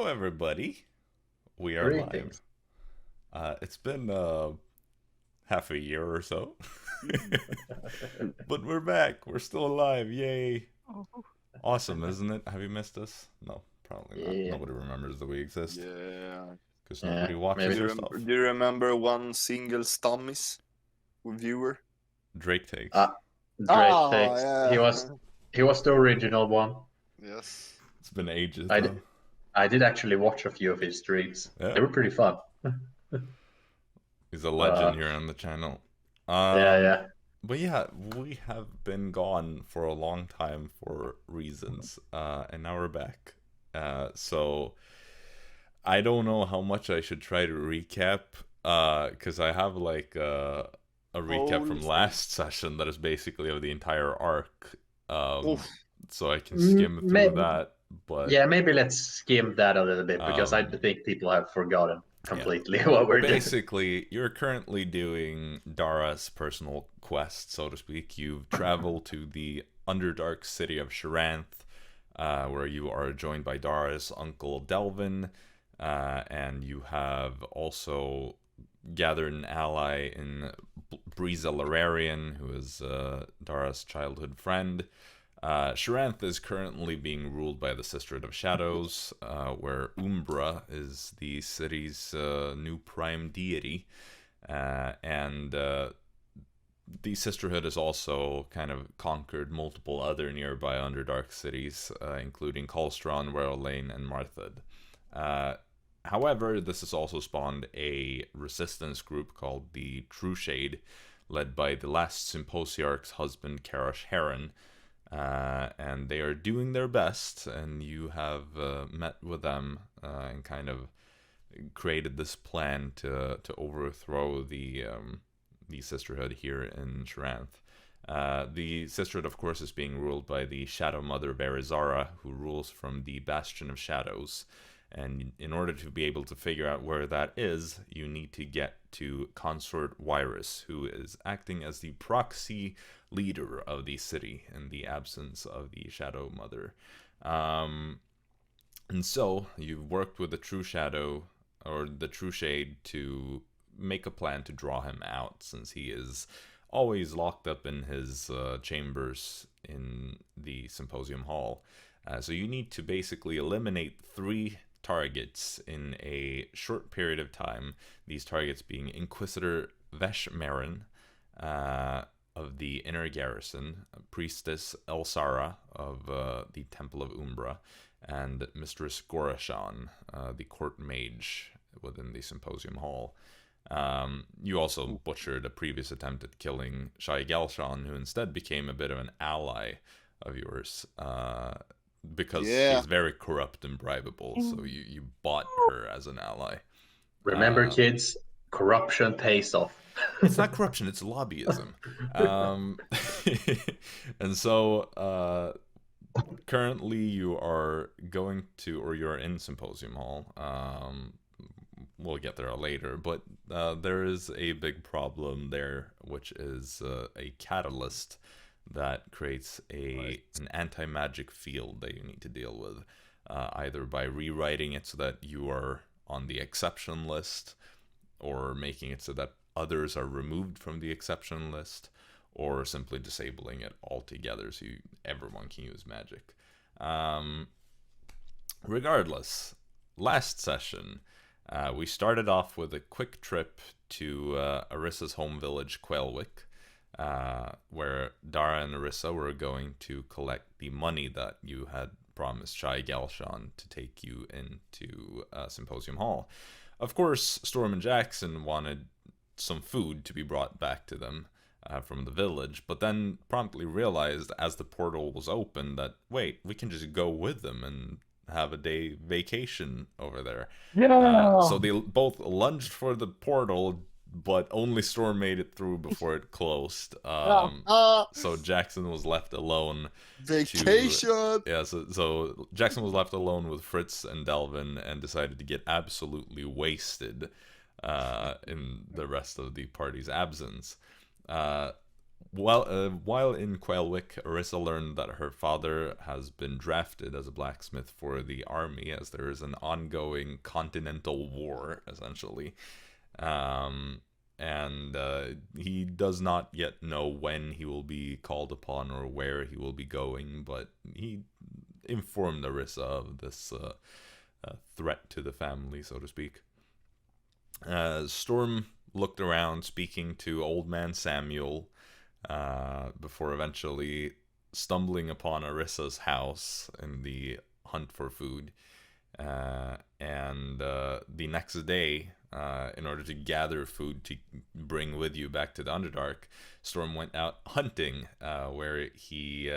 everybody. We are live. Greetings. It's been half a year or so, but we're back. We're still alive. Yay! Awesome, isn't it? Have you missed us? No, probably not. Yeah. Nobody remembers that we exist Yeah. because Yeah, nobody watches maybe. our stuff. Do you remember one single stummies viewer? Drake takes. Drake takes. yeah. He was the original one. Yes. It's been ages. I did actually watch a few of his streams. Yeah. They were pretty fun. He's a legend here on the channel. Yeah. But yeah, we have been gone for a long time for reasons, and now we're back. So I don't know how much I should try to recap, because I have like a recap from last session that is basically of the entire arc. So I can skim through that. But yeah, maybe let's skim that a little bit because I think people have forgotten completely what we're doing. Basically, you're currently doing Dara's personal quest, so to speak. You've traveled to the Underdark city of Sharanth, where you are joined by Dara's uncle Delvin, and you have also gathered an ally in Breeza Lararian, who is Dara's childhood friend. Sharanth is currently being ruled by the Sisterhood of Shadows, where Umbra is the city's new prime deity, and the Sisterhood has also kind of conquered multiple other nearby Underdark cities, including Kolstron, Werlane, and Marthad. However, this has also spawned a resistance group called the True Shade, led by the last Symposiarch's husband, Karash Heron. And they are doing their best, and you have met with them and kind of created this plan to overthrow the Sisterhood here in Sharanth. The Sisterhood, of course, is being ruled by the Shadow Mother Verizara, who rules from the Bastion of Shadows. And in order to be able to figure out where that is, you need to get to Consort Wyrus, who is acting as the proxy leader of the city in the absence of the Shadow Mother. And so you've worked with the True Shadow, or the True Shade, to make a plan to draw him out, since he is always locked up in his chambers in the Symposium Hall. So you need to basically eliminate 3 targets in a short period of time. These targets being Inquisitor Veshmaren of the Inner Garrison, Priestess Elsara of the Temple of Umbra, and Mistress Gorashan, the Court Mage within the Symposium Hall. You also butchered a previous attempt at killing Shai Gelshan, who instead became a bit of an ally of yours, because she's very corrupt and bribable, so you bought her as an ally. Remember, kids, corruption pays off. It's not corruption, it's lobbyism. And so currently you are going to, or you're in Symposium Hall. We'll get there later, but there is a big problem there, which is a catalyst that creates an anti-magic field that you need to deal with, either by rewriting it so that you are on the exception list, or making it so that others are removed from the exception list, or simply disabling it altogether so everyone can use magic. Regardless, last session, we started off with a quick trip to Arisa's home village, Quailwick, where Dara and Arisa were going to collect the money that you had promised Shai Gelshan to take you into Symposium Hall. Of course, Storm and Jaxson wanted some food to be brought back to them from the village, but then promptly realized as the portal was open that, wait, we can just go with them and have a day vacation over there. So they both lunged for the portal, but only Storm made it through before it closed. So Jaxson was left alone. Vacation! So Jaxson was left alone with Fritz and Delvin and decided to get absolutely wasted in the rest of the party's absence. While in Quailwick, Arisa learned that her father has been drafted as a blacksmith for the army, as there is an ongoing continental war, essentially. And he does not yet know when he will be called upon or where he will be going, but he informed Arisa of this threat to the family, so to speak. Storm looked around, speaking to Old Man Samuel, before eventually stumbling upon Arisa's house in the hunt for food. And the next day, in order to gather food to bring with you back to the Underdark, Storm went out hunting, where he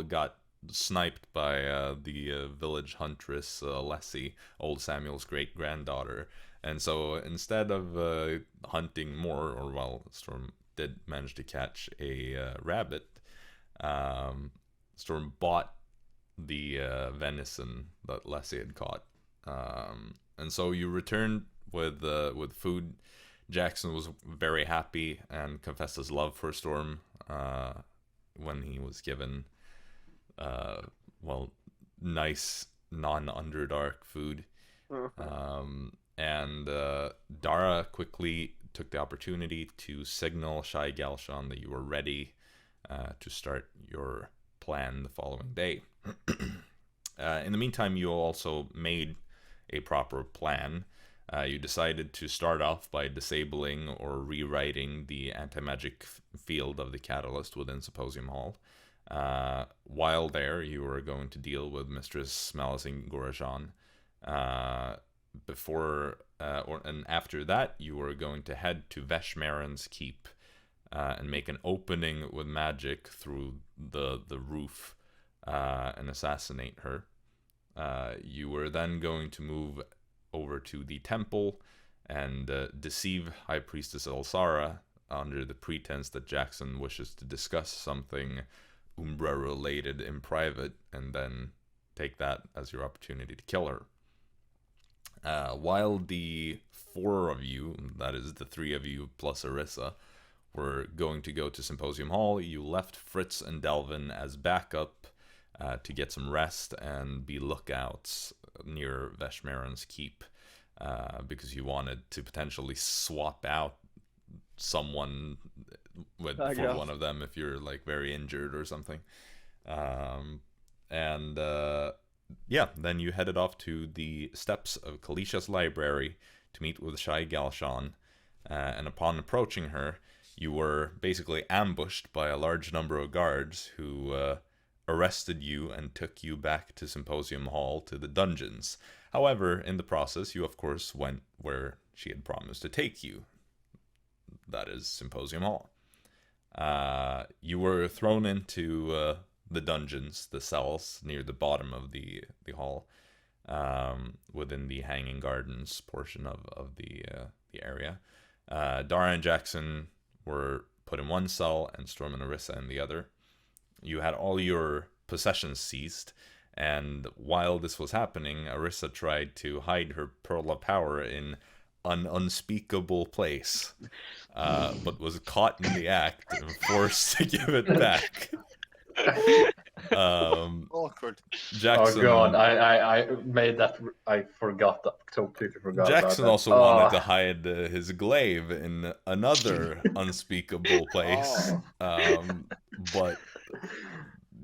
got sniped by the village huntress Lessie, old Samuel's great-granddaughter. And so instead of hunting more, Storm did manage to catch a rabbit, Storm bought the venison that Lessie had caught. And so you returned with food. Jaxson was very happy and confessed his love for Storm when he was given nice non-Underdark food. And Dara quickly took the opportunity to signal Shai Galshan that you were ready to start your plan the following day. In the meantime, you also made a proper plan. You decided to start off by disabling or rewriting the anti-magic field of the catalyst within Symposium Hall. While there, you were going to deal with Mistress Malazine Gorajan. And after that, you were going to head to Veshmaren's keep and make an opening with magic through the roof and assassinate her. You were then going to move over to the temple and deceive High Priestess Elsara under the pretense that Jaxson wishes to discuss something Umbra-related in private, and then take that as your opportunity to kill her. While the four of you, that is the three of you plus Arisa, were going to go to Symposium Hall, you left Fritz and Delvin as backup to get some rest and be lookouts near Veshmaren's keep, because you wanted to potentially swap out someone for one of them if you're like very injured or something. Then you headed off to the steps of Kalisha's library to meet with Shai Galshan, and upon approaching her, you were basically ambushed by a large number of guards who arrested you and took you back to Symposium Hall to the dungeons. However, in the process, you of course went where she had promised to take you. That is Symposium Hall. You were thrown into the dungeons, the cells near the bottom of the hall, within the Hanging Gardens portion of the area. Dara and Jaxson were put in one cell, and Storm and Arisa in the other. You had all your possessions seized, and while this was happening, Arisa tried to hide her Pearl of Power in an unspeakable place, but was caught in the act and forced to give it back. Awkward. Jaxson, oh god, I made that. I forgot that. Completely forgot. Jaxson about also wanted to hide his glaive in another unspeakable place, but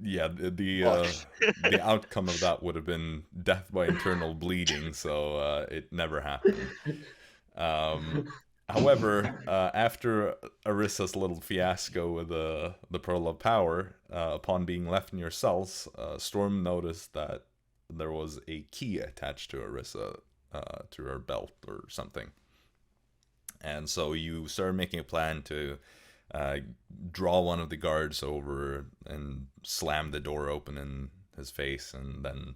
yeah, the outcome of that would have been death by internal bleeding, so it never happened. However, after Arisa's little fiasco with the Pearl of Power, upon being left in your cells, Storm noticed that there was a key attached to Arisa, to her belt or something. And so you started making a plan to draw one of the guards over and slam the door open in his face, and then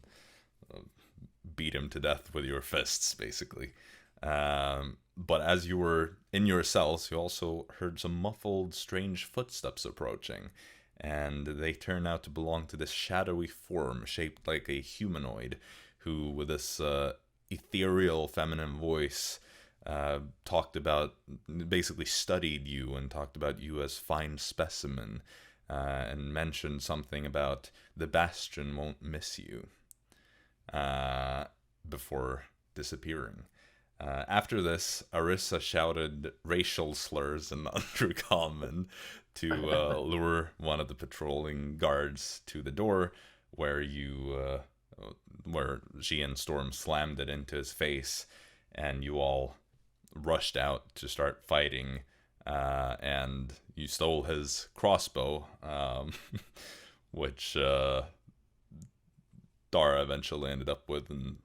beat him to death with your fists, basically. But as you were in your cells, you also heard some muffled, strange footsteps approaching, and they turned out to belong to this shadowy form shaped like a humanoid, who, with this ethereal feminine voice, basically studied you and talked about you as fine specimen, and mentioned something about the Bastion won't miss you, before disappearing. After this, Arisa shouted racial slurs in Undercommon to lure one of the patrolling guards to the door, where she and Storm slammed it into his face, and you all rushed out to start fighting, and you stole his crossbow, which Dara eventually ended up with, and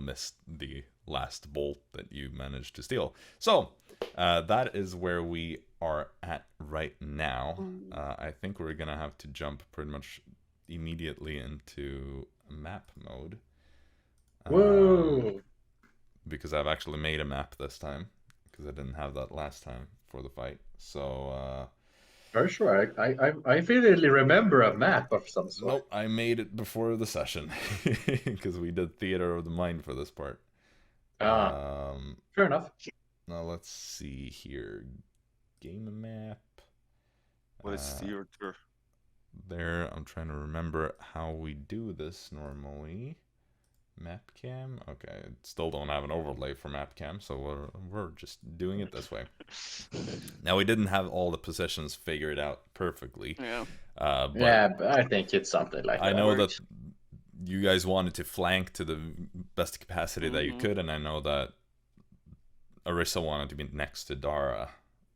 missed the last bolt that you managed to steal. So that is where we are at right now. I think we're gonna have to jump pretty much immediately into map mode. Whoa! Because I've actually made a map this time, because I didn't have that last time for the fight. So Very sure. I vividly remember a map of some sort. nope, I made it before the session, because we did Theater of the Mind for this part. Fair enough. Now let's see here. Game map. What is theater? There, I'm trying to remember how we do this normally. Mapcam. Okay, still don't have an overlay for Mapcam, so we're just doing it this way. Now, we didn't have all the positions figured out perfectly. Yeah. But I think it's something like that. I know that you guys wanted to flank to the best capacity that you could, and I know that Arisa wanted to be next to Dara.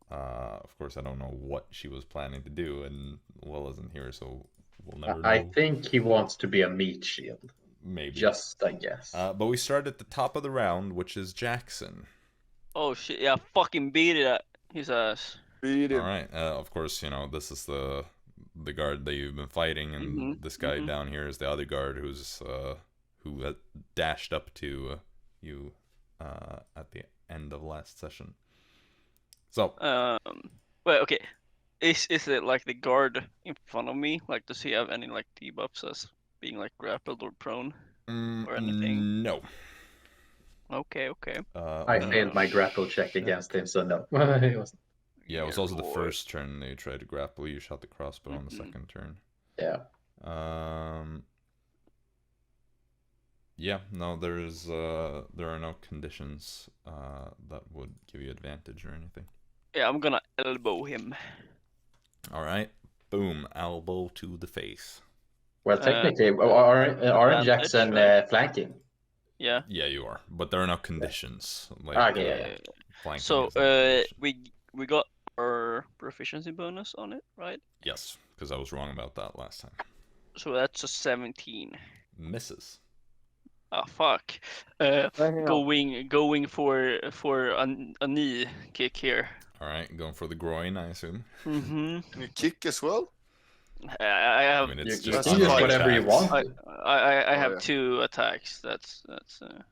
Of course, I don't know what she was planning to do, and Will isn't here, so we'll never know. I think he wants to be a meat shield. Maybe. Just, I guess. But we start at the top of the round, which is Jaxson. Oh shit! Yeah, fucking beat it at his ass. Beat it. All right. Of course, this is the guard that you've been fighting, and this guy down here is the other guard who had dashed up to you at the end of last session. So. Well, okay. Is it like the guard in front of me? Like, does he have any like debuffs as being like grappled or prone or anything? No. Okay. I failed my grapple check against him, so no. He wasn't. Yeah, it was also the first turn they tried to grapple. You shot the crossbow on the second turn. Yeah. Yeah, no, there are no conditions that would give you advantage or anything. Yeah, I'm gonna elbow him. All right, boom, elbow to the face. Well, technically, aren't Jaxson flanking? Yeah. Yeah, you are, but there are no conditions. Like, Okay. flanking So is not a condition. we got our proficiency bonus on it, right? Yes, because I was wrong about that last time. So that's a 17. Misses. Ah, fuck. Going for a knee kick here. All right, going for the groin, I assume. Can you kick as well? I have. I mean, You it's can just use whatever you attacks. want. I have yeah. 2 attacks. That's.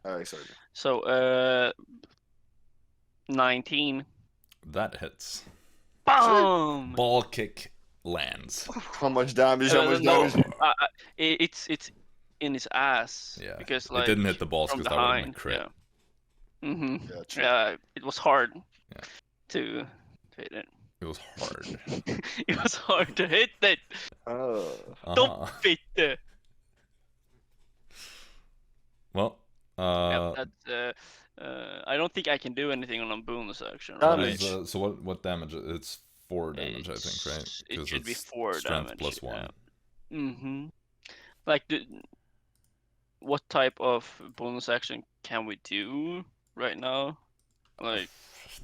Exactly. So 19. That hits. Boom! Ball kick lands. How much damage? How much No, damage? it's in his ass. Yeah, Because it like didn't hit the balls from because that would have been behind. a crit. Yeah. Mm-hmm. Yeah, true. Yeah, it was hard. Yeah. To hit it. It was hard. It was hard to hit it. Oh. Stop it. Well, Yeah, that's, I don't think I can do anything on a bonus action. what Right? is, so what damage? It's 4 damage, I think, right? It 'Cause should be it's 4 strength damage. plus 1. Yeah. Mm-hmm. Like, what type of bonus action can we do right now? Like,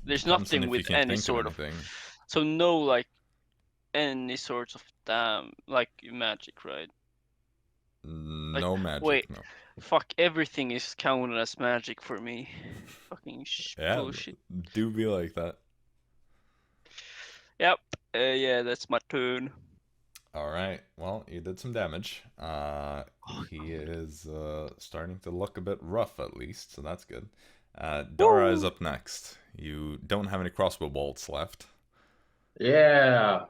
there's Depends on nothing if you with can any think sort of. anything. So no, like, any sorts of like magic, right? No magic. wait. No. Fuck, everything is counted as magic for me. Fucking Yeah, bullshit. do be like that. Yep. Yeah, that's my turn. All right. Well, you did some damage. He is starting to look a bit rough, at least, so that's good. Dara is up next. You don't have any crossbow bolts left. Yeah.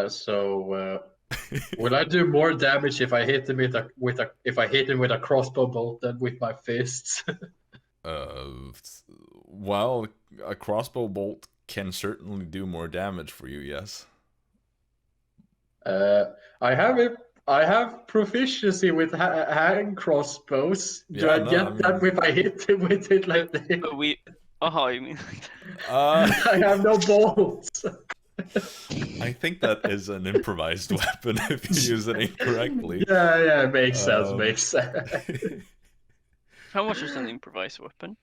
So will I do more damage if I hit him with a crossbow bolt than with my fists? Well, a crossbow bolt can certainly do more damage for you, yes. I have proficiency with hand crossbows. Do Yeah, I no, get I that mean- if I hit it with it like this? You mean? I have no bolts. I think that is an improvised weapon if you use it incorrectly. Yeah, makes sense, makes sense. How much is an improvised weapon?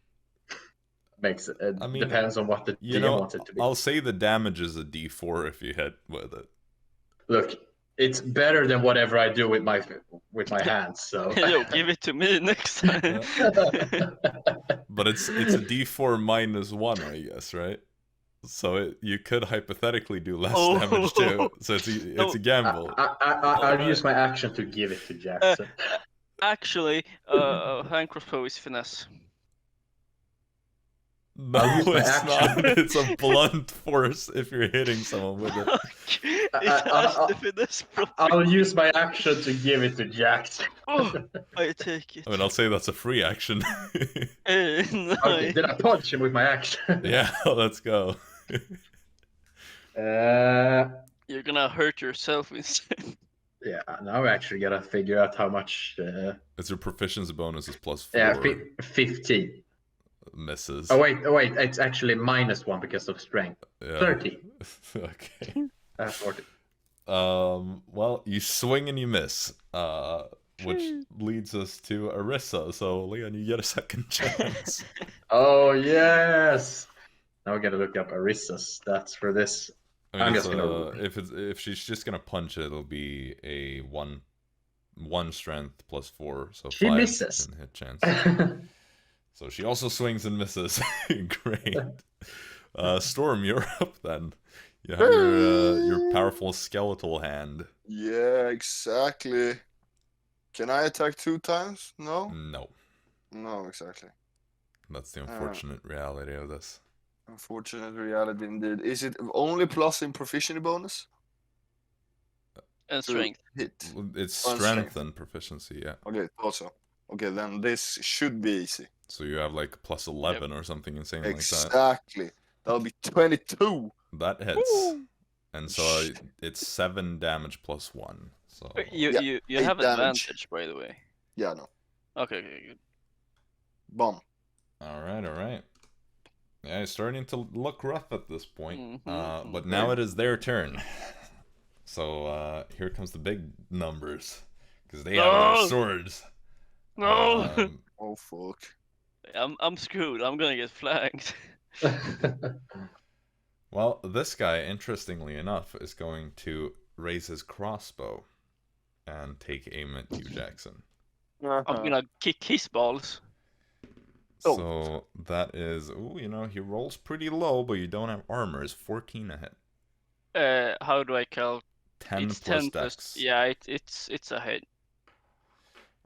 Makes it. I mean, Depends on what the You DM know, wants it to be. I'll say the damage is a d4 if you hit with it. Look, it's better than whatever I do with my hands. So Yo, give it to me next time. But it's a d4 minus 1, I guess, right? So you could hypothetically do less damage too. So it's a gamble. I'll use my action to give it to Jaxson. Actually, hand crossbow is finesse. No, I'll use my it's action. not. It's a blunt force if you're hitting someone with it. It has the finesse I'll use my action to give it to Jaxson. Oh, I take it. I mean, I'll say that's a free action. Okay, Nice. did I punch him with my action? Yeah, let's go. You're gonna hurt yourself instead. Yeah, now we actually gotta figure out how much. It's your proficiency bonus is +4. Yeah, 15. Misses. Oh wait, it's actually -1 because of strength. Yeah. 30. Okay. 40. Well, you swing and you miss. Which leads us to Arisa. So, Leon, you get a second chance. Oh yes. Now we gotta look up Arisa's stats for this. I mean, I'm it's, just gonna. if she's just gonna punch it, it'll be a one strength +4, so She 5 misses. in hit chance. So she also swings and misses. Great. Storm, you're up then. You have your powerful skeletal hand. Yeah, exactly. Can I attack 2 times? No? No, No, exactly. that's the unfortunate reality of this. Unfortunate reality indeed. Is it only plus in proficiency bonus? And To strength. hit. It's On strength strength. and proficiency, yeah. Okay, also. Okay, then this should be easy. So you have like +11 or something insane like that. Exactly. That'll be 22. That hits. And so it's 7 damage +1. So You Yeah, have 8 damage. advantage, by the way. Yeah, no. Okay, good. Bomb. all right. Yeah, it's starting to look rough at this point. Mhm, But now it is their turn. So here comes the big numbers because they have their No! swords. No, Oh, fuck. I'm screwed. I'm gonna get flanked. Well, this guy, interestingly enough, is going to raise his crossbow and take aim at you, Jaxson. I'm gonna kick his balls. Oh. So that is, he rolls pretty low, but you don't have armor. It's 14 a hit. How do I count? 10 It's plus 10 dex. plus. Yeah, it's a hit.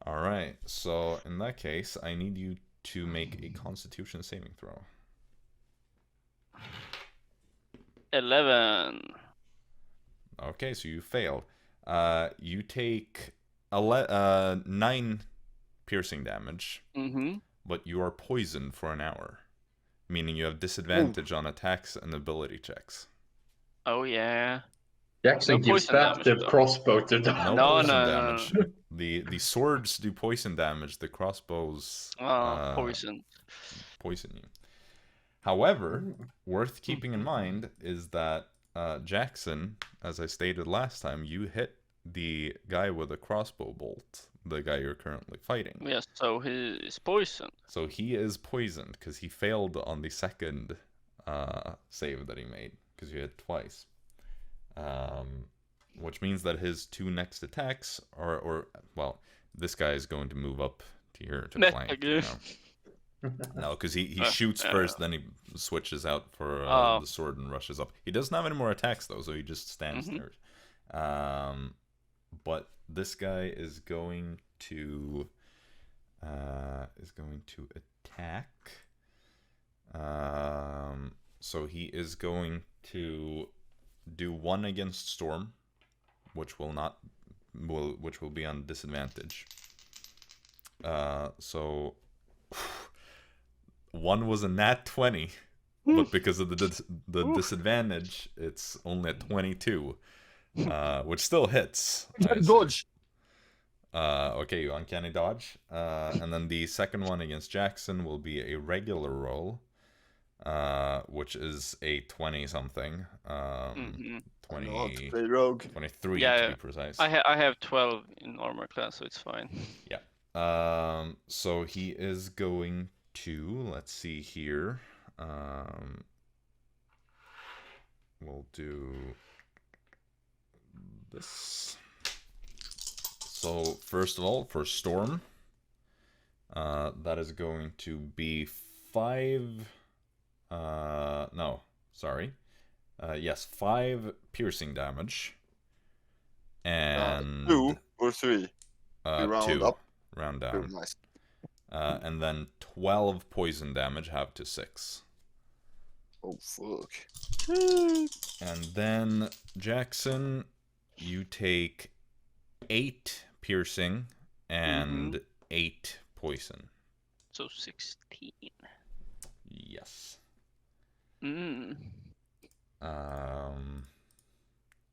All right. So in that case, I need you to make a Constitution saving throw. 11. Okay, so you failed. You take 9 piercing damage, Mm-hmm. but you are poisoned for an hour, meaning you have disadvantage on attacks and ability checks. Oh yeah. Jaxson No gives poison back damage, the though. crossbow to No, No, poison no, no, damage. The swords do poison damage. The crossbows Poison. poison you. However, worth keeping in mind is that Jaxson, as I stated last time, you hit the guy with a crossbow bolt, the guy you're currently fighting. Yes, so he is poisoned. So he is poisoned because he failed on the second save that he made, because you hit twice. Which means that his 2 next attacks are, well, this guy is going to move up to here to flank. No, because he shoots first, then he switches out for the sword and rushes up. He doesn't have any more attacks though, so he just stands there. But this guy is going to attack. So he is going to do 1 against Storm, which will be on disadvantage. So one was a nat 20, but because of the disadvantage, it's only at 22, which still hits. Dodge. Okay, you uncanny dodge. And then the second one against Jaxson will be a regular roll, which is a 20-something. 20, play rogue. 23 Yeah, to be precise. I have 12 in armor class, so it's fine. Yeah. So he is going to, let's see here. We'll do this. So first of all, for Storm, that is going to be 5. No, sorry. Yes, 5 piercing damage. And 2 or 3. Round 2. up. Round down. Very nice. And then 12 poison damage, half to 6. Oh fuck. And then Jaxson, you take 8 piercing and 8 poison. So 16. Yes.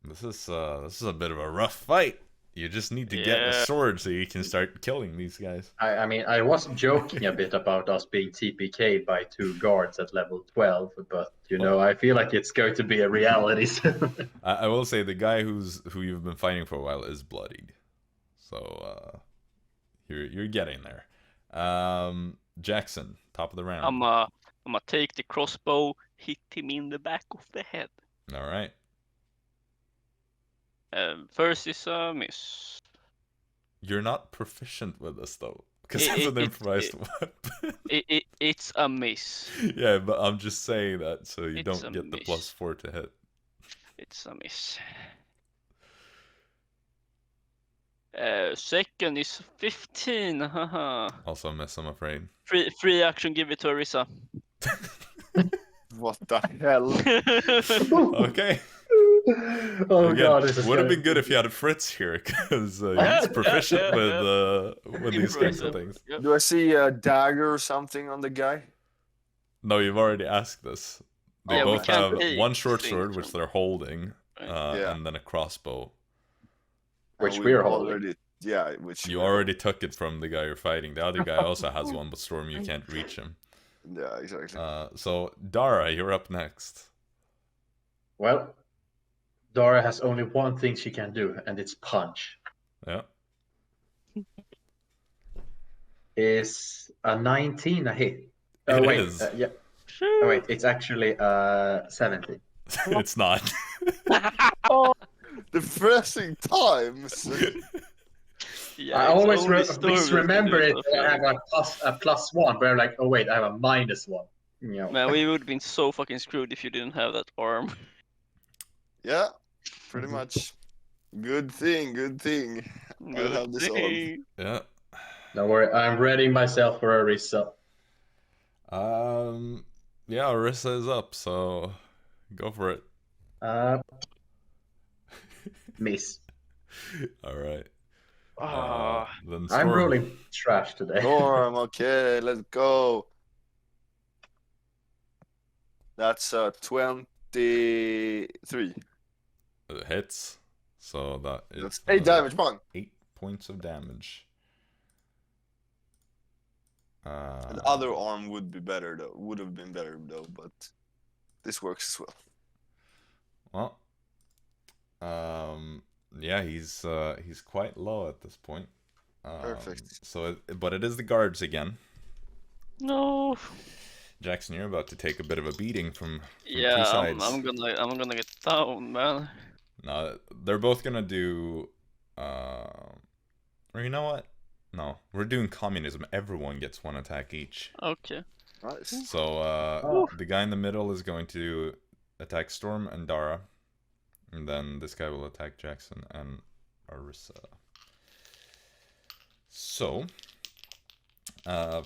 This is a bit of a rough fight. You just need to get a sword so you can start killing these guys. I mean, I was joking a bit about us being TPK'd by 2 guards at level 12, but I feel like it's going to be a reality soon. I will say the guy who you've been fighting for a while is bloodied, so you're getting there. Jaxson, top of the round. I'm gonna take the crossbow, hit him in the back of the head. All right. First is a miss. You're not proficient with this though, because it's an improvised weapon. It's a miss. Yeah, but I'm just saying that so you It's don't a get the miss. +4 to hit. It's a miss. Second is 15. Haha. Also a miss, I'm afraid. Free action, give it to Arisa. What the hell? Okay. Oh Again, god, this is would have gonna- been good if you had Fritz here, because he's proficient with these kinds of things. Yep. Do I see a dagger or something on the guy? No, you've already asked this. They Yeah, we both can't have take one short things sword, which from- they're holding, Yeah. and then a crossbow. Which And we're we holding. already. Yeah, which You already took it from the guy you're fighting. The other guy also has one, but Storm, you can't reach him. Yeah, exactly. So, Dara, you're up next. Well, Dara has only one thing she can do, and it's punch. Yeah. Is a 19 a hit? It Wait, is. yeah. Oh, wait, it's actually 17. It's not. The pressing times. Yeah, I it's always only Storm that can remember do it. stuff, I have a +1, but I'm like, oh wait, I have a -1. Man, we would have been so fucking screwed if you didn't have that arm. Yeah, pretty much. Good thing. I'll have this on. Yeah. Don't worry, I'm readying myself for Arisa. Yeah, Arisa is up, so go for it. Miss. All right. Then I'm Storm. rolling trash today. Storm, okay, let's go. That's 23. It hits. So that is That's 8 damage, man. 8 points of damage. The other arm would be better though. Would have been better though, but this works as well. Well, yeah, he's quite low at this point. Perfect. So, but it is the guards again. No. Jaxson, you're about to take a bit of a beating from two Yeah, sides. I'm gonna get down, man. No, they're both gonna do. Or you know what? No, we're doing communism. Everyone gets 1 attack each. Okay. Nice. So the guy in the middle is going to attack Storm and Dara, and then this guy will attack Jaxson and Arisa. So,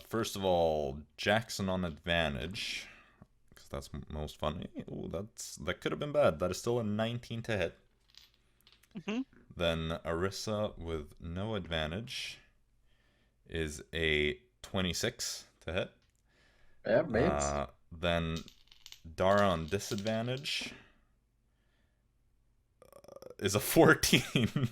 first of all, Jaxson on advantage, because that's most funny. Ooh, that could have been bad. That is still a 19 to hit. Then Arisa with no advantage is a 26 to hit. Yeah, mates. Then Dara on disadvantage is a 14.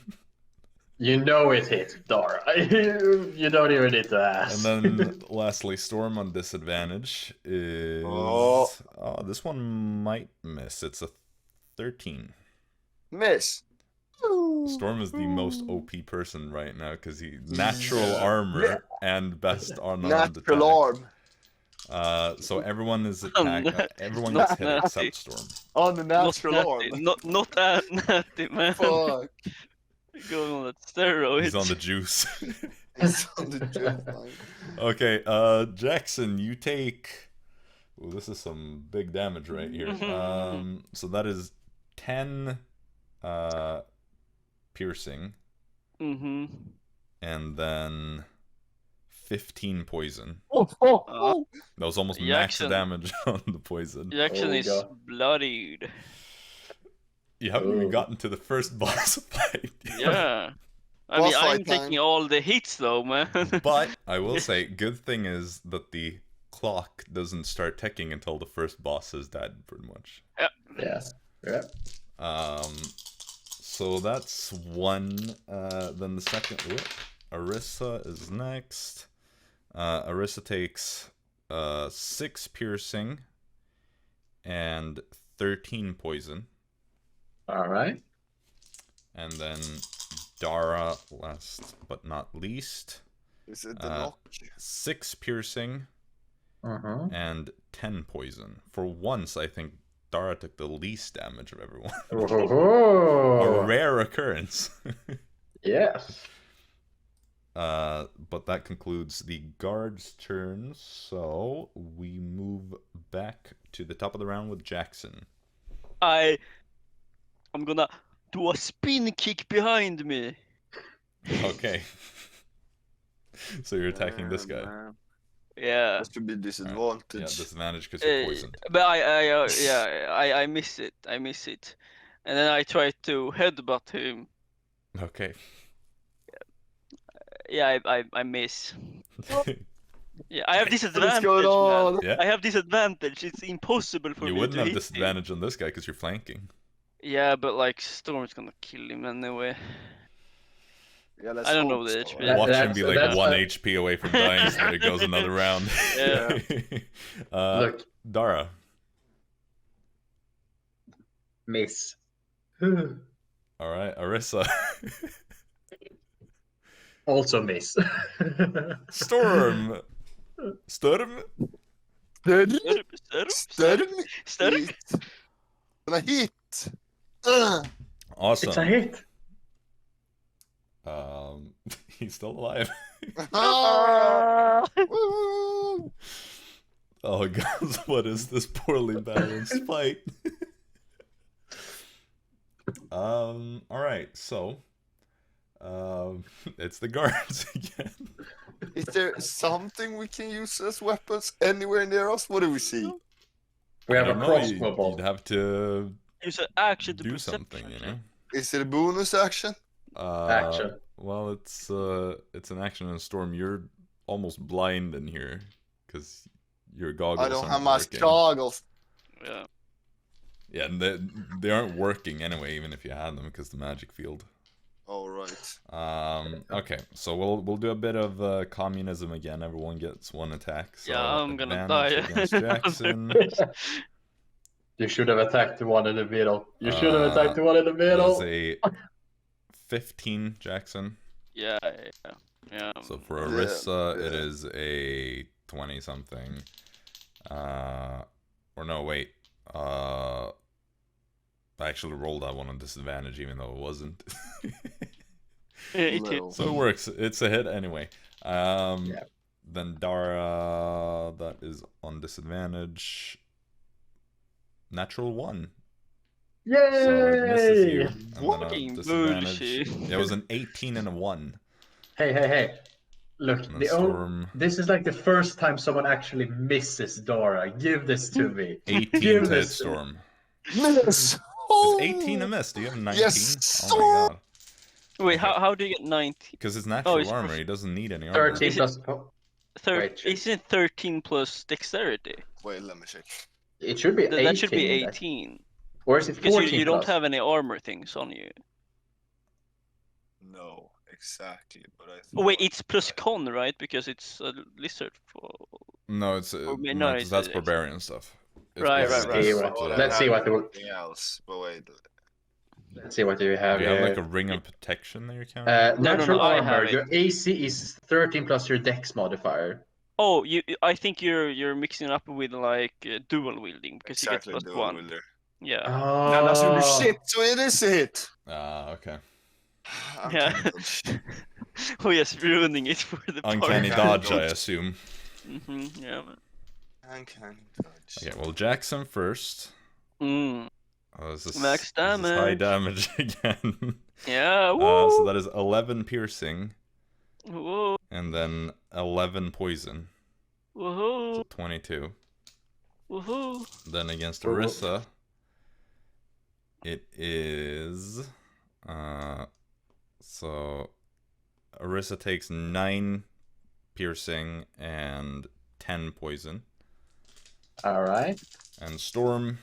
You know it hit, Dara. You don't even need to ask. And then lastly, Storm on disadvantage is... Oh. Oh, this one might miss. It's a 13. Miss. Storm is the most OP person right now because he natural armor and best on Natural arm. So everyone is attacked. Everyone gets hit except Storm. On the natural arm. Not that natty, man. Fuck. You're going on that steroid. He's on the juice. It's on the juice. Okay, Jaxson, you take. Ooh, this is some big damage right here. So that is 10 piercing. And then 15 poison. That was almost max damage on the poison. Jaxson is bloodied. You haven't even gotten to the first boss fight. Yeah. I mean, I'm taking all the hits though, man. But I will say, good thing is that the clock doesn't start ticking until the first boss is dead, pretty much. Yeah. Yes. Yeah. So that's one. Then the second, Arisa is next. Arisa takes 6 piercing and 13 poison. All right. And then Dara, last but not least. Is it the knock? 6 piercing and 10 poison. For once, I think Dara took the least damage of everyone. A rare occurrence. Yes. But that concludes the guard's turn, so we move back to the top of the round with Jaxson. I'm gonna do a spin kick behind me. Okay. So you're attacking this guy. Man. Yeah. Has to be disadvantage. Yeah, disadvantage because you're poisoned. But I miss it. And then I try to headbutt him. Okay. Yeah, I miss. Yeah, I have disadvantage. What's going on? Yeah. I have disadvantage. It's impossible for me to You wouldn't have hit disadvantage on this guy because you're flanking. Yeah, but like Storm's gonna kill him anyway. Yeah, I don't know the HP. Watch him be like 1 HP away from dying, so it goes another round. Yeah. Look. Dara. Miss. Alright, Arisa. Also miss. Storm. Storm. Steady. And a hit. Awesome. It's a hit. He's still alive. Oh god, what is this poorly balanced fight? Alright, so it's the guards again. Is there something we can use as weapons anywhere near us? What do we see? We have a know, crossbow bolt. You'd have to Use an action to do perception. something, you know? Is it a bonus action? Action. Well, it's an action in a storm. You're almost blind in here because your goggles. I don't have aren't my working. goggles. Yeah. Yeah, and they aren't working anyway, even if you had them, because the magic field. All right. Okay, so we'll do a bit of communism again. Everyone gets 1 attack. So Yeah, I'm gonna advantage die. against Jaxson. You should have attacked the one in the middle. You should have attacked the one in the That middle. is a 15, Jaxson. Yeah. So for Arisa, it is a 20-something. Or no, wait. I actually rolled that one on disadvantage, even though it wasn't. It hit. So it works. It's a hit anyway. Then Dara, that is on disadvantage. Natural 1. Yay! So it misses you. And then a Fucking disadvantage. bullshit. It was an 18 and a 1. Hey. Look, And a storm. this is like the first time someone actually misses Dara. Give this to me. 18 Give to hit this to me. storm. Miss. Is 18 a miss? Do you have 19? Yes, Oh my god. Wait, how do you get 90? Because it's natural it's armor. prof- He doesn't need any armor. 13 plus Wait, Isn't it 13 plus dexterity? Wait, let me check. it should be 18. That should be 18. Or is it Because 14 you don't plus? have any armor things on you. No, exactly. But I. Oh wait, thought it's plus I- con, right? Because it's a lizard. No, it's Or no, no, 'cause it's that's actually- barbarian stuff. It's Right, barbarian right. stuff. Let's see what the- Something else. But wait. Let's see what you have Do you have here. like a ring of protection that you're counting? Natural I armor. have it. Your AC is 13 plus your dex modifier. Oh, I think you're mixing it up with like dual wielding because Exactly, you get plus dual 1. wielder. Yeah. Oh, That doesn't do shit, so it is a hit. Okay. Yeah. Uncanny dodge. Oh yes, ruining it for the Uncanny Uncanny dodge, I dodge. assume. Yeah. Uncanny dodge. Okay, well, Jaxson first. Mm. Oh, this is, Max this is high damage. damage again. Yeah. Woo. So that is 11 piercing, Whoa. and then 11 poison. Woohoo. So 22. Woohoo. Then against Whoa. Arisa, it is... so Arisa takes 9 piercing and 10 poison. all right. And Storm...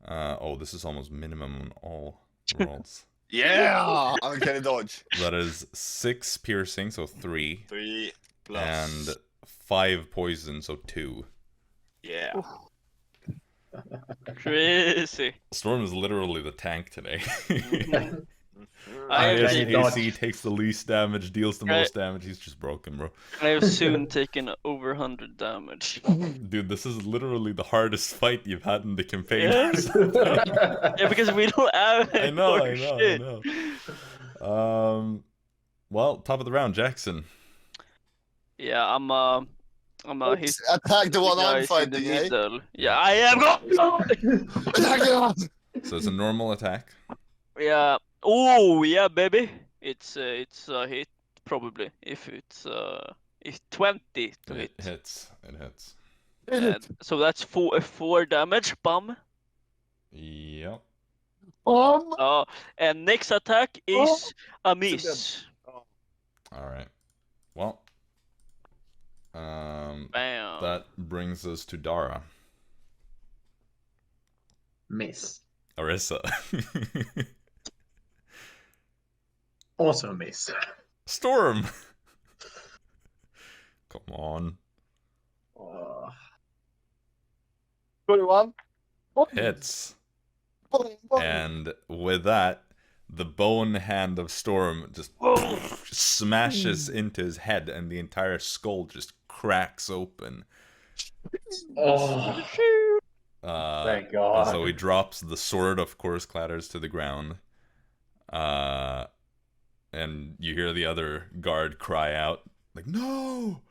oh, this is almost minimum on all rolls. Yeah! Uncanny dodge. That is 6 piercing, so 3. 3 plus. And 5 poison, so 2. Yeah. Crazy. Storm is literally the tank today. Mhm. I Highest have Uncanny dodge. AC, takes the least damage, deals the Right. most damage. He's just broken, bro. I have soon taken over 100 damage. Dude, this is literally the hardest fight you've had in the campaign. Yeah. Yeah, because we don't have I any know, more I know, shit. I know. Well, top of the round, Jaxson. Yeah, I'm hit Attack the one I'm guys in the fighting, eh? middle. Yeah, I am go. Attack the one! So it's a normal attack. Yeah. Oh yeah, baby. It's a hit probably if it's 20 to It hit. hits. It hits. So that's 4 damage. Bum. Yep. And next attack is a miss. Alright. Well. Bam. That brings us to Dara. Miss. Arisa. Also miss. Storm! Come on. Oh. 21. Hits. And with that, the bone hand of Storm just smashes into his head, and the entire skull just cracks open. Oh. Thank And God. so he drops the sword, of course, clatters to the ground. And you hear the other guard cry out, like, no!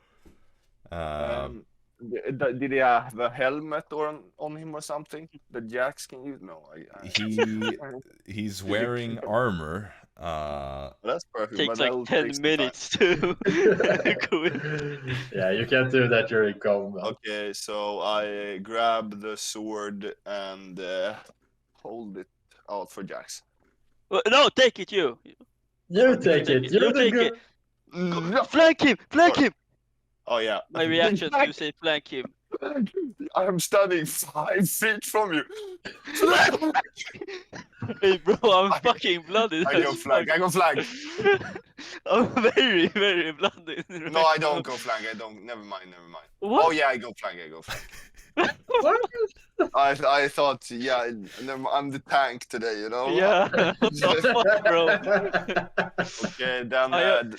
Did he have a helmet or on him or something that Jax can use? No, He's wearing armor. That's perfect. Takes but like that'll 10 take some minutes to go in. Yeah, you can't do that during combat. time. Okay, so I grab the sword and hold it out for Jax. No, take it, you. You take it. You You're the take good. it. Flank him! Flank him! Oh yeah. My reaction to say flank him. I am standing 5 feet from you. Hey bro, I'm fucking blooded. I go as flank. fuck. I go flank. I'm very, very blooded. right No, I now. don't go flank. I don't. Never mind. What? Oh yeah, I go flank. I go flank. What? I thought, yeah, I'm the tank today, you know. Yeah. What the fuck, bro? Okay, then.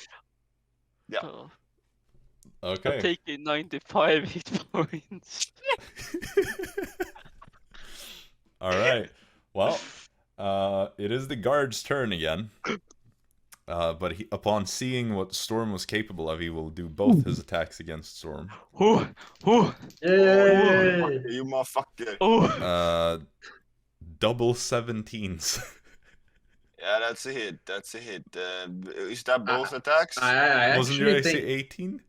Yeah. Oh, Okay. I'm taking 95 hit points. Alright. Well, it is the guard's turn again. But upon seeing what Storm was capable of, he will do both his attacks against Storm. Ooh, ooh, Yay! You motherfucker. ooh. Double 17s. Yeah, that's a hit. That's a hit. Is that both attacks? I Wasn't your actually AC think. 18?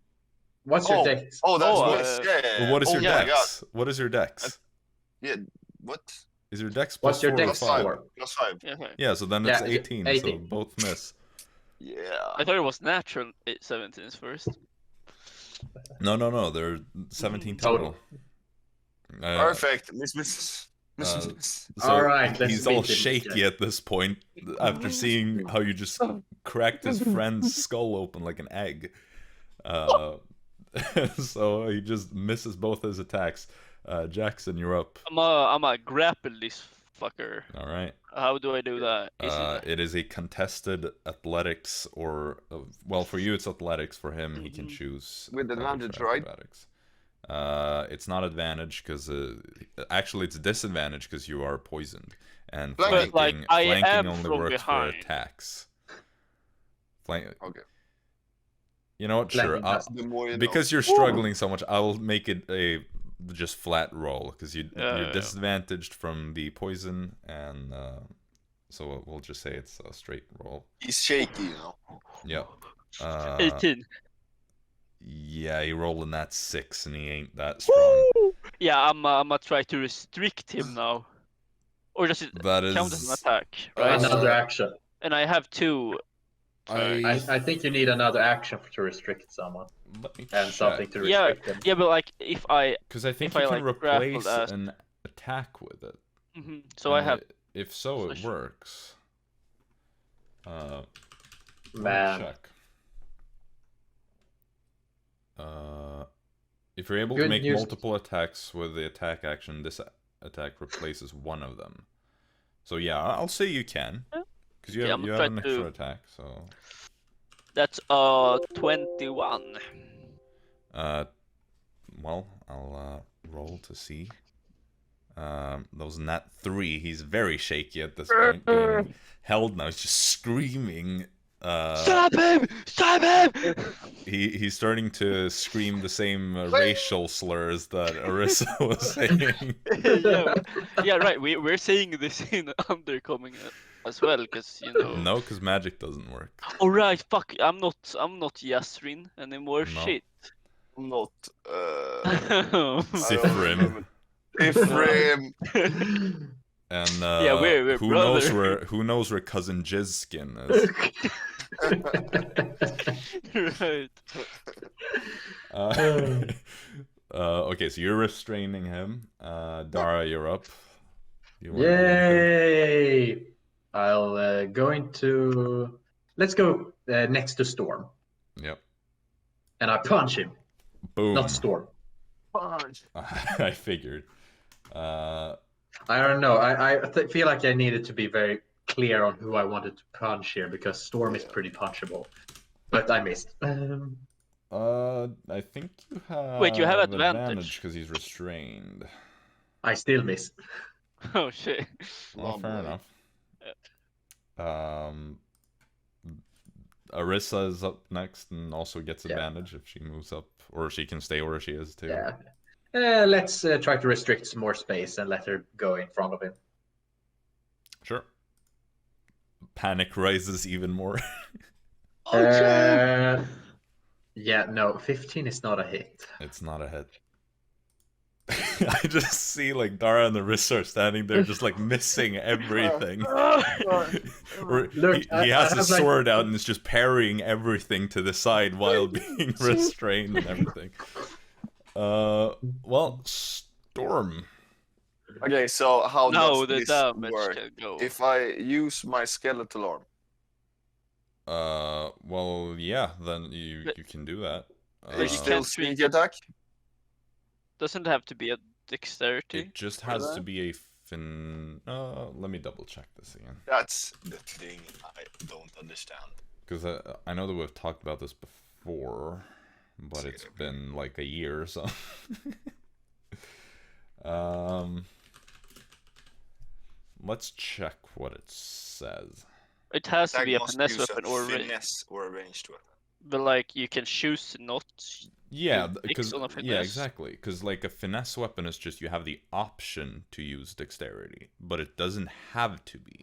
What's your dex? Oh, that's Oh, nice. Yeah. Well, what is Oh your my God. dex? What is your dex? Yeah. What? Is your dex What's plus your 4 or dex 5? score? Plus 5. Yeah, okay. Yeah, so then it's Yeah, 18, 18. so both miss. Yeah. I thought it was natural 17s first. No. There are 17 total. Perfect. Miss. So All right, let's he's all meet him, shaky guy. at this point after seeing how you just cracked his friend's skull open like an egg. So he just misses both his attacks. Jaxson, you're up. I'm a grapple this fucker. All right. How do I do that? It is a contested athletics or well, for you it's athletics. For him, he can choose with advantage, for right? acrobatics. It's not advantage because actually it's disadvantage because you are poisoned, and Flanking. flanking, I flanking am only from works behind. for attacks. Okay. You know what? Flanking Sure. does The more you know. Because you're struggling so much, I'll make it a just flat roll because you're Yeah. disadvantaged from the poison, and so we'll just say it's a straight roll. He's shaky, you know. Yep. 18. Yeah, he rolled in that 6, and he ain't that strong. Yeah, I'm gonna try to restrict him now. Or does it That count as an is. attack? Right? Another action. And I have 2. I think you need another action to restrict someone Let me and check. something to Yeah, restrict them. yeah, but like if I, Because I think if you I, can like, grappled replace as- an attack with it. so I And have. If so, it Slash. works. Let me Man. check. If you're able Good to make news. multiple attacks with the attack action, this attack replaces one of them. So yeah, I'll say you can, because you Yeah, have, I'm you have trying an extra to- attack. So. That's 21. Well, I'll roll to see. Those nat 3. He's very shaky at this point, being held now. He's just screaming. Stop him! Stop him! He's starting to scream the same racial slurs that Arisa was saying. yeah, right. We're saying this in Undercoming as well, because you know. No, because magic doesn't work. Oh right, fuck. I'm not Yasrin anymore. No. Shit. Not. Sifrim. Ephraim. And Yeah, we're who knows brother. who knows where cousin Jizzskin is. Right. Okay, so you're restraining him. Dara, you're up. You wanna do Yay! anything? I'll go into. Let's go next to Storm, Yep. and I punch him. Boom. Not Storm. Punch. I figured. I don't know. I feel like I needed to be very clear on who I wanted to punch here because Storm is pretty punchable, but I missed. I think you have. Wait, you have advantage. because he's restrained. I still missed. Oh shit. Well, Oh, fair boy. enough. Arisa is up next and also gets advantage if she moves up, or she can stay where she is too. Yeah. Let's try to restrict some more space and let her go in front of him. Sure. Panic rises even more. Yeah, no, 15 is not a hit. It's not a hit. I just see like Dara and Arisa are standing there just like missing everything. Or Look, he I has have, his like- sword out and is just parrying everything to the side while being restrained and everything. Well, Storm. Okay, so how No, does the this damage work? can go. If I use my skeletal arm, Well, yeah, then you can do that. But it's you still can't sneak attack. Doesn't have to be a dexterity. It just for has that? to be a fin. Let me double check this again, That's the thing I don't understand. because I know that we've talked about this before, but it's been like a year or so. Let's check what it says. It has to Attack be a must finesse use weapon a or finesse or a ranged weapon. but like you can choose to not. Yeah, Do because X on a yeah, finesse? exactly. Because like a finesse weapon is just you have the option to use dexterity, but it doesn't have to be.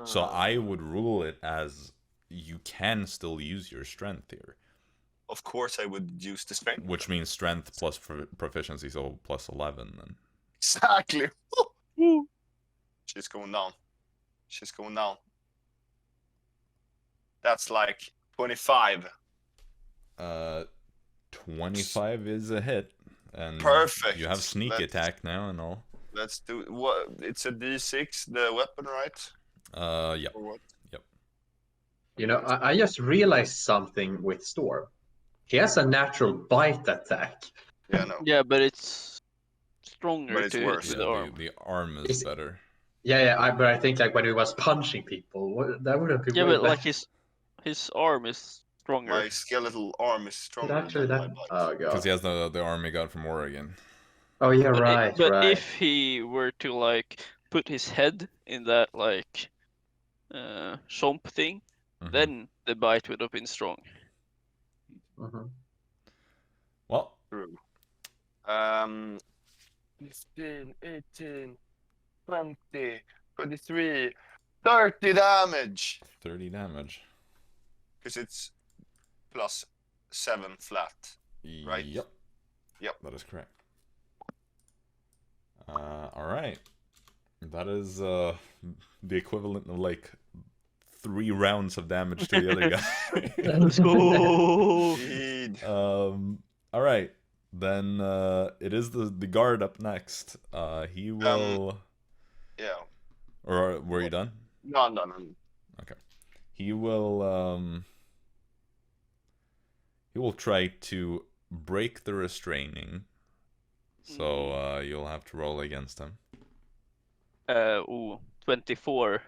So I would rule it as you can still use your strength here, Of course, I would use the strength. which means strength plus proficiency, so plus 11. Then Exactly. She's going down. She's going down. That's like 25. 25 is a hit. And Perfect. you have sneak attack now and all. Let's do what? It's a D6, the weapon, right? Yep. Or what? Yep. You know, I just realized something with Storm. He has a natural bite attack. Yeah, no. Yeah, but it's stronger But it's to hit worse. with Yeah, the arm. the arm is better. Yeah, but I think like when he was punching people, that would have been Yeah, way but like better. his arm is stronger. My skeletal arm is stronger than my bite. Oh Because god. he has the arm he got from Oregon. Oh yeah, But right. if he were to like put his head in that like swamp thing, then the bite would have been strong. Well, True. 15, 18, 20, 23, 30 damage. 30 damage. Because it's plus 7 flat, right? Yep. Yep. That is correct. Alright. That is the equivalent of like 3 rounds of damage to the other guy. Let's go. Indeed. Alright. Then it is the guard up next. He will... Yeah. Or were you done? No. Okay. He will try to break the restraining. So you'll have to roll against him. 24.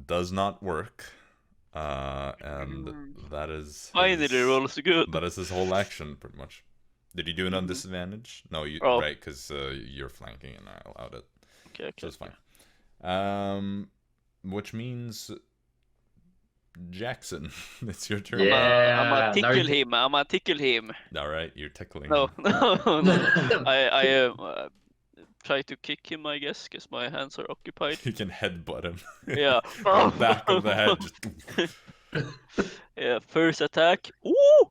Does not work. And that is Finally rolls good. That is his whole action, pretty much. Did you do it on disadvantage? No, you right, because you're flanking and I allowed it. Okay. So it's fine. Which means Jaxson, it's your turn. Yeah. I'm gonna tickle him. All right, you're tickling No, him. no. I try to kick him, I guess, because my hands are occupied. You can headbutt him. Yeah. Back of the head. Just... Yeah, first attack. Ooh!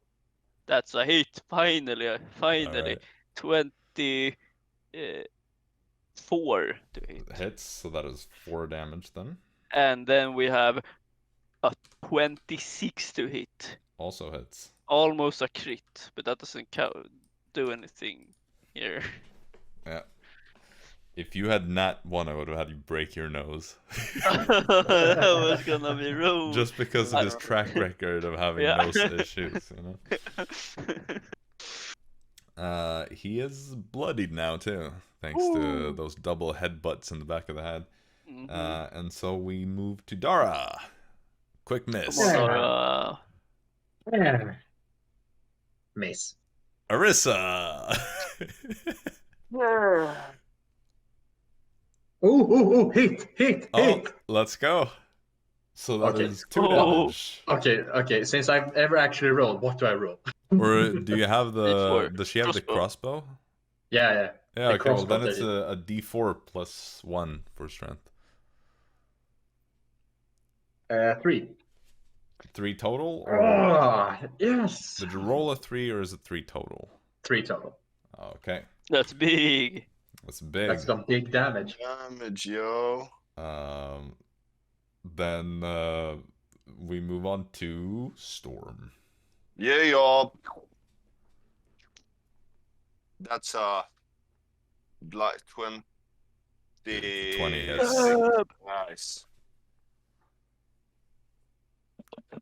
That's a hit. Finally. Right. 24 to hit. Hits, so that is 4 damage then. And then we have a 26 to hit. Also hits. Almost a crit, but that doesn't do anything here. Yeah. If you had not won, I would have had you break your nose. That was gonna be rude. Just because of his track record of having nose issues, you know. He is bloodied now too, thanks to those double headbutts in the back of the head. And so we move to Dara. Quick miss. Dara. Yeah. Miss. Arisa. Ooh, hit. Let's go. So that is 2 Oh. damage. Okay. Since I've ever actually rolled, what do I roll? Or do you have the... D4. Does she have the crossbow? Yeah. Yeah, The okay, well crossbow then it's thing. a D4 plus 1 for strength. 3. 3 total? Or Oh, yes. did you roll a 3 or is it 3 total? 3 total. Okay, That's big. that's big. That's some big damage. Damage, yo. Then we move on to Storm. Yeah, y'all. That's like 20. 20 hits. Nice.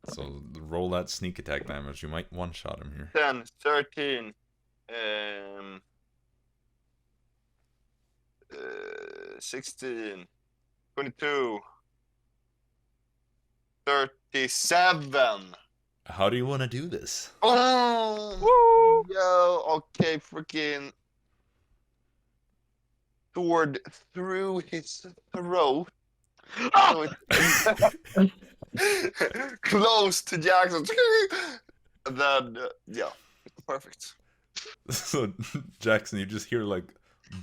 So roll that sneak attack damage. You might one-shot him here. 10, 13, 16, 22, 37. How do you want to do this? Oh, yo, okay, freaking sword through his throat. So it's close to Jaxson. And then, yeah, perfect. So Jaxson, you just hear like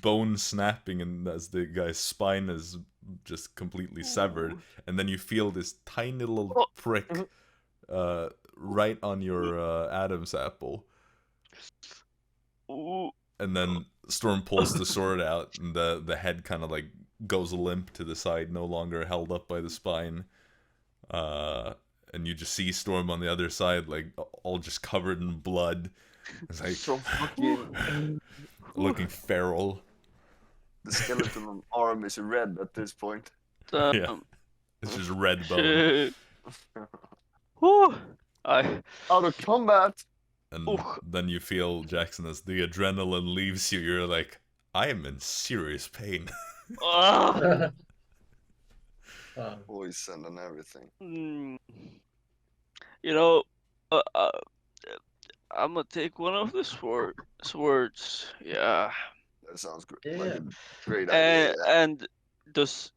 bone snapping, and as the guy's spine is just completely severed, and then you feel this tiny little prick right on your Adam's apple. And then Storm pulls the sword out, and the head kind of like goes limp to the side, no longer held up by the spine. and you just see Storm on the other side, like all just covered in blood. It's like So fucking. looking feral. The skeleton arm is red at this point. Yeah, it's just red bone. Shit. Whew. I Out of combat. And Oof. then you feel, Jaxson, as the adrenaline leaves you, you're like, I am in serious pain. Ah. Poison and everything. You know, I'm gonna take one of the swords. Yeah. That sounds great. Yeah. Like a great idea. And does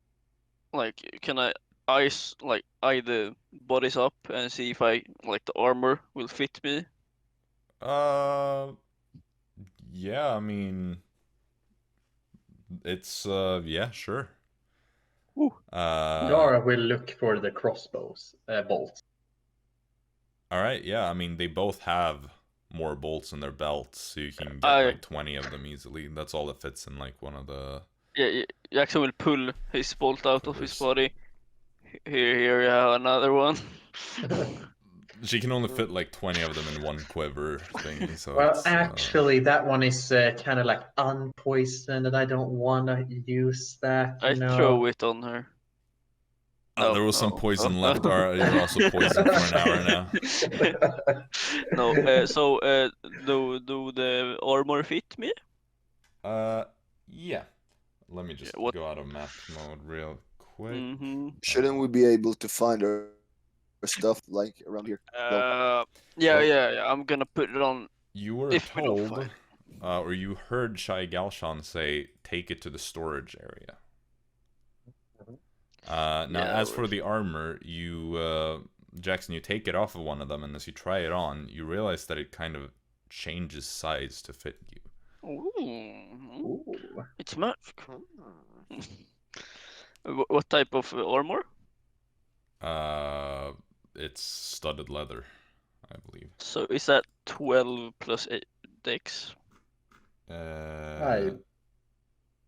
can I eye the bodies up and see if the armor will fit me? Yeah, I mean, it's yeah, sure. Dara will look for the crossbows bolts. All right, yeah, I mean, they both have more bolts in their belts, so you can get like 20 of them easily. That's all that fits in like one of the. Yeah, Jaxson will pull his bolt out of his body. Here, you have another one. She can only fit like 20 of them in one quiver thingy, so well, actually, that one is kind of like unpoisoned, and I don't want to use that. I throw it on her. There was some poison left. You're also poisoned for an hour now. No, do the armor fit me? Yeah. Let me just go out of map mode real quick. Shouldn't we be able to find our stuff like around here? Yeah. I'm gonna put it on. You were told, or you heard Shai Galshan say, take it to the storage area. Now, as for the armor, you, Jaxson, you take it off of one of them, and as you try it on, you realize that it kind of changes size to fit you. Ooh. It's magic. What type of armor? It's studded leather, I believe. So is that 12 plus 8 dex? I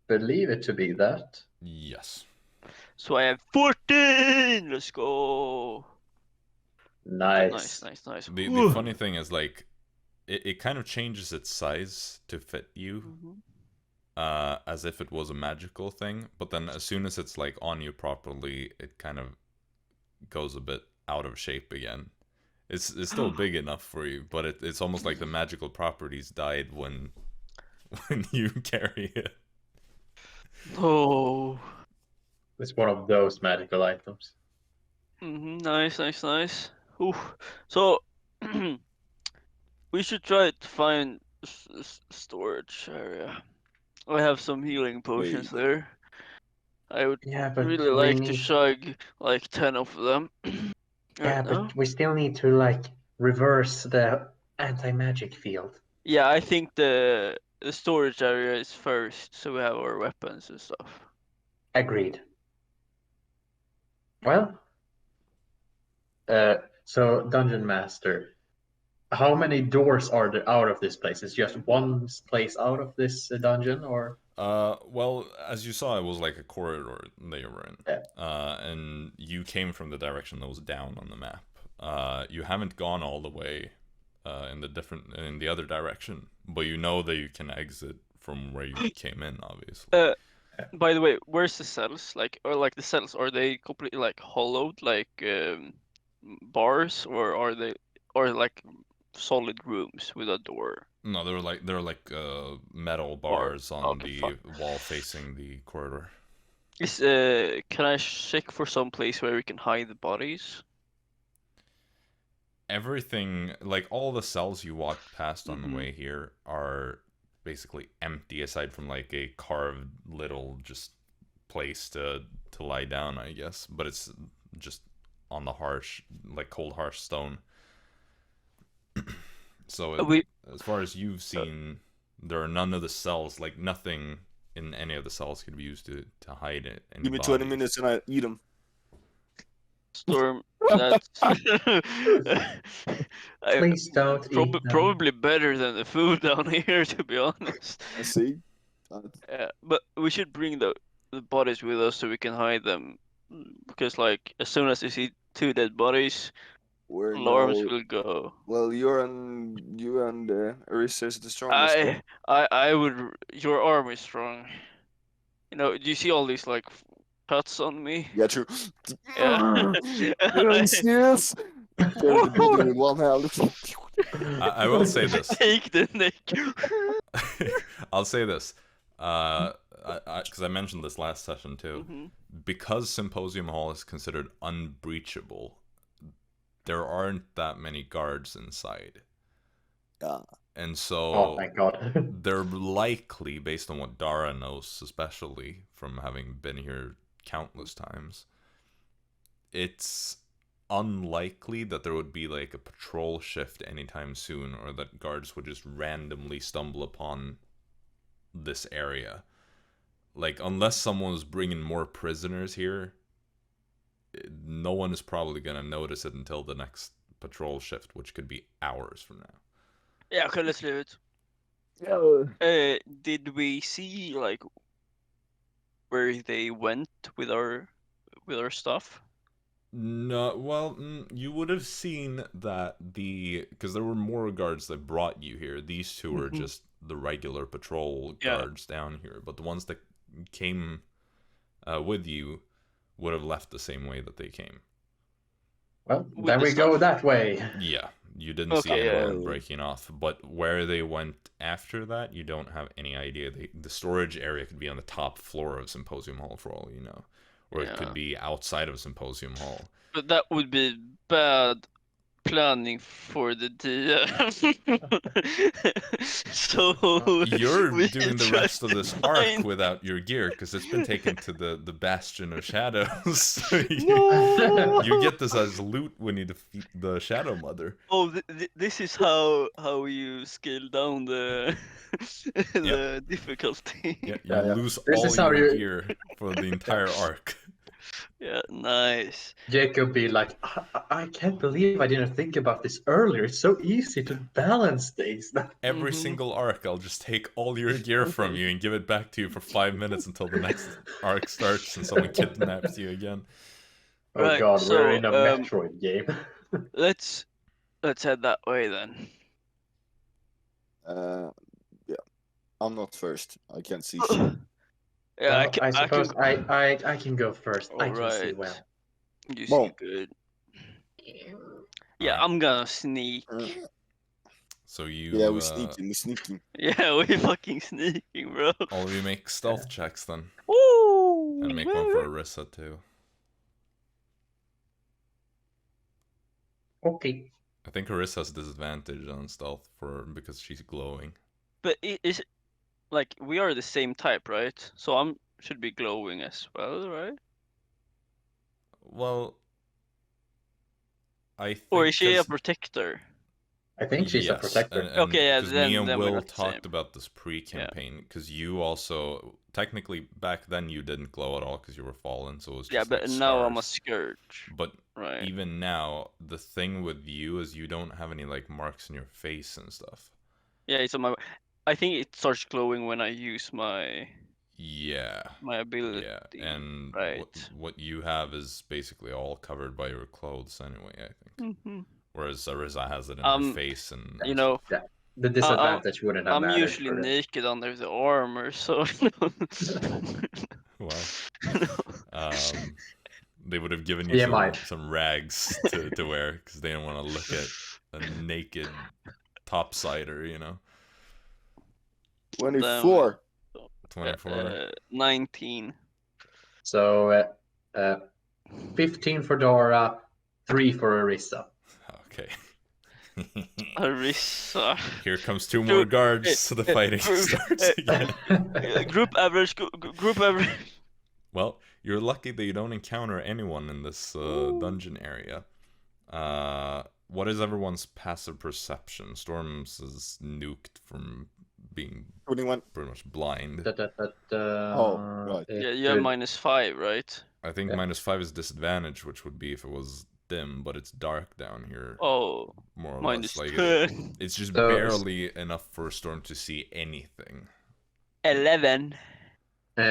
believe it to be that. Yes. So I have 14! Let's go! Nice. Nice. The funny thing is, like, it kind of changes its size to fit you, as if it was a magical thing, but then as soon as it's, like, on you properly, it kind of goes a bit out of shape again. It's still big enough for you, but it's almost like the magical properties died when you carry it. Oh. It's one of those magical items. Nice. Ooh. So we should try to find storage area. I have some healing potions there. I would really like to chug like 10 of them. But we still need to like reverse the anti-magic field. Yeah, I think the storage area is first, so we have our weapons and stuff. Agreed. Well, so Dungeon Master, how many doors are there out of this place? Is just one place out of this dungeon, or? Well, as you saw, it was like a corridor that you were in. Yeah. And you came from the direction that was down on the map. You haven't gone all the way in the other direction, but you know that you can exit from where you came in, obviously. By the way, where's the cells? The cells, are they completely like hollowed, like bars, or are they like solid rooms with a door? No, they're like metal bars on the wall facing the corridor. Can I check for some place where we can hide the bodies? Everything, like all the cells you walked past on the way here are basically empty, aside from like a carved little just place to lie down, I guess. But it's just on the cold harsh stone. So as far as you've seen, there are none of the cells, like nothing in any of the cells could be used to hide it. Give me 20 minutes and I eat them. Storm, that's Please don't eat probably better than the food down here, to be honest. I see. But we should bring the bodies with us so we can hide them, because like as soon as you see 2 dead bodies, We're Alarms now. will go. Well, you and Arisa is the strongest. I would. Your arm is strong. You know, do you see all these like cuts on me? Yeah, true. Yeah. Are you serious? Carry the building with one hand. I will say this. Take the neck. I'll say this. Because I mentioned this last session too. Mm-hmm. Because Symposium Hall is considered unbreachable, there aren't that many guards inside. Yeah. And so Oh, thank God. they're likely, based on what Dara knows, especially from having been here countless times, it's unlikely that there would be like a patrol shift anytime soon, or that guards would just randomly stumble upon this area. Like, unless someone's bringing more prisoners here, no one is probably gonna notice it until the next patrol shift, which could be hours from now. Yeah, okay, let's leave it. Yeah. Did we see like where they went with our stuff? No, well, you would have seen that because there were more guards that brought you here. These two were just the regular patrol guards down here, but the ones that came with you would have left the same way that they came. Well, With then the we go stuff. that way. Yeah, you didn't see Okay, anyone breaking off, but where they went after that, you don't have any idea. The storage area could be on the top floor of Symposium Hall for all you know, or it could be outside of Symposium Hall. But that would be bad planning for the DM. So You're we doing the try rest of to this arc find- without your gear because it's been taken to the Bastion of Shadows. So No! you get this as loot when you defeat the Shadow Mother. Oh, this is how you scale down the the difficulty. Yeah, you Yeah. lose This all is how your you- gear for the entire arc. Yeah, nice. Jacob be like, I can't believe I didn't think about this earlier. It's so easy to balance things. Every single arc, I'll just take all your gear from you and give it back to you for 5 minutes until the next arc starts and someone kidnaps you again. Oh Right, God, so, we're in a Metroid game. Let's head that way then. Yeah. I'm not first. I can't see shit. Yeah, Well, I suppose I can go first. I can see Alright. well. You see Boom. good. Yeah, Alright. I'm gonna sneak. So you, Yeah, we're sneaking. Yeah, we fucking sneaking, bro. all of you make stealth checks then, Ooh, and make one for Arisa too. Okay. I think Arisa has disadvantage on stealth because she's glowing. But is it like we are the same type, right? So I'm should be glowing as well, right? Well, I think Or is she a 'cause- protector? I think she's a Yes, protector. Okay, yeah, because then- me and then we're Will not the same. talked about this pre-campaign because you also technically back then you didn't glow at all because you were fallen, so it was just Yeah, but like now I'm a scars. scourge, But right? even now, the thing with you is you don't have any like marks in your face and stuff. Yeah, it's on my. I think it starts glowing when I use my Yeah, ability. yeah, and right. what you have is basically all covered by your clothes anyway. I think. Mm-hmm. Whereas Arisa has it in her face and You know, The disadvantage wouldn't have I'm mattered. usually for them. naked under the armor, so. well, No. they would have given you TMI. some rags to wear because they didn't want to look at a naked topsider, you know. 24. 24. 19. So 15 for Dara, 3 for Arisa. Okay. Arisa. Here comes 2 more guards, so the fighting starts again. Group average. Group average. Well, you're lucky that you don't encounter anyone in this dungeon area. What is everyone's passive perception? Storm's is nuked from being 21. pretty much blind. Oh, right. Yeah, you have -5, right? I think -5 is disadvantage, which would be if it was dim, but it's dark down here. Oh, more or minus less. Like 10. it's just So- barely enough for Storm to see anything. 11.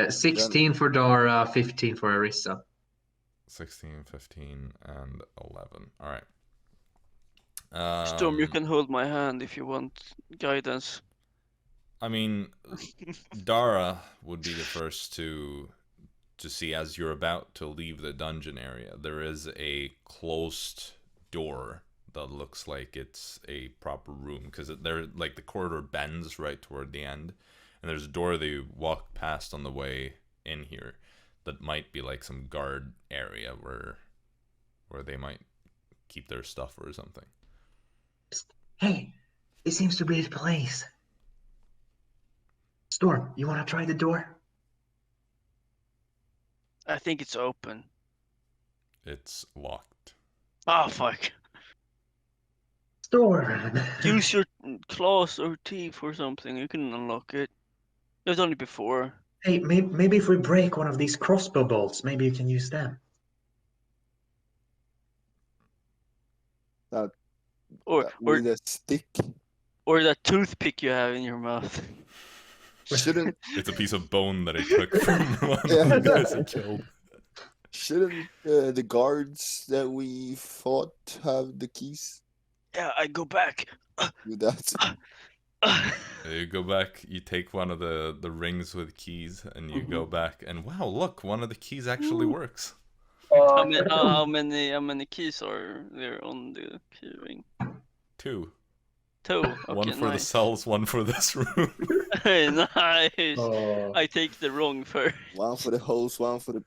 16 for Dara, 15 for Arisa. 16, 15, and 11. All right. Storm, you can hold my hand if you want guidance. I mean, Dara would be the first to see as you're about to leave the dungeon area. There is a closed door that looks like it's a proper room because there, like, the corridor bends right toward the end, and there's a door that you walk past on the way in here that might be like some guard area where they might keep their stuff or something. Hey, it seems to be the place. Storm, you want to try the door? I think it's open. It's locked. Oh, fuck. Storm! Use your claws or teeth or something. You can unlock it. I've done it before. Hey, maybe if we break one of these crossbow bolts, maybe you can use them. With a stick. Or that toothpick you have in your mouth. Shouldn't It's a piece of bone that I took from one of the guys I killed. shouldn't the guards that we fought have the keys? Yeah, I go back. Do that. You go back, you take one of the rings with keys, and you go back, and wow, look, one of the keys actually works. How many keys are there on the key ring? 2. 2. Okay, One for the nice. cells, one for this room. Nice. Oh. I take the wrong first. One for the hose, one for the.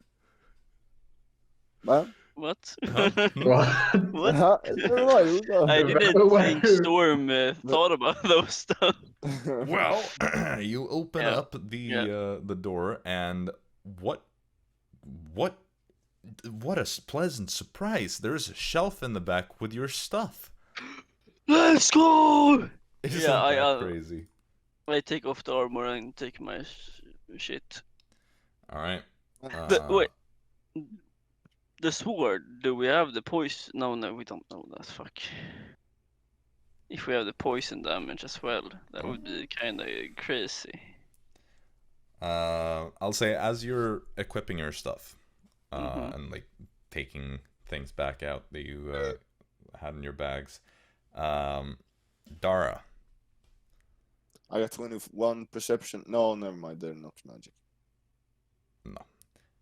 What? What? Huh? What? What? I I didn't think Storm thought about those stuff. Well, you open Yeah. up the door, and what a pleasant surprise! There's a shelf in the back with your stuff. Let's go! Isn't Yeah, that crazy? I take off the armor and take my shit. All right. Wait. The sword, do we have the poison? No, we don't know that. Fuck. If we have the poison damage as well, that would be kind of crazy. I'll say as you're equipping your stuff, Mhm. and like taking things back out that you had in your bags, Dara. I got 21 perception. No, never mind. They're not magic. No.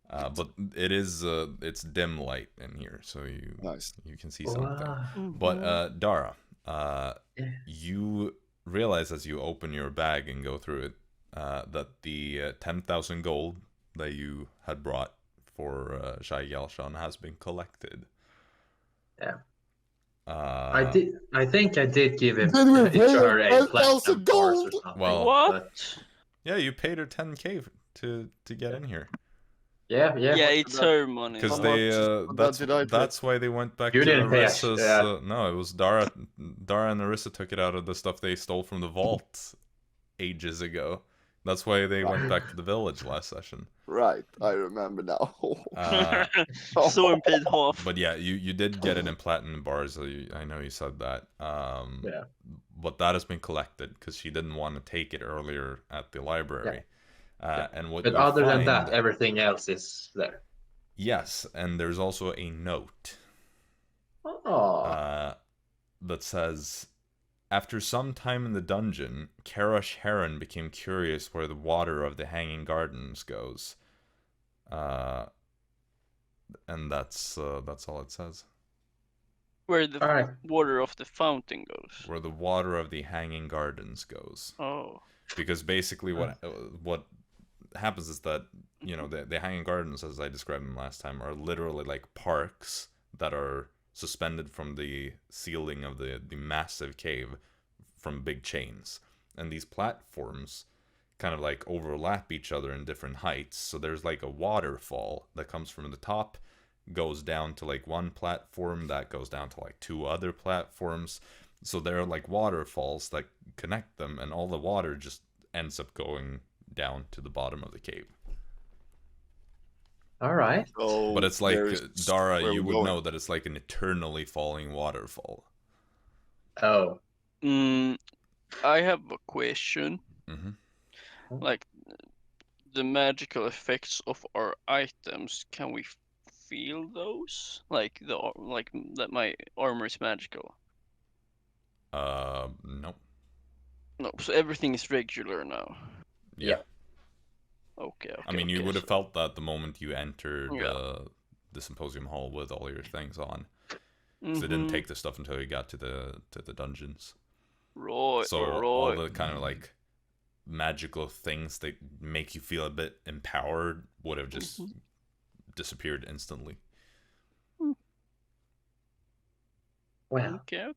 But it is it's dim light in here, so Nice. you can see something. Wow. But Dara, Yeah. you realize as you open your bag and go through it that the 10,000 gold that you had brought for Shai Yalshan has been collected. Yeah. I I think I did give him Did we each pay other a 10,000 platinum bars or gold? something. Well, What? Yeah, you paid her 10k to get in here. Yeah. Yeah, it's her money. Because How they much did I pay? that's why they went back You to didn't pay us, Arisa's. yeah. No, it was Dara and Arisa took it out of the stuff they stole from the vault ages ago. That's why they went back to the village last session. Right, I remember now. Storm paid half. But yeah, you did get it in platinum bars. I know you said that. Yeah. But that has been collected because she didn't want to take it earlier at the library. And what But you other than find- that, everything else is there. Yes, and there's also a note Oh. that says, after some time in the dungeon, Karash Heron became curious where the water of the Hanging Gardens goes. And that's all it says. Where the All right. water of the fountain goes. Where the water of the Hanging Gardens goes. Oh. Because basically what happens is that, you know, the Hanging Gardens, as I described them last time, are literally like parks that are suspended from the ceiling of the massive cave from big chains. And these platforms kind of like overlap each other in different heights. So there's like a waterfall that comes from the top, goes down to like one platform, that goes down to like two other platforms. So there are like waterfalls that connect them, and all the water just ends up going down to the bottom of the cave. All right. So But it's like, there's Dara, where you we're would going. know that it's like an eternally falling waterfall. Oh. I have a question. Mm-hmm. Like, the magical effects of our items, can we feel those? Like that my armor is magical. Nope. No, so everything is regular now. Yeah. Okay. I mean, you would have felt that the moment you entered Yeah. the symposium hall with all your things on. Because it didn't take the stuff until you got to the dungeons. Right. So all the kind of like magical things that make you feel a bit empowered would have just disappeared instantly. Well. Okay.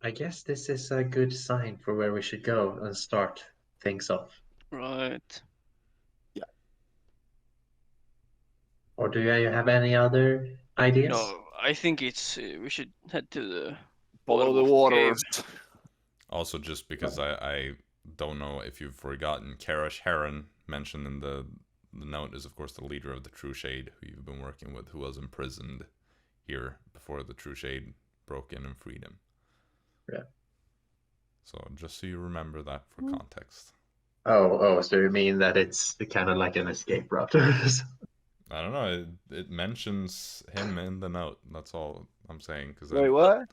I guess this is a good sign for where we should go and start things off. Right. Yeah. Or do you have any other ideas? No, I think it's we should head to the Follow bottom the of the waters. cave. Also, just because I don't know if you've forgotten, Karash Heron mentioned in the note is of course the leader of the True Shade, who you've been working with, who was imprisoned here before the True Shade broke in and freed him. Yeah. So just so you remember that for context. Oh, so you mean that it's kind of like an escape route? I don't know. It mentions him in the note. That's all I'm saying. Wait, what?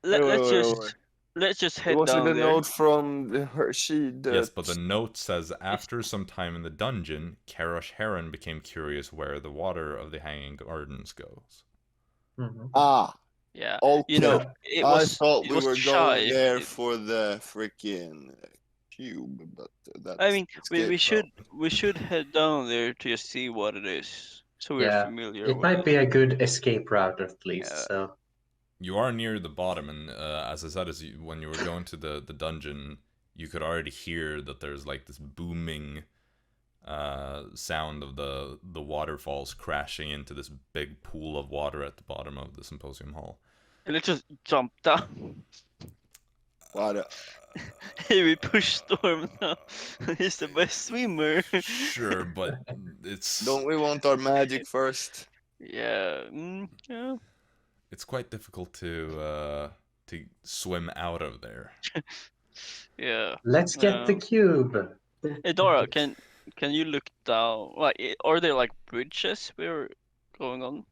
Let's just head Was it down a there. note from Hershey? Yes, but the note says after some time in the dungeon, Karash Heron became curious where the water of the Hanging Gardens goes. Ah. Yeah. Okay. You know, I thought we were shy. going there for the freaking cube, but that's. I mean, we should head down there to just see what it is, so we're familiar. It with might be a good escape route at least. Yeah. So You are near the bottom, and as I said, when you were going to the dungeon, you could already hear that there's like this booming sound of the waterfalls crashing into this big pool of water at the bottom of the symposium hall. Let's just jump down. What? Hey, we push Storm now. He's the best swimmer. Sure, but it's Don't we want our magic first? Yeah. Yeah. It's quite difficult to swim out of there. Yeah. let's get the cube. Hey Dara, can you look down? Like, are there like bridges we're going on?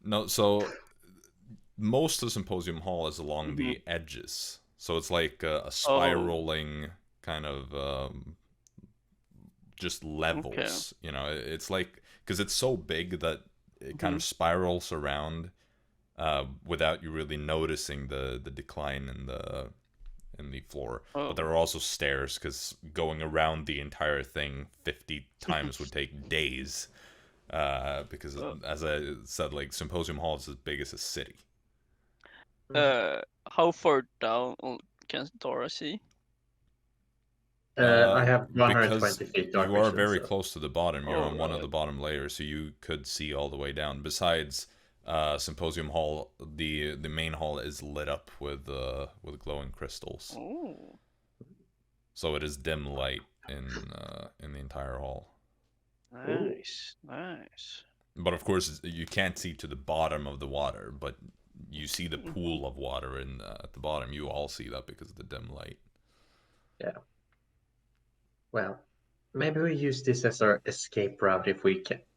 No, so most of the symposium hall is along the edges, so it's like a spiraling kind of just levels. Okay. You know, it's like because it's so big that it kind of spirals around without you really noticing the decline in the floor. But there are also stairs, because going around the entire thing 50 times would take days. Because as I said, like Symposium Hall is as big as a city. How far down can Dara see? I have 120 because feet. You are very close to the bottom. You're on one of the bottom layers, so you could see all the way down. Besides, Symposium Hall, the main hall is lit up with glowing crystals. Oh. So it is dim light in the entire hall. Nice. But of course, you can't see to the bottom of the water, but you see the pool of water at the bottom. You all see that because of the dim light. Yeah. Well, maybe we use this as our escape route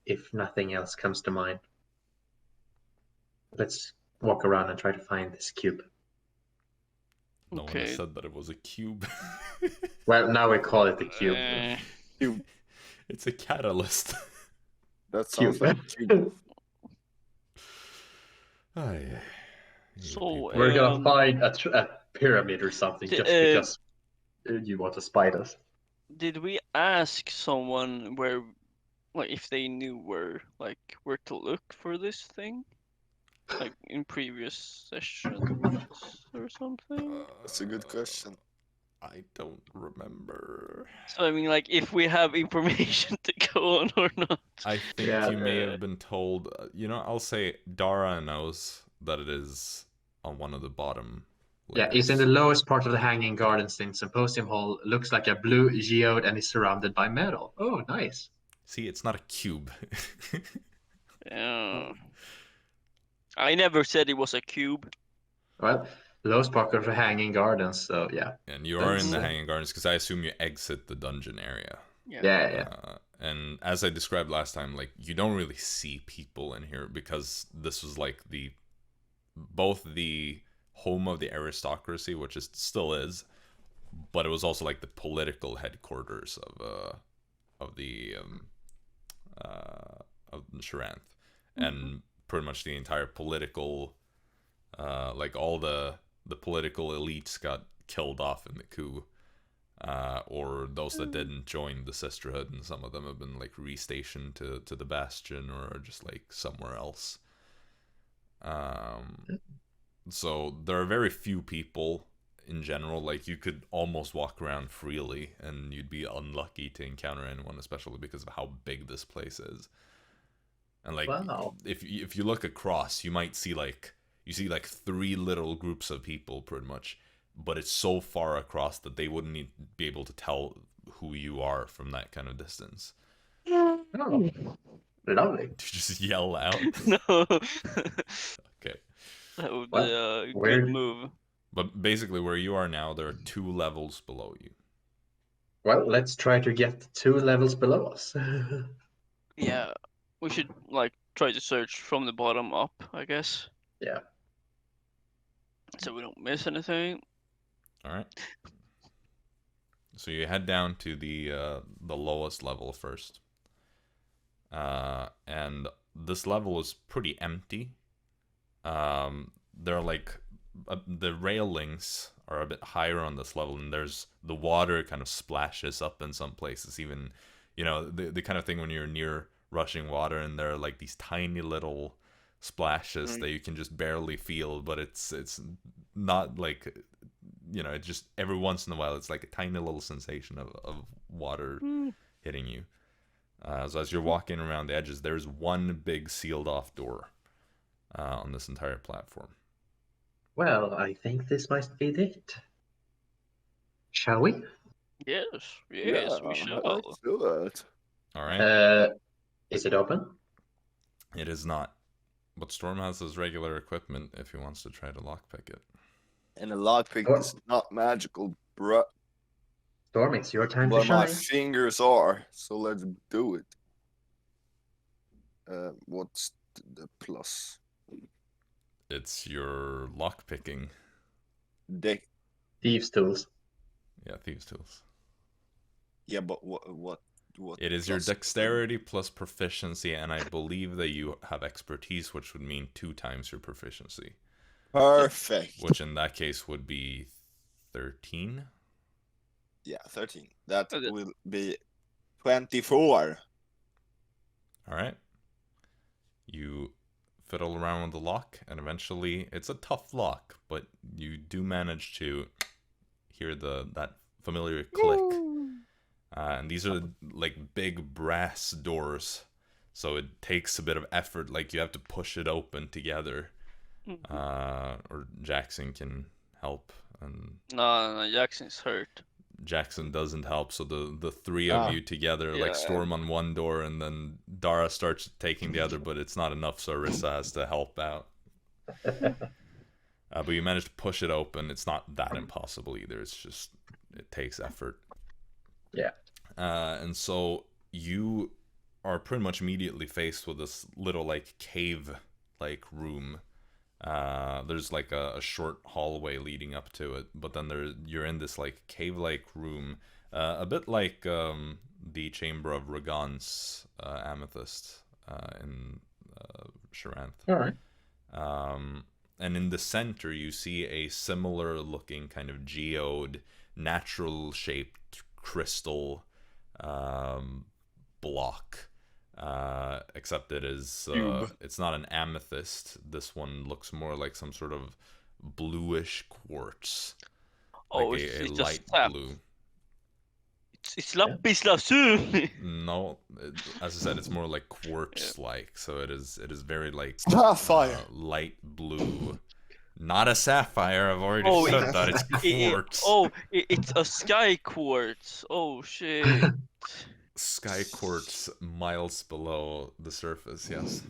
if nothing else comes to mind. Let's walk around and try to find this cube. No one has said that it was a cube. Well, now we call it the cube. Cube. It's a catalyst. That sounds like cube. So we're gonna find a pyramid or something just because you want to spite us. Did we ask someone where, like, if they knew where to look for this thing, like in previous sessions or something? That's a good question. I don't remember. So I mean, like, if we have information to go on or not. I think you may have been told. I'll say Dara knows that it is on one of the bottom layers. Yeah, it's in the lowest part of the Hanging Gardens in Symposium Hall. Looks like a blue geode and is surrounded by metal. Oh, nice. See, it's not a cube. Yeah. I never said it was a cube. Well, lowest part of the Hanging Gardens, so yeah. And you are in the Hanging Gardens because I assume you exit the dungeon area. Yeah. And as I described last time, like, you don't really see people in here because this was like the both the home of the aristocracy, which it still is, but it was also like the political headquarters of the Sharanth, and pretty much the entire political, like all the political elites got killed off in the coup, or those that didn't join the sisterhood, and some of them have been like restationed to the bastion or just like somewhere else. So there are very few people in general. Like you could almost walk around freely and you'd be unlucky to encounter anyone, especially because of how big this place is. And like if you look across, you might see like 3 little groups of people pretty much, but it's so far across that they wouldn't be able to tell who you are from that kind of distance. Oh, lovely. To just yell out. No. Okay. That would be a good move. But basically, where you are now, there are 2 levels below you. Well, let's try to get 2 levels below us. Yeah, we should like try to search from the bottom up, I guess. Yeah. So we don't miss anything. All right. So you head down to the lowest level first, and this level is pretty empty. There are like the railings are a bit higher on this level, and there's the water kind of splashes up in some places. Even, you know, the kind of thing when you're near rushing water, and there are like these tiny little splashes that you can just barely feel, but it's not like, you know, it just every once in a while it's like a tiny little sensation of water hitting you. So as you're walking around the edges, there's one big sealed off door on this entire platform. Well, I think this might be it. Shall we? Yes, we shall. Let's do it. All right. Is it open? It is not. But Storm has his regular equipment if he wants to try to lockpick it. And a lockpick is not magical, bruh. Storm, it's your time to Well, my shine. fingers are, so let's do it. What's the plus? It's your lockpicking. Thieves' tools. Yeah, thieves' tools. Yeah, but what? It is your dexterity plus proficiency, and I believe that you have expertise, which would mean 2 times your proficiency. Perfect. Which in that case would be 13. Yeah, 13. That will be 24. All right. You fiddle around with the lock, and eventually it's a tough lock, but you do manage to hear that familiar click. And these are like big brass doors, so it takes a bit of effort. Like you have to push it open together, or Jaxson can help. And No, Jackson's hurt. Jaxson doesn't help, so the 3 of you together like storm on one door, and then Dara starts taking the other, but it's not enough, so Arisa has to help out. But you manage to push it open. It's not that impossible either. It's just, it takes effort. Yeah. And so you are pretty much immediately faced with this little like cave like room. There's like a short hallway leading up to it, but then you're in this like cave like room, a bit like the chamber of Ragon's amethyst in Sharanth. All right. And in the center you see a similar looking kind of geode, natural shaped crystal block, except it is it's not an amethyst. This one looks more like some sort of bluish quartz, like a light blue. It's lapis lazuli. No, as I said, it's more like quartz like, so it is very like Sapphire. Light blue. Not a sapphire, I've already said that. It's quartz. It's a sky quartz. Oh shit. Sky quartz miles below the surface, yes.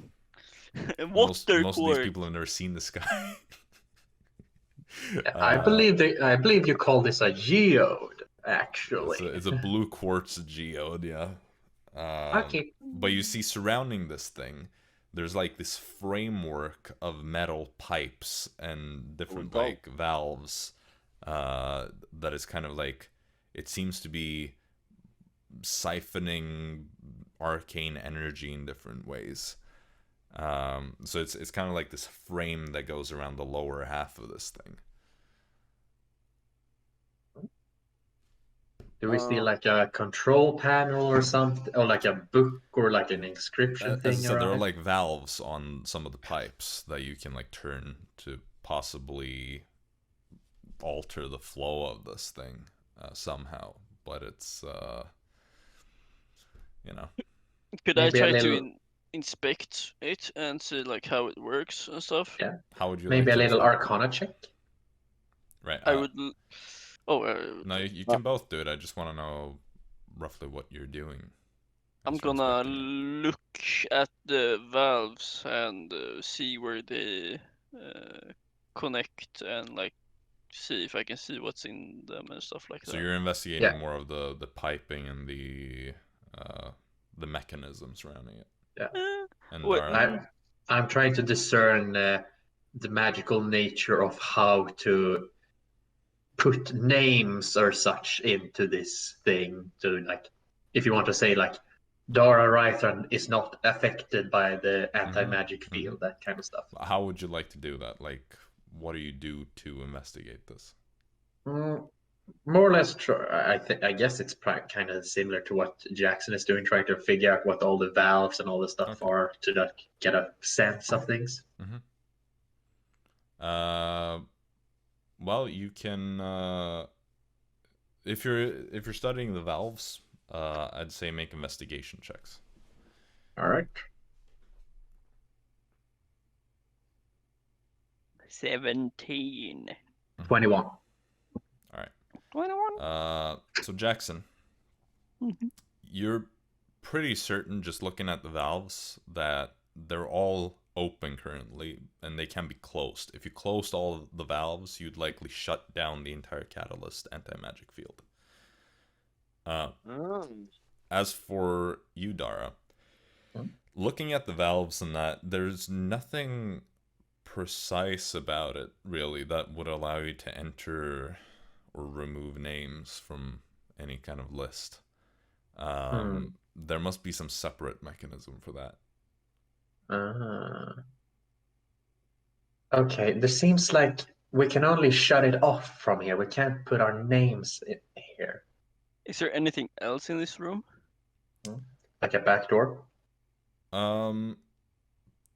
Most of these people have never seen the sky. I believe you call this a geode, actually. It's a blue quartz geode, yeah. Okay. But you see surrounding this thing, there's like this framework of metal pipes and different dope. like valves that is kind of like, it seems to be siphoning arcane energy in different ways. So it's kind of like this frame that goes around the lower half of this thing. Do we see like a control panel or something, or like a book or like an inscription As I thing said, there are around it? like valves on some of the pipes that you can like turn to possibly alter the flow of this thing somehow. But it's you know. Could I Maybe a try to little- inspect it and see like how it works and stuff? Yeah. How would you Maybe like a to little inspect it? Arcana check. Right. I would. No, you can both do it. I just want to know roughly what you're doing. I'm as you're gonna inspecting it. look at the valves and see where they connect and like see if I can see what's in them and stuff like So that. you're investigating Yeah. more of the piping and the mechanism surrounding it. Yeah. And What- Dara, I'm trying to discern the magical nature of how to put names or such into this thing. To like, if you want to say like, Dara Raethran is not affected by the anti-magic field, that kind of stuff. how would you like to do that? Like, what do you do to investigate this? More or less, I guess it's kind of similar to what Jaxson is doing, trying to figure out what all the valves and all the stuff Okay. are to like, get a sense of things. Well, you can if you're studying the valves, I'd say make investigation checks. All right. 17. 21. All right. 21. So Jaxson, you're pretty certain, just looking at the valves, that they're all open currently and they can be closed. If you closed all of the valves, you'd likely shut down the entire catalyst anti-magic field. As for you, Dara, looking at the valves and that, there's nothing precise about it really that would allow you to enter or remove names from any kind of list. There must be some separate mechanism for that. Okay, this seems like we can only shut it off from here. We can't put our names in here. Is there anything else in this room? Like a back door?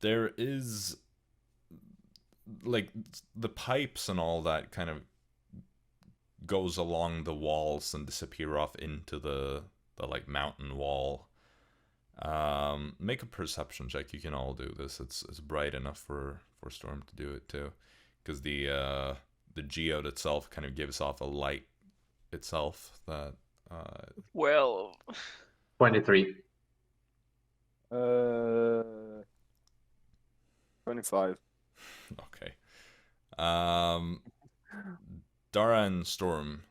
There is, like, the pipes and all that kind of goes along the walls and disappear off into the like mountain wall. Make a perception check. You can all do this. It's bright enough for Storm to do it too, because the geode itself kind of gives off a light itself that. Well, 23. 25. Okay. Dara and Storm.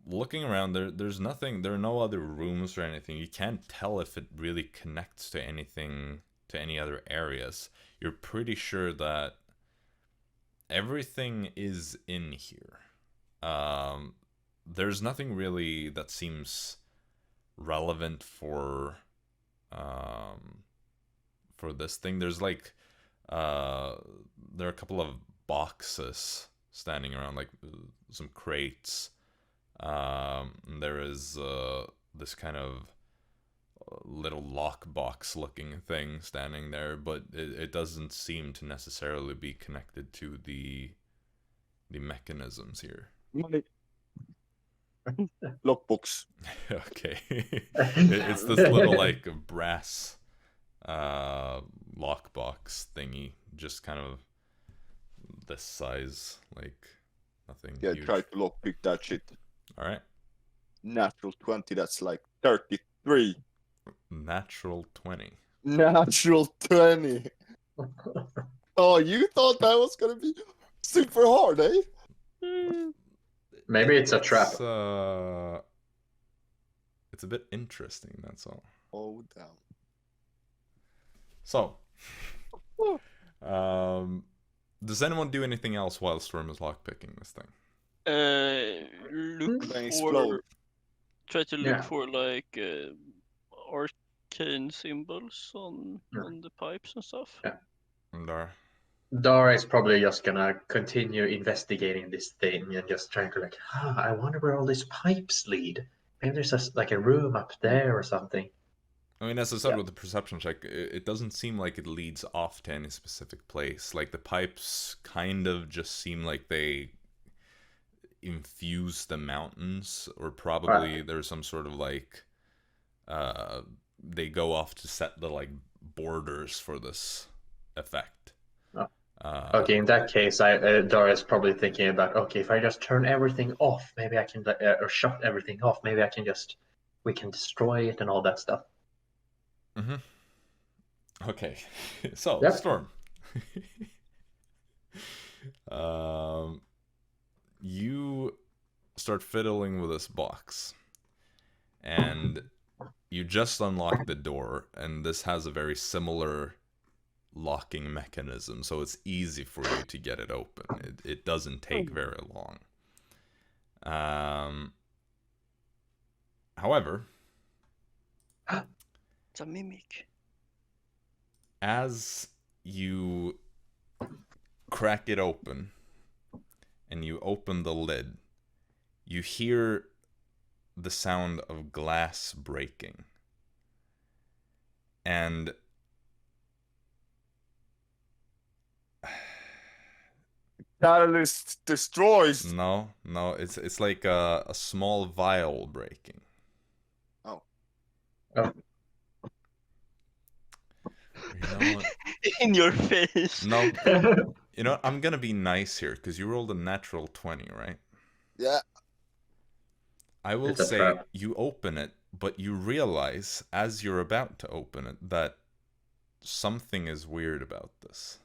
Looking around, there's nothing. There are no other rooms or anything. You can't tell if it really connects to anything, to any other areas. You're pretty sure that everything is in here. There's nothing really that seems relevant for this thing. There's like there are a couple of boxes standing around, like some crates. There is this kind of little lockbox looking thing standing there, but it doesn't seem to necessarily be connected to the mechanisms here. Lockbox. Okay. It's this little like brass lockbox thingy, just kind of this size, like nothing Yeah, huge. try to lockpick that shit. All right. Natural 20, that's like 33. Natural 20. Natural 20. Oh, you thought that was gonna be super hard, eh? Maybe it's a trap. It's a bit interesting, that's all. Oh, damn. So, does anyone do anything else while Storm is lockpicking this thing? Look Then for. explode. Try to look Yeah. for like arcane symbols on the pipes and stuff. Yeah. Dara. Dara is probably just gonna continue investigating this thing and just trying to like, I wonder where all these pipes lead. Maybe there's like a room up there or something. I mean, as I said with the perception check, it doesn't seem like it leads off to any specific place. Like, the pipes kind of just seem like they infuse the mountains, or probably there's some sort of like, they go off to set the like borders for this effect. Okay, in that case, Dara is probably thinking about, okay, if I just turn everything off, maybe I can, or shut everything off, maybe we can destroy it and all that stuff. Okay, so Yep. Storm. You start fiddling with this box, and you just unlock the door, and this has a very similar locking mechanism, so it's easy for you to get it open. It doesn't take very long. However, It's a mimic. as you crack it open and you open the lid, you hear the sound of glass breaking. And Catalyst destroys. no, it's like a small vial breaking. Oh. You know what? In your face. No. You know what? I'm gonna be nice here, because you rolled a natural 20, right? Yeah. I will It's a say trap. you open it, but you realize as you're about to open it that something is weird about this.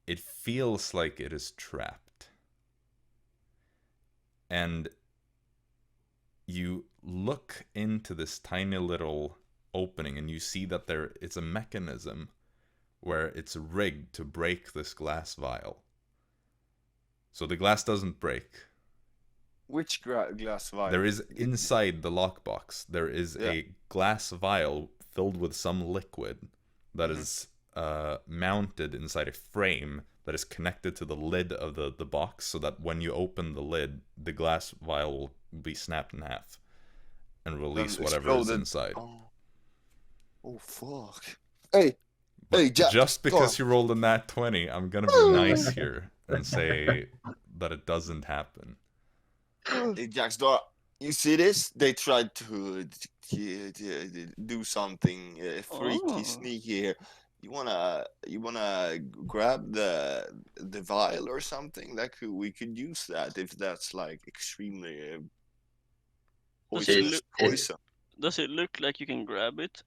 It feels like it is trapped. And you look into this tiny little opening and you see that it's a mechanism where it's rigged to break this glass vial. So the glass doesn't break. Which glass vial? There is inside the lockbox, there is a glass vial filled with some liquid that is mounted inside a frame that is connected to the lid of the box, so that when you open the lid, the glass vial will be snapped in half and release whatever is inside. Oh fuck. Hey, But Jack, just because you rolled a nat 20, I'm gonna be nice here and say that it doesn't happen. Hey, Jaxson, you see this? They tried to do something freaky, sneaky here. You wanna grab the vial or something? We could use that if that's like extremely poison. Does it look like you can grab it?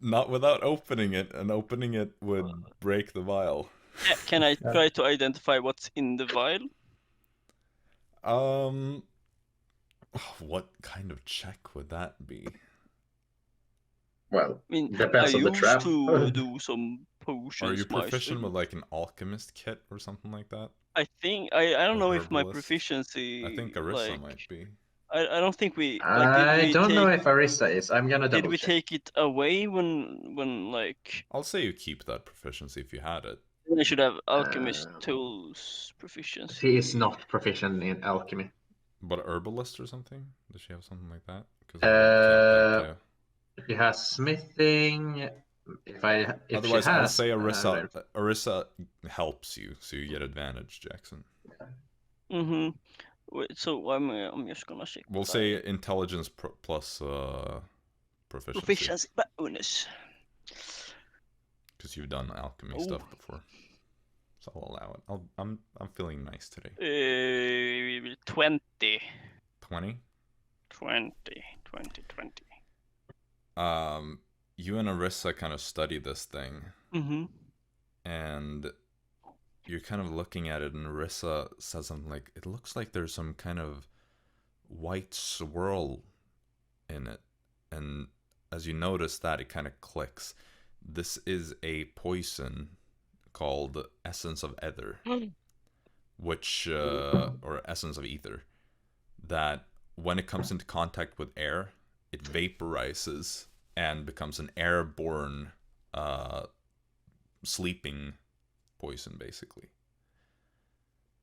Not without opening it, and opening it would break the vial. Can I try to identify what's in the vial? What kind of check would that be? Well, I mean, depends I on the used trap. to do some potions. Are you proficient myself. with like an alchemist kit or something like that? I think I don't Or know if my herbalist? proficiency. I think Arisa like, might be. I don't think we. I don't know if Arisa is. I'm gonna double Did we check. take it away when like? I'll say you keep that proficiency if you had it. I should have alchemist tools proficiency. She is not proficient in alchemy. But herbalist or something? Does she have something like that? Because She has smithing. otherwise, I'll say Arisa. Arisa helps you, so you get advantage, Jaxson. Mm-hmm. Wait, so I'm just gonna check. We'll say intelligence plus proficiency. Proficiency bonus. Because you've done alchemy stuff before, so I'll allow it. I'm feeling nice today. 20. 20. 20. You and Arisa kind of study this thing, and you're kind of looking at it, and Arisa says something like, "It looks like there's some kind of white swirl in it," and as you notice that, it kind of clicks. This is a poison called Essence of Ether, which or Essence of Ether, that when it comes into contact with air, it vaporizes and becomes an airborne sleeping poison, basically.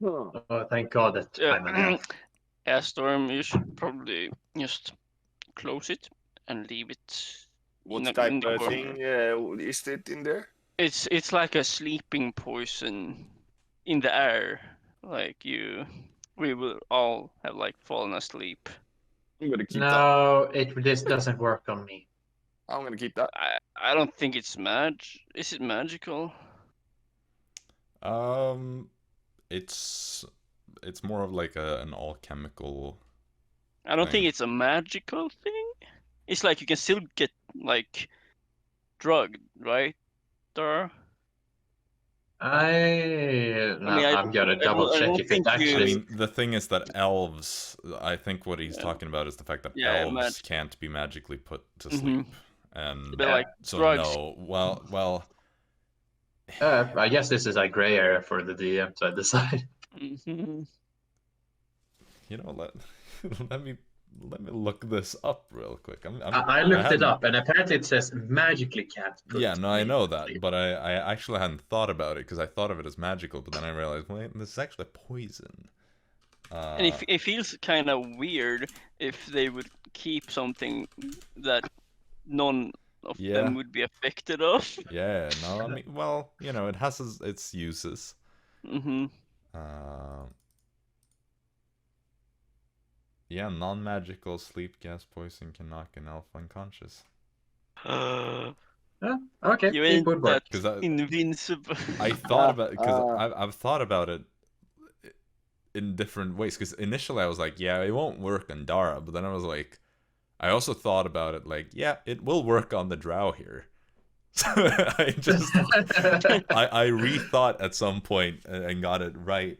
Oh, thank God that I'm an elf. Storm, you should probably just close it and leave it. What in type the of corner. thing is it in there? It's like a sleeping poison in the air. Like we will all have like fallen asleep. I'm gonna keep that. No, this doesn't work on me. I'm gonna keep that. I don't think it's Is it magical? It's more of like an alchemical. I don't think thing. it's a magical thing. It's like you can still get like drugged, right, Dara? I'm gonna double check don't if it think you- I actually. mean, the thing is that elves, I think what he's talking about is the fact that elves can't be magically put to sleep. And But like so drugs. no, well, I guess this is a gray area for the DM to decide. Mhm. you know, let me look this up real quick. I looked it up, and apparently it says magically can't. Yeah, no, I know that, but I actually hadn't thought about it because I thought of it as magical, but then I realized, wait, this is actually poison. And it feels kind of weird if they would keep something that none of them would be affected of. Yeah, no, I mean, well, you know, it has its uses. Mm-hmm. Yeah, non-magical sleep gas poison can knock an elf unconscious. Okay, You it ain't would work. that invincible. I thought about it because I've thought about it in different ways. Because initially I was like, yeah, it won't work on Dara, but then I was like, I also thought about it like, yeah, it will work on the Drow here. So I just I rethought at some point and got it right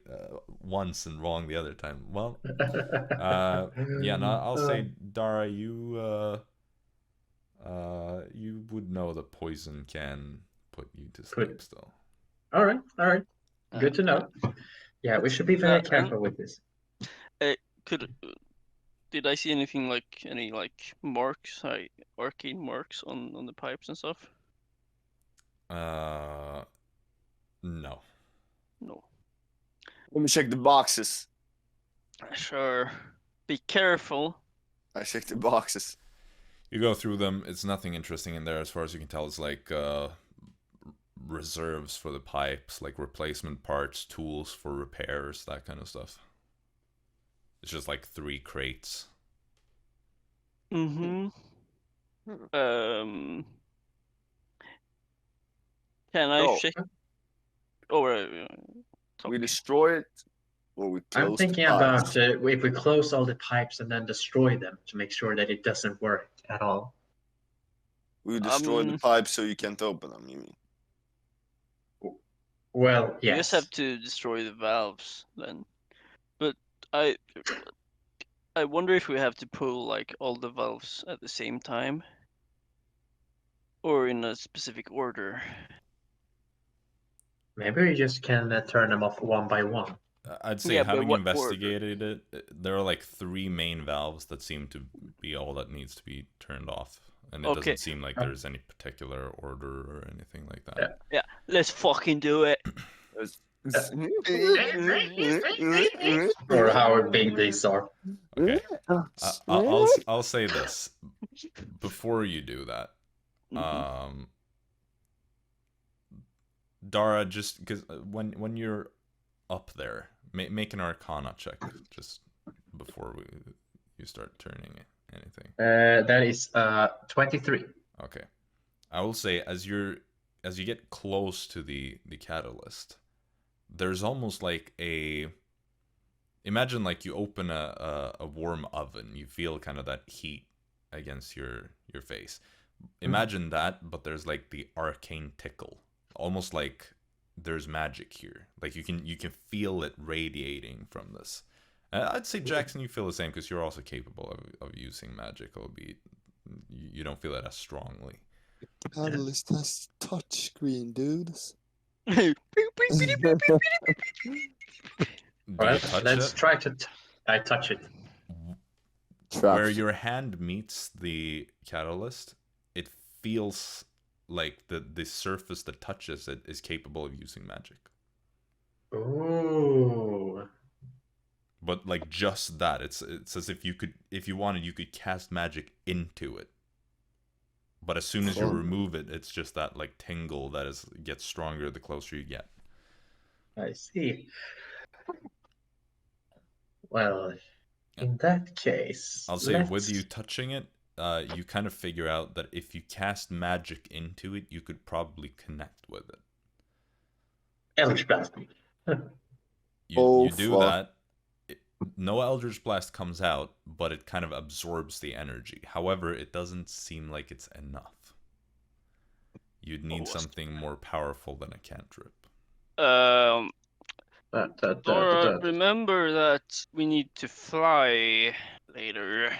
once and wrong the other time. Well, yeah, no, I'll say Dara, you would know that poison can put you to sleep still. All right, good to know. Yeah, we should be very careful with this. Did I see anything like any like marks, like arcane marks on the pipes and stuff? No. No. Let me check the boxes. Sure. Be careful. I checked the boxes. You go through them. It's nothing interesting in there as far as you can tell. It's like reserves for the pipes, like replacement parts, tools for repairs, that kind of stuff. It's just like 3 crates. Mm-hmm. Can I check? We destroy it, or we close. I'm thinking about if we close all the pipes and then destroy them to make sure that it doesn't work at all. We destroy the pipes so you can't open them. You mean? Well, yes. You just have to destroy the valves then. But I wonder if we have to pull like all the valves at the same time, or in a specific order. Maybe we just can turn them off one by one. I'd say having investigated it, there are like 3 main valves that seem to be all that needs to be turned off. And it doesn't seem like there's any particular order or anything like that. Yeah, let's fucking do it. Or how big these are. Okay. I'll say this. Before you do that, Dara, just because when you're up there, make an Arcana check just before you start turning anything. That is 23. Okay, I will say as you get close to the catalyst, there's almost like imagine like you open a warm oven. You feel kind of that heat against your face. Imagine that, but there's like the arcane tickle. Almost like there's magic here. Like you can feel it radiating from this. I'd say, Jaxson, you feel the same because you're also capable of using magic, albeit you don't feel it as strongly. Catalyst has touchscreen, dudes. Do Well, you touch let's it? try to. I touch it. Where Traps. your hand meets the catalyst, it feels like the surface that touches it is capable of using magic. Ooh. But like just that, it's as if if you wanted, you could cast magic into it. But as soon as you Fun. remove it, it's just that like tingle that gets stronger the closer you get. I see. Well, in that case, I'll say with you touching it, you kind of figure out that if you cast magic into it, you could probably connect with it. Eldritch Blast. You do fuck. that. No Eldritch Blast comes out, but it kind of absorbs the energy. However, it doesn't seem like it's enough. You'd need something more powerful than a cantrip. Remember that we need to fly later.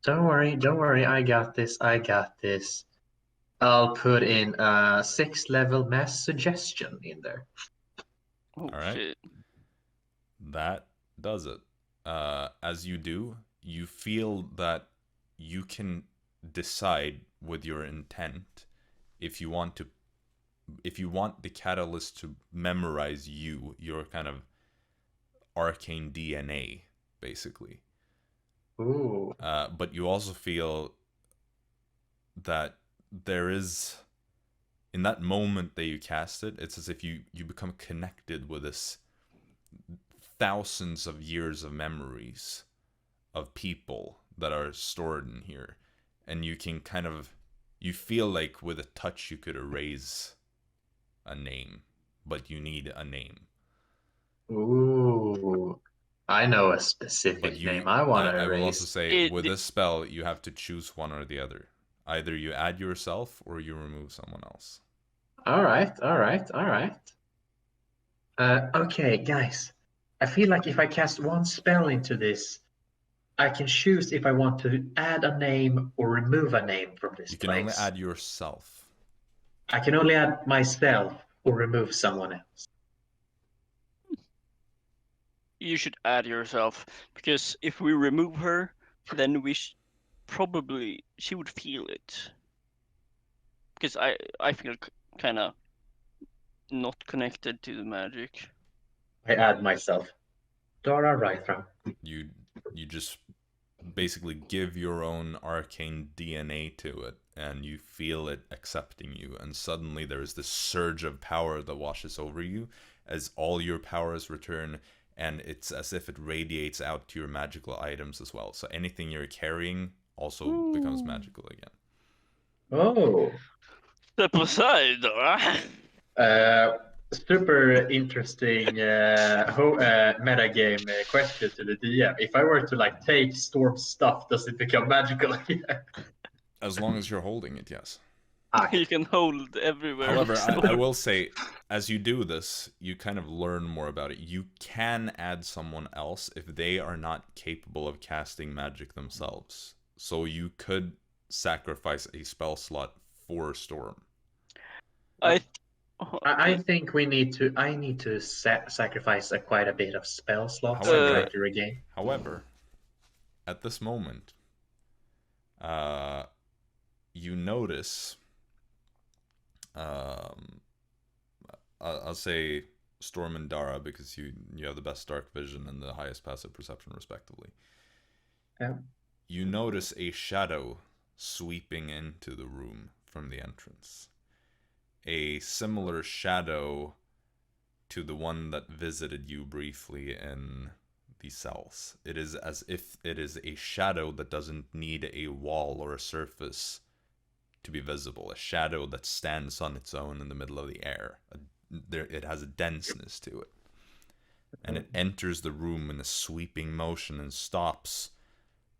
Don't worry. I got this. I'll put in a 6th level mass suggestion in there. Oh, All right. shit. That does it. As you do, you feel that you can decide with your intent if you want the catalyst to memorize your kind of arcane DNA, basically. Ooh. But you also feel that there is, in that moment that you cast it, it's as if you become connected with this thousands of years of memories of people that are stored in here, and you can kind of, you feel like with a touch you could erase a name, but you need a name. Ooh. I know a specific name I want to erase. I will also say, with this spell, you have to choose one or the other. Either you add yourself or you remove someone else. All right. Okay, guys. I feel like if I cast one spell into this, I can choose if I want to add a name or remove a name from this You can place. only add yourself. I can only add myself or remove someone else. You should add yourself, because if we remove her, then probably she would feel it. Because I feel kind of not connected to the magic. I add myself. Dara Raethran. You just basically give your own arcane DNA to it, and you feel it accepting you, and suddenly there is this surge of power that washes over you as all your powers return, and it's as if it radiates out to your magical items as well. So anything you're carrying also becomes magical again. Oh. Step aside, Dara. Super interesting metagame question to the DM. If I were to like take Storm's stuff, does it become magical again? As long as you're holding it, yes. You can hold everywhere. However, I will say, as you do this, you kind of learn more about it. You can add someone else if they are not capable of casting magic themselves. So you could sacrifice a spell slot for Storm. I think I need to sacrifice quite a bit of spell slots However- and try to regain. However, at this moment, you notice, I'll say Storm and Dara, because you have the best dark vision and the highest passive perception, respectively. Yeah. You notice a shadow sweeping into the room from the entrance. A similar shadow to the one that visited you briefly in the cells. It is as if it is a shadow that doesn't need a wall or a surface to be visible. A shadow that stands on its own in the middle of the air. It has a denseness to it. And it enters the room in a sweeping motion and stops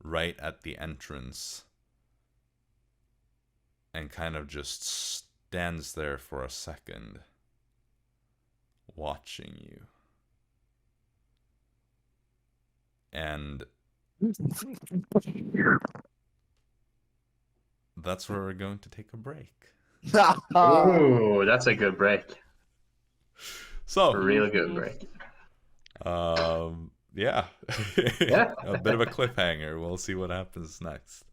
right at the entrance. And kind of just stands there for a second, watching you. And that's where we're going to take a break. Ooh, that's a good break. So, A real good break. yeah. Yeah. A bit of a cliffhanger. We'll see what happens next.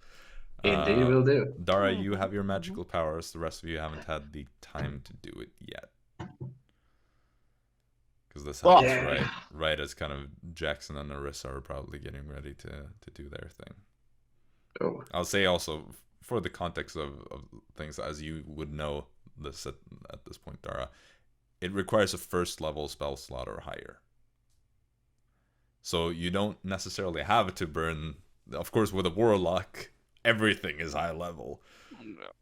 Indeed, will do. Dara, you have your magical powers. The rest of you haven't had the time to do it yet. Because this happens right as kind of Jaxson and Arisa are probably getting ready to do their thing. Oh. I'll say also, for the context of things, as you would know this at this point, Dara, it requires a first level spell slot or higher. So you don't necessarily have to burn. Of course, with a Warlock, everything is high level.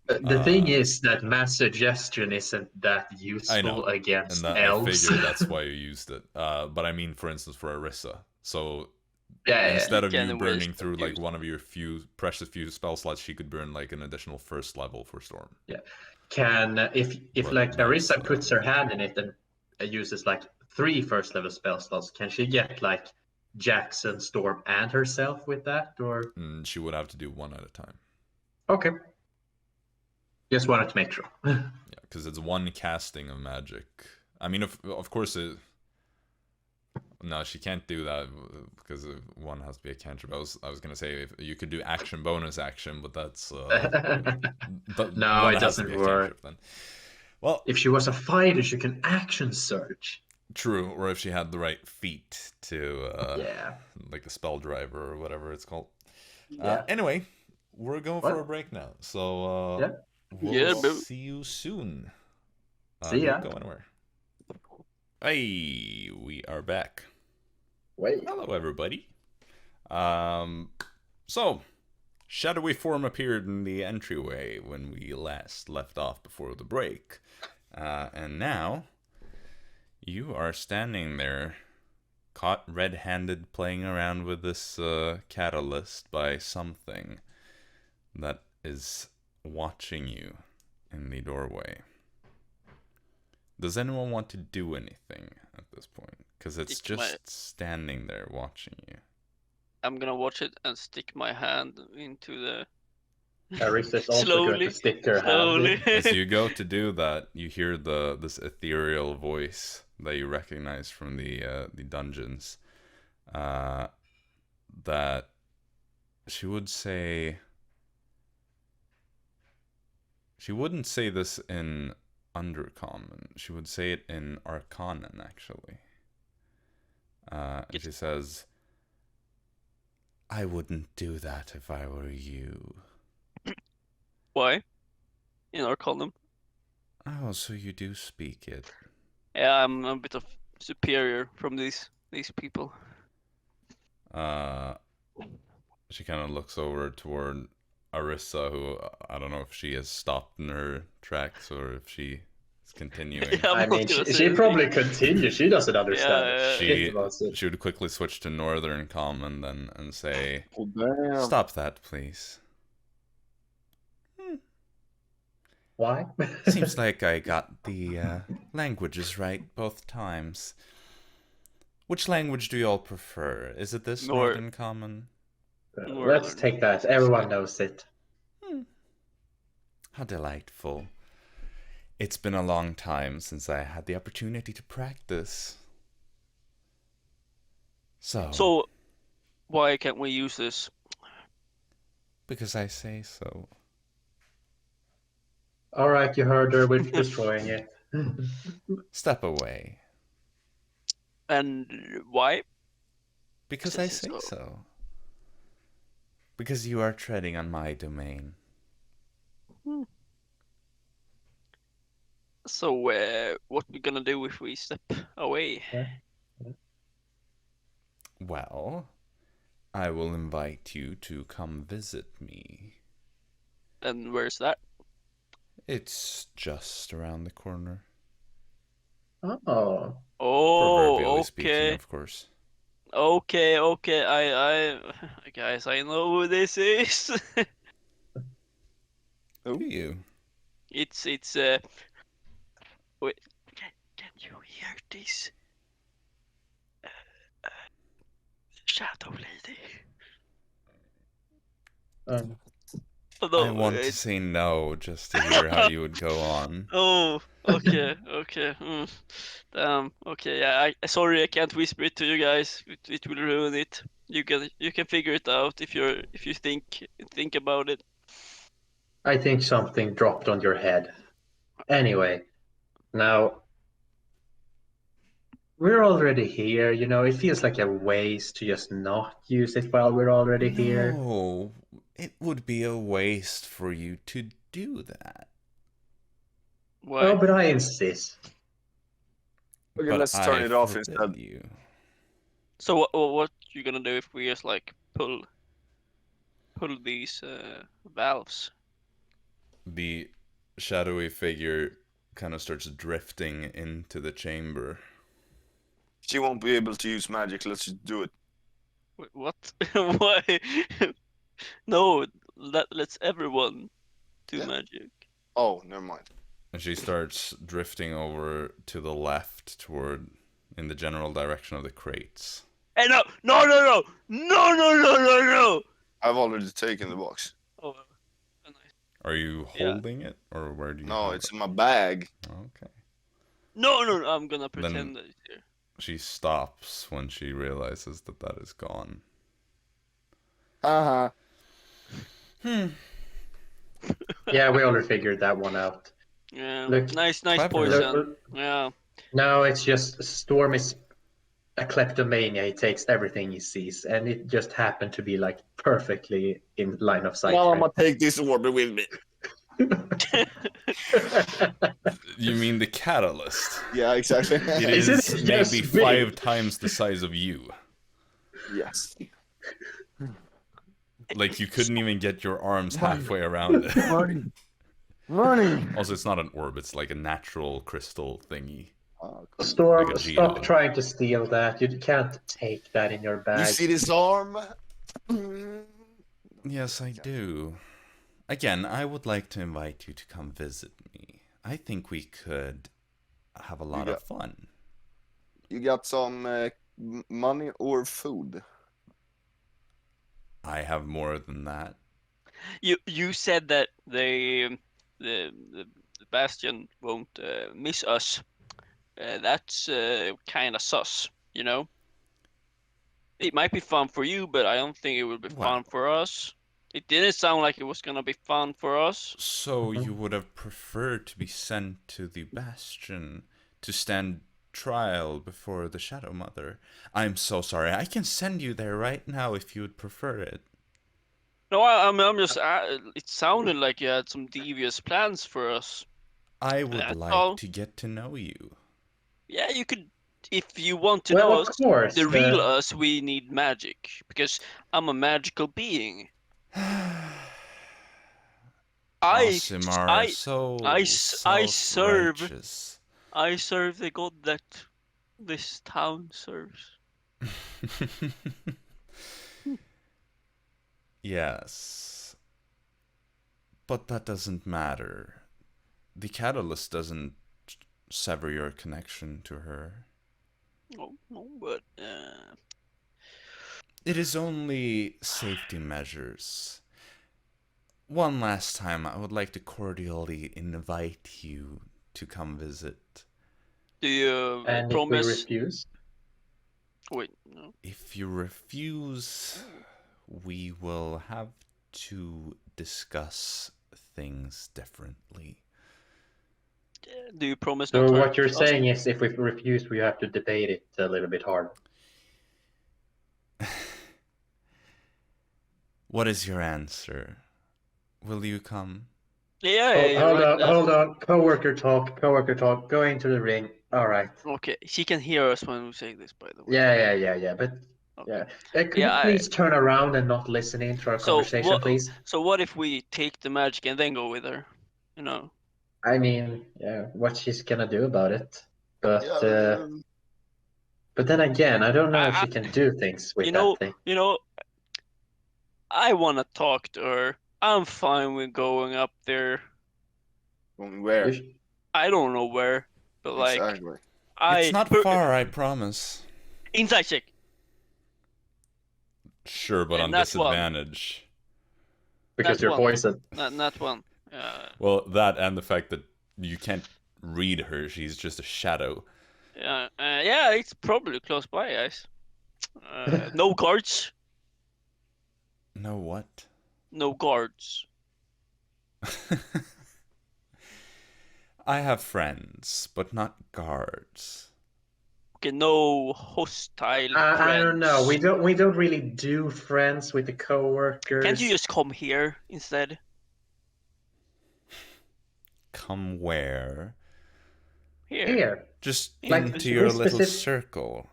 The thing is that mass suggestion isn't that useful against elves. I figured that's why you used it. But I mean, for instance, for Arisa. So yeah, instead of you burning through like one of your precious few spell slots, she could burn like an additional first level for Storm. Yeah. Can if like Arisa puts her hand in it and uses like 3 first level spell slots, can she get like Jaxson, Storm, and herself with that, or she would have to do one at a time. Okay. Just wanted to make sure. Yeah, because it's one casting of magic. I mean, of course it. No, she can't do that because one has to be a cantrip. I was gonna say if you could do action bonus action, but that's no, it doesn't work. Then. Well, if she was a fighter, she can action surge. True, or if she had the right feat to yeah, like a spell driver or whatever it's called. Yeah. Anyway, we're going for a break now, so we'll see you soon. See ya. Don't go anywhere. Hey, we are back. Wait. Hello, everybody. So, shadowy form appeared in the entryway when we last left off before the break. And now, you are standing there, caught red-handed playing around with this catalyst by something that is watching you in the doorway. Does anyone want to do anything at this point? Because it's just standing there watching you. I'm gonna watch it and stick my hand into the... Arisa's also going to stick her hand in. As you go to do that, you hear this ethereal voice that you recognize from the dungeons. That she would say... She wouldn't say this in Undercommon. She would say it in Arcanan, actually. And she says, I wouldn't do that if I were you. Why? In Arcanum? Oh, so you do speak it. Yeah, I'm a bit of superior from these people. She kind of looks over toward Arisa, who I don't know if she has stopped in her tracks or if she is continuing. Yeah, I mean, she probably continues. She doesn't understand. She would quickly switch to Northern Common then and say, "Stop that, please." Why? Seems like I got the languages right both times. Which language do you all prefer? Is it this Northern Common? Let's take that. Everyone knows it. How delightful. It's been a long time since I had the opportunity to practice. So why can't we use this? Because I say so. Alright, you heard her. We're destroying it. Step away. And why? Because I say so. Because you are treading on my domain. So, what we gonna do if we step away? Well, I will invite you to come visit me. And where's that? It's just around the corner. Oh. Proverbially speaking, of course. Okay. I guys, I know who this is. Who are you? It's wait, can you hear this? Shadow lady. Although, I want to say no just to hear how you would go on. Oh, okay. Damn. Okay, yeah. Sorry, I can't whisper it to you guys. It will ruin it. You can figure it out if you think about it. I think something dropped on your head. Anyway, now we're already here. You know, it feels like a waste to just not use it while we're already here. No, it would be a waste for you to do that. Why? Oh, but I insist. Okay, But let's turn I it off forbid instead. you. So what you gonna do if we just like pull these valves? The shadowy figure kind of starts drifting into the chamber. She won't be able to use magic. Let's just do it. Wait, what? Why? No, let's everyone do Yeah. magic. Oh, never mind. And she starts drifting over to the left in the general direction of the crates. Hey, no! I've already taken the box. Oh, nice. Are you Yeah. holding it, or where do you No, have it's it? in my bag. Okay. No, I'm gonna pretend that it's here. She stops when she realizes that is gone. Haha. Yeah, we already figured that one out. Yeah, Look, nice clever. poison. Look, Yeah. no, it's just Storm is a kleptomania. He takes everything he sees, and it just happened to be like perfectly in line of sight. Well, I'm gonna take this order with me. You mean the catalyst? Yeah, exactly. It Isn't is it maybe just big? 5 times the size of you. Yes. Like you couldn't even get your arms halfway around it. Running. Also, it's not an orb; it's like a natural crystal thingy. Oh, cool. Storm, Like a stop geode. trying to steal that. You can't take that in your You bag. see this arm? Yes, I do. Again, I would like to invite you to come visit me. I think we could have a lot of fun. You got some money or food? I have more than that. You said that the Bastion won't miss us. That's kind of sus, you know. It might be fun for you, but I don't think it will be fun for us. It didn't sound like it was gonna be fun for us. So you would have preferred to be sent to the Bastion to stand trial before the Shadow Mother. I'm so sorry. I can send you there right now if you would prefer it. No, I'm just. It sounded like you had some devious plans for us. I would That's like all. to get to know you. Yeah, you could. If you want to Well, know of us, course, the real us, we need magic because I'm a magical being. Aasimar, so I self-righteous. I serve the god that this town serves. Yes. But that doesn't matter. The catalyst doesn't sever your connection to her. No, but It is only safety measures. One last time, I would like to cordially invite you to come visit. do you and promise? if we refuse, Wait, no. If you refuse, we will have to discuss things differently. Do you promise so not to what you're hurt us? saying is, if we refuse, we have to debate it a little bit harder. What is your answer? Will you come? Yeah, hold right. on, hold on. Coworker talk. Go into the ring. All right. Okay, she can hear us when we say this, by the way. Yeah. But Okay. could Yeah, you please turn around and not listen in to our conversation, please? So what if we take the magic and then go with her? You know. I mean, yeah, what she's gonna do about it? But Yeah, but then again, I don't know if she can do things with that thing. You know, I want to talk to her. I'm fine with going up there. Going where? I don't know where, but like Exactly. It's not far, I promise. Inside check. Sure, but And on that's one. disadvantage. because That you're one. poisoned. Not one. Well, that and the fact that you can't read her. She's just a shadow. Yeah, it's probably close by, guys. No guards. No what? No guards. I have friends, but not guards. Okay, no hostile friends. I don't know. We don't really do friends with the coworkers. Can't you just come here instead? Come where? Here? Just Like, into your little specific- circle.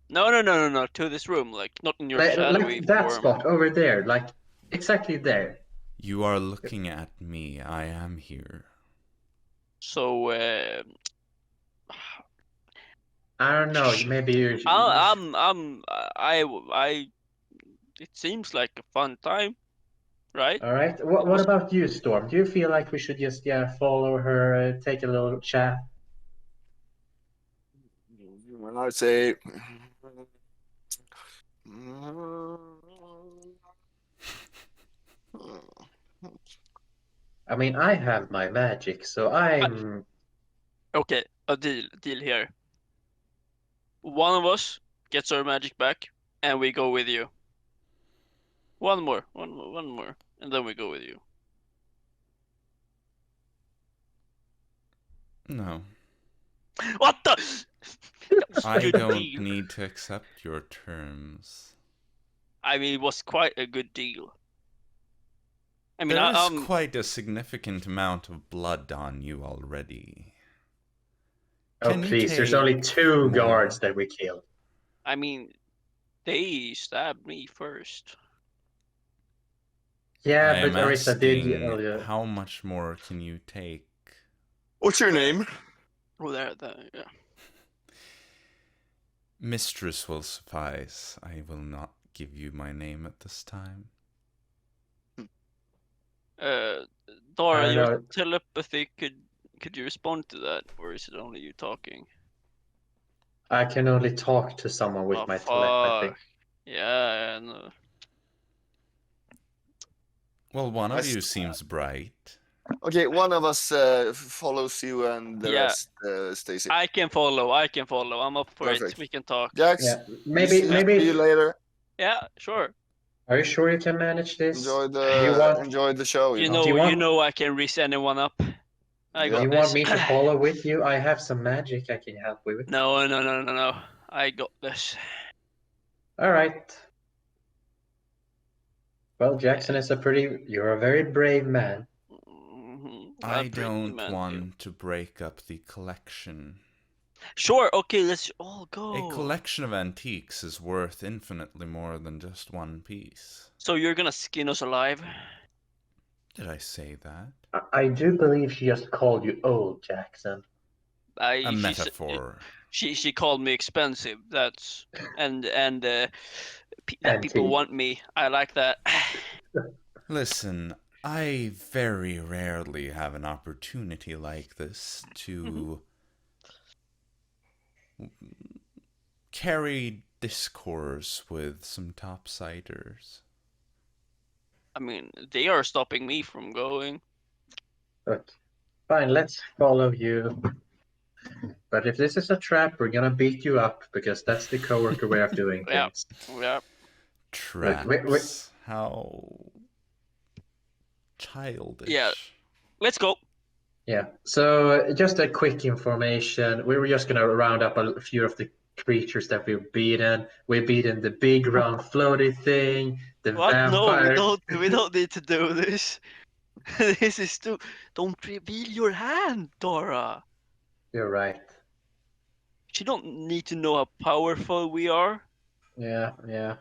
No. To this room, like not in your Like shadowy that form. spot over there, like exactly there. You are looking at me. I am here. So I don't know. Maybe you. It seems like a fun time, right? All right. What about you, Storm? Do you feel like we should just follow her, take a little chat? When I say, I mean, I have my magic, so I'm. Okay, a deal here. One of us gets our magic back, and we go with you. One more, and then we go with you. No. What the? I Good don't deal. need to accept your terms. I mean, it was quite a good deal. I mean, There's quite a significant amount of blood on you already. Oh, Can you please. There's take only 2 more? guards that we killed. I mean, they stabbed me first. Yeah, I but am Arisa did. asking, how much more can you take? what's your name? Oh, there, yeah. Mistress will suffice. I will not give you my name at this time. Dara, I your know. telepathy, could you respond to that, or is it only you talking? I can only talk to someone with my telepathy. Yeah, no. Well, one of Yes. you seems bright. Okay, one of us follows you, and the Yeah. rest stays in. I can follow. I'm up for it. Perfect. We can talk. Jax, Yeah, maybe. see you later. Yeah, sure. Are you sure you can manage this? Enjoy Do the show. You know. know, Do you want- I can raise anyone up. I Yeah. got you this. want me to follow with you? I have some magic I can help you with. No. I got this. All right. Well, Jaxson is you're a very brave man. I don't want to break up the collection. Sure, okay, let's all go. A collection of antiques is worth infinitely more than just one piece. So you're gonna skin us alive? Did I say that? I do believe she just called you old, Jaxson. A metaphor. She called me expensive. That's that people Antique. want me. I like that. Listen, I very rarely have an opportunity like this to carry discourse with some topsiders. I mean, they are stopping me from going. Look, fine, let's follow you. But if this is a trap, we're gonna beat you up because that's the coworker way of doing Yeah. things. Yeah. Traps. wait. How childish. Yeah. Let's go. Yeah. So just a quick information. We were just gonna round up a few of the creatures that we've beaten. We've beaten the big round floaty thing, the What? vampire. No, we don't need to do this. This is too. Don't reveal your hand, Dara. You're right. She don't need to know how powerful we are. Yeah.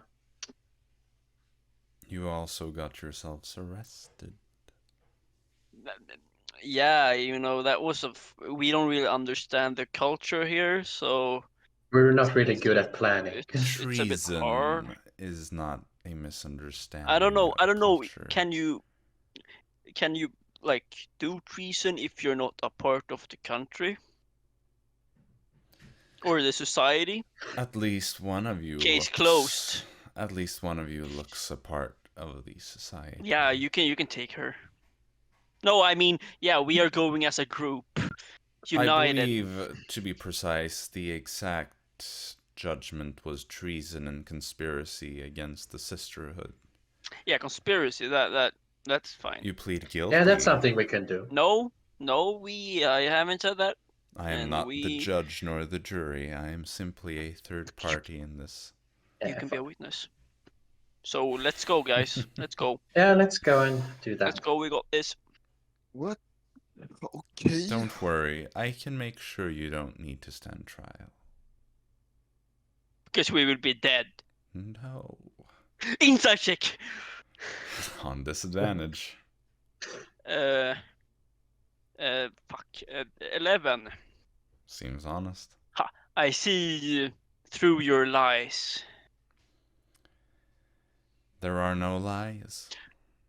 You also got yourselves arrested. Yeah, that was we don't really understand the culture here, so We're not really good at planning. it's a bit hard. Treason is not a misunderstanding. I don't know. Culture. Can you like do treason if you're not a part of the country or the society? At least one of you. Case closed. At least one of you looks a part of the society. Yeah, you can take her. No, I mean, yeah, we are going as a group, united. I believe, to be precise, the exact judgment was treason and conspiracy against the sisterhood. Yeah, conspiracy. That's fine. You plead guilty. Yeah, that's something we can do. No, I haven't said that. I am and not the judge nor the jury. I am simply a third party in this. You can be a witness. So let's go, guys. Let's go. Yeah, let's go and do that. Let's go. We got this. What? Okay. Don't worry. I can make sure you don't need to stand trial. Because we will be dead. No. Inside check. On disadvantage. Fuck. 11. Seems honest. Ha! I see through your lies. There are no lies.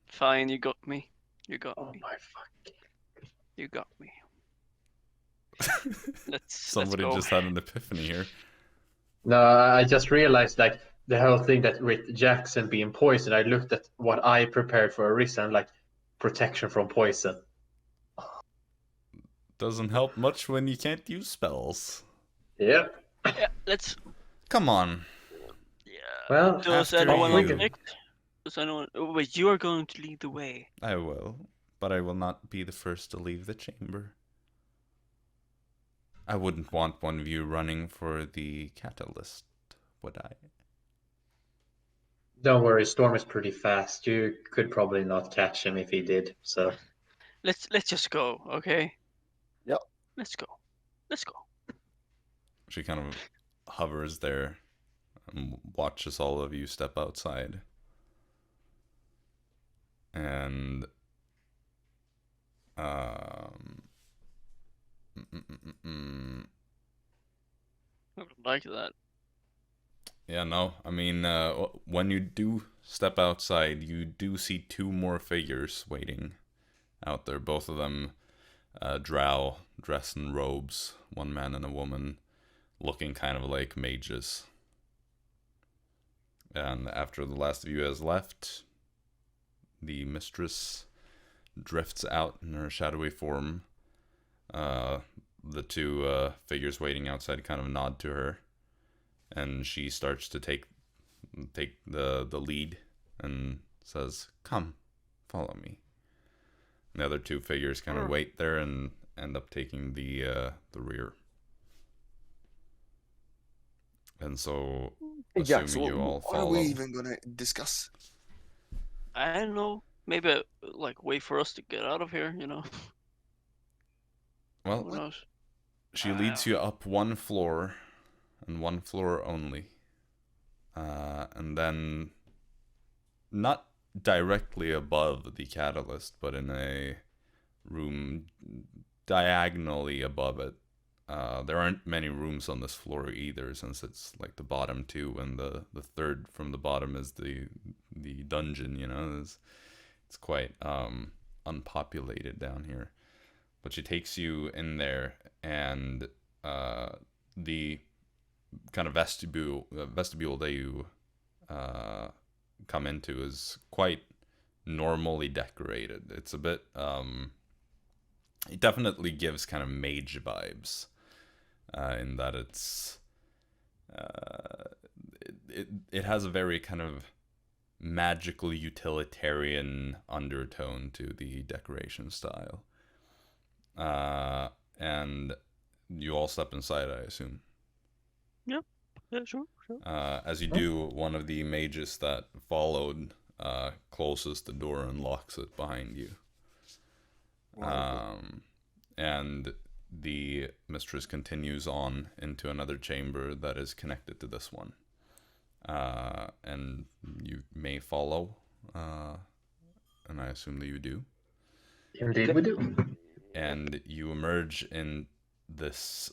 Fine, you got me. You got Oh me. my fuck. You got me. Somebody let's go. just had an epiphany here. No, I just realized like the whole thing that with Jaxson being poisoned, I looked at what I prepared for Arisa and like protection from poison. Doesn't help much when you can't use spells. Yep. Yeah, let's. Come on. Yeah. Well, Does after anyone you. object? Does anyone? Oh, wait, you are going to lead the way. I will, but I will not be the first to leave the chamber. I wouldn't want one of you running for the catalyst, would I? Don't worry, Storm is pretty fast. You could probably not catch him if he did. So Let's just go, okay? Yep. Let's go. Let's go. She kind of hovers there and watches all of you step outside. And I would like that. yeah, no, I mean, when you do step outside, you do see two more figures waiting out there. Both of them drow, dressed in robes, one man and a woman, looking kind of like mages. And after the last of you has left, the mistress drifts out in her shadowy form. The two figures waiting outside kind of nod to her, and she starts to take the lead and says, "Come, follow me." And the other two figures kind of wait there and end up taking the rear. And so, Hey, assuming Jaxson, you all what are follow, we even gonna discuss? I don't know. Maybe like wait for us to get out of here. You know. Who well, knows? she leads you up one floor, and one floor only. And then, not directly above the catalyst, but in a room diagonally above it. There aren't many rooms on this floor either, since it's like the bottom two, and the third from the bottom is the dungeon. You know, it's quite unpopulated down here. But she takes you in there, and the kind of vestibule that you come into is quite normally decorated. It's a bit it definitely gives kind of mage vibes, in that it's it has a very kind of magical utilitarian undertone to the decoration style. And you all step inside, I assume. Yeah, sure. As you do, one of the mages that followed closes the door and locks it behind you. And the mistress continues on into another chamber that is connected to this one. And you may follow, and I assume that you do. indeed we do. And you emerge in this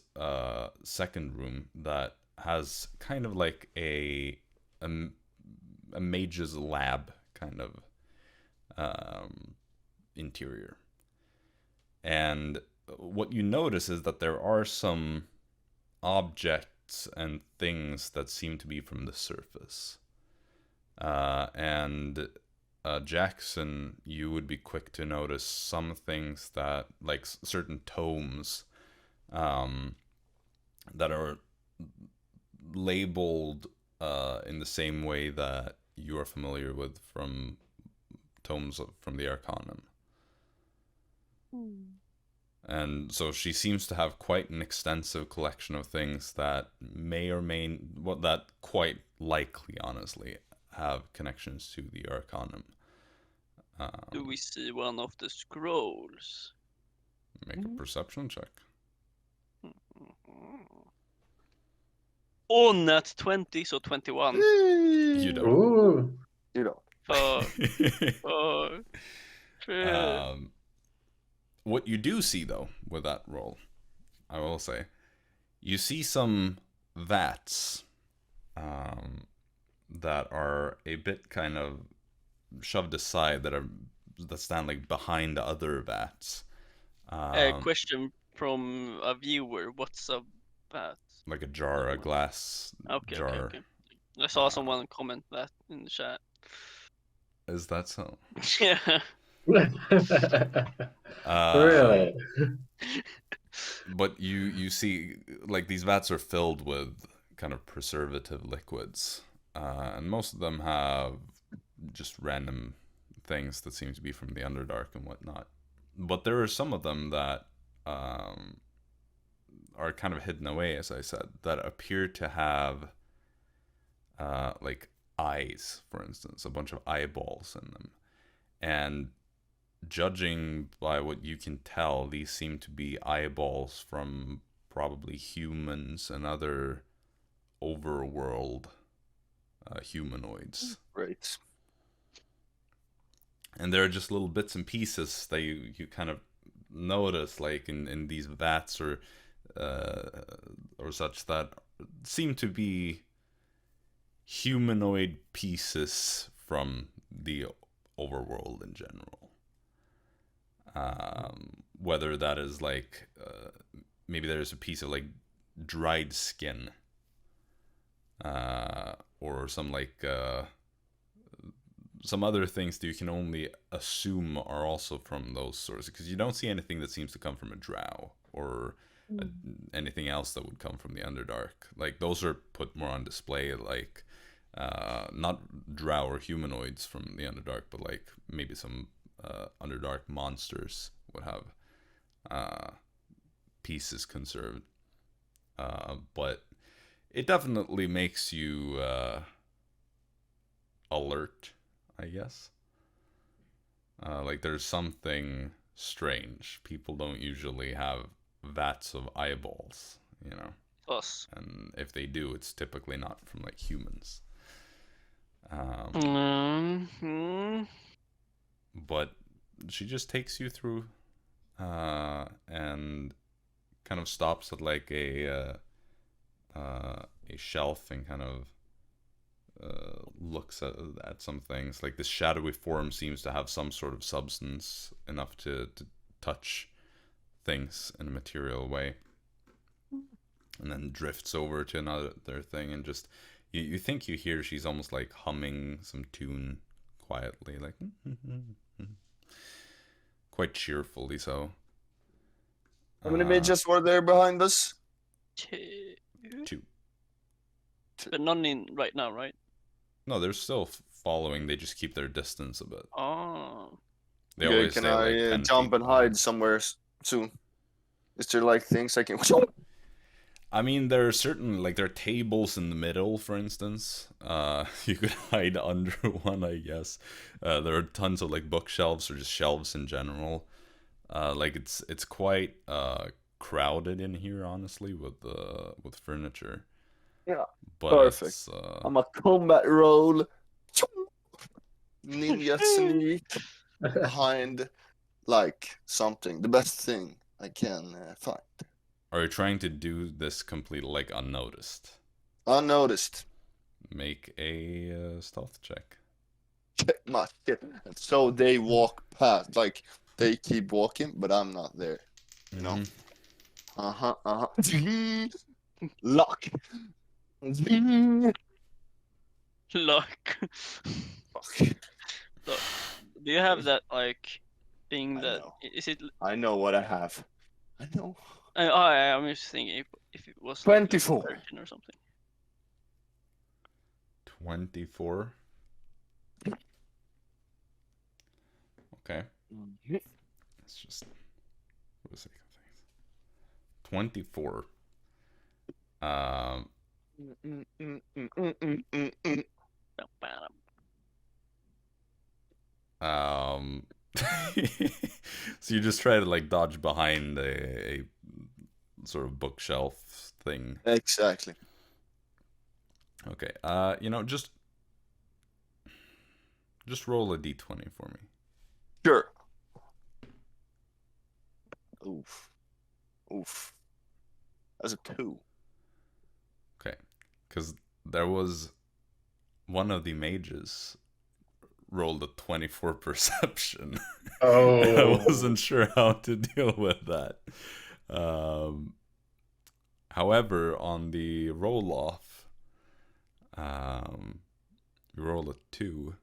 second room that has kind of like a mage's lab kind of interior. And what you notice is that there are some objects and things that seem to be from the surface. And Jaxson, you would be quick to notice some things that, like certain tomes, that are labeled in the same way that you are familiar with from tomes from the Arcanum. And so she seems to have quite an extensive collection of things that may or may, well, that quite likely, honestly, have connections to the Arcanum. Do we see one of the scrolls? Make a perception check. Oh, nat 20, so 21. You don't. Ooh. You know. Shit. What you do see, though, with that roll, I will say, you see some vats that are a bit kind of shoved aside, that stand like behind other vats. A question from a viewer. What's a vat? Like a jar, a glass jar. Okay. I saw someone comment that in the chat. Is that so? Yeah. Really? But you see, like, these vats are filled with kind of preservative liquids, and most of them have just random things that seem to be from the Underdark and whatnot. But there are some of them that are kind of hidden away, as I said, that appear to have like eyes, for instance, a bunch of eyeballs in them. And judging by what you can tell, these seem to be eyeballs from probably humans and other overworld humanoids. Right. And there are just little bits and pieces that you kind of notice, like in these vats or such, that seem to be humanoid pieces from the overworld in general. Whether that is like maybe there's a piece of like dried skin, or some like some other things that you can only assume are also from those sources, because you don't see anything that seems to come from a drow or anything else that would come from the Underdark. Like, those are put more on display, like not drow or humanoids from the Underdark, but like maybe some Underdark monsters would have pieces conserved. But it definitely makes you alert, I guess. Like, there's something strange. People don't usually have vats of eyeballs, you know. Us. And if they do, it's typically not from like humans. But she just takes you through, and kind of stops at like a shelf and kind of looks at some things. Like, this shadowy form seems to have some sort of substance enough to touch things in a material way, and then drifts over to another thing, and just you think you hear she's almost like humming some tune quietly, like quite cheerfully so. How many mages were there behind us? 2. But none in right now, right? No, they're still following. They just keep their distance a bit. Oh. They Okay, always can say, I like, 10 jump feet and hide behind. somewhere soon? Is there like things I can? I mean, there are certain, like, there are tables in the middle, for instance. You could hide under one, I guess. There are tons of like bookshelves or just shelves in general. Like, it's quite crowded in here, honestly, with furniture. Yeah, but perfect. I'm a combat roll. Ninja sneak behind like something. The best thing I can find. Are you trying to do this completely like unnoticed? Unnoticed. Make a stealth check. Check my shit. And so they walk past, like they keep walking, but I'm not there. You know. Luck. Luck. Fuck. Luck. Do you have that like thing I that know. is it? I know what I have. I know. I'm just thinking if it was like 24. 13 or something. 24. Okay. Let's just for the sake of things. 24. So you just try to like dodge behind a sort of bookshelf thing. Exactly. Okay. Just roll a d20 for me. Sure. Oof. That's a 2. Okay. Because there was one of the mages rolled a 24 perception. Oh. I wasn't sure how to deal with that. However, on the roll off, you roll a 2.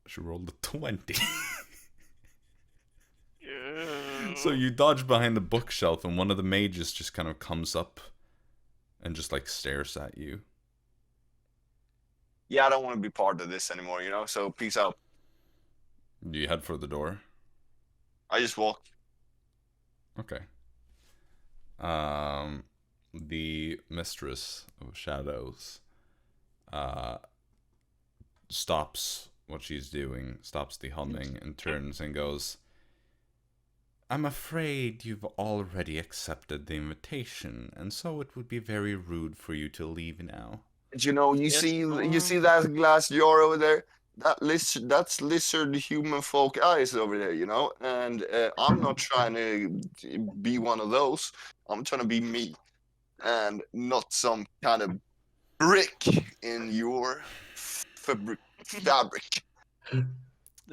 She rolled a 20. So you dodge behind the bookshelf, and one of the mages just kind of comes up and just like stares at you. Yeah, I don't want to be part of this anymore, so peace out. Do you head for the door? I just walk. Okay. The mistress of shadows stops what she's doing, stops the humming, and turns and goes, I'm afraid you've already accepted the invitation, and so it would be very rude for you to leave now. You see that glass jar over there? That's lizard human folk eyes over there, and I'm not trying to be one of those. I'm trying to be me, and not some kind of brick in your fabric.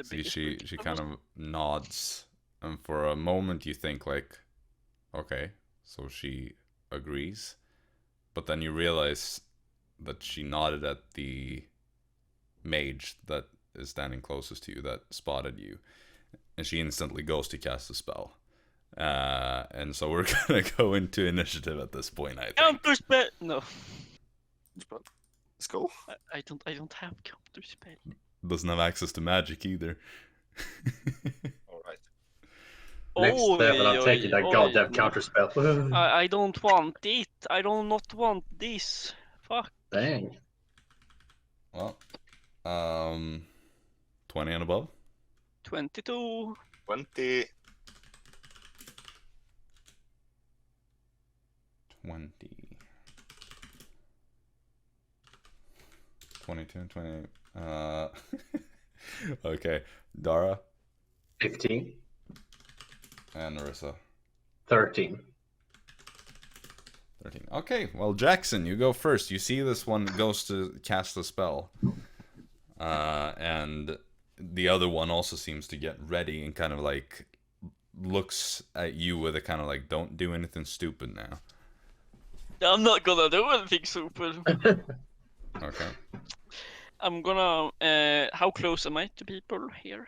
See, she kind of nods, and for a moment you think like, okay, so she agrees, but then you realize that she nodded at the mage that is standing closest to you that spotted you, and she instantly goes to cast a spell. And so we're gonna go into initiative at this point, I think. Counter spell. No, Let's go. I don't have counter spell. Doesn't have access to magic either. All right. Next level, I'm taking that goddamn counterspell. I don't want it. I do not want this. Fuck. Dang. Well, 20 and above. 22. 20. 20. 22 and 28. Okay, Dara 15. and Arisa 13. 13. Okay, well, Jaxson, you go first. You see this one goes to cast a spell, and the other one also seems to get ready and kind of like looks at you with a kind of like, don't do anything stupid now. I'm not gonna do anything stupid. Okay. I'm gonna. How close am I to people here?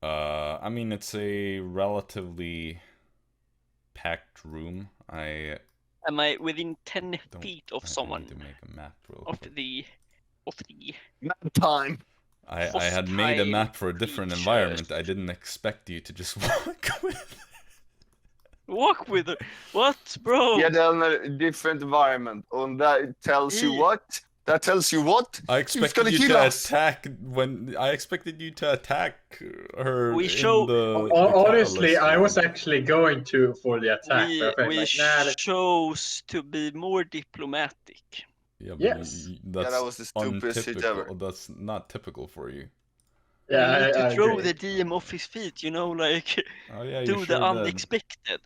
I mean, it's a relatively packed room. Am I within 10 feet of someone? Need to make a map real Of quick. the. Nap time. I had made a map for a different creatures. environment. I didn't expect you to just walk with. Walk with her. What, bro? Yeah, they're in a different environment, and that tells you what? That tells you what? I gonna expected you kill to us. attack I expected you to attack her. We in show- the Honestly, catalyst I was room. actually going to for the attack. We, but I felt we like, nah, that- chose to be more diplomatic. Yeah, but Yes. that's that was the stupidest shit untypical. ever. That's not typical for you. yeah, we need to I throw agree. the DM off his feet, like Oh yeah, you do sure the did. unexpected.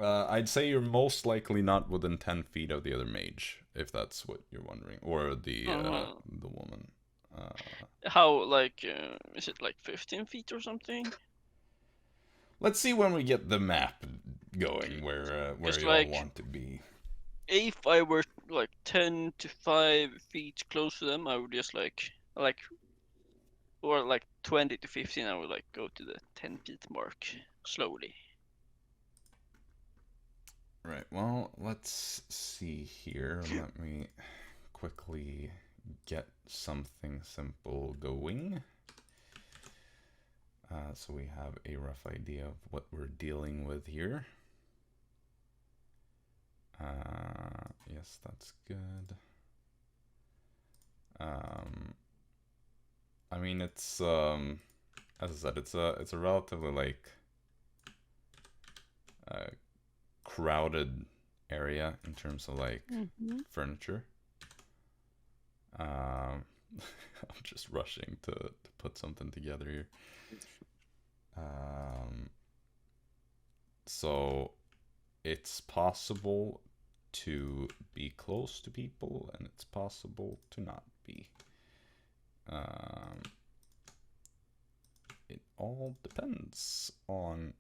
I'd say you're most likely not within 10 feet of the other mage, if that's what you're wondering, or the woman. How, like, is it like 15 feet or something? Let's see when we get the map going where Just you like- all want to be. If I were like 10 to 5 feet close to them, I would just like like, or like 20 to 15, I would like go to the 10 feet mark slowly. Right, well, let's see here. Let me quickly get something simple going. So we have a rough idea of what we're dealing with here. Yes, that's good. I mean, it's as I said, it's a relatively like crowded area in terms of like furniture. I'm just rushing to put something together here. So it's possible to be close to people, and it's possible to not be. It all depends on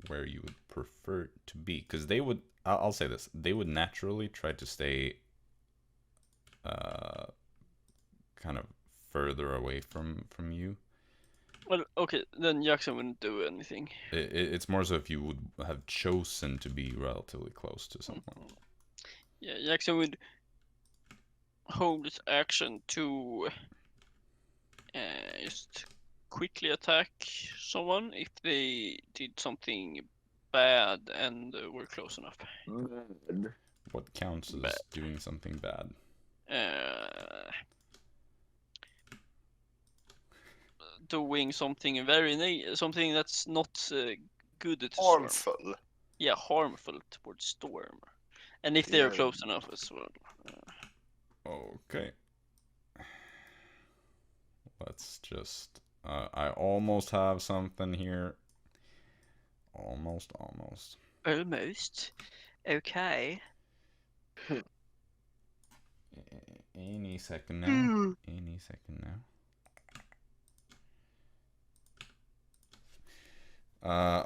where you would prefer to be, because they would, I'll say this, they would naturally try to stay kind of further away from you. Well, okay, then Jaxson wouldn't do anything. It's more so if you would have chosen to be relatively close to someone. Yeah, Jaxson would hold his action to just quickly attack someone if they did something bad and were close enough. What counts as doing something bad? Doing something something that's not good to Harmful. Storm. Yeah, harmful towards Storm. And if they're close enough as well. Okay. Let's just... I almost have something here. Almost. Almost. Okay. Any second now. Any second now.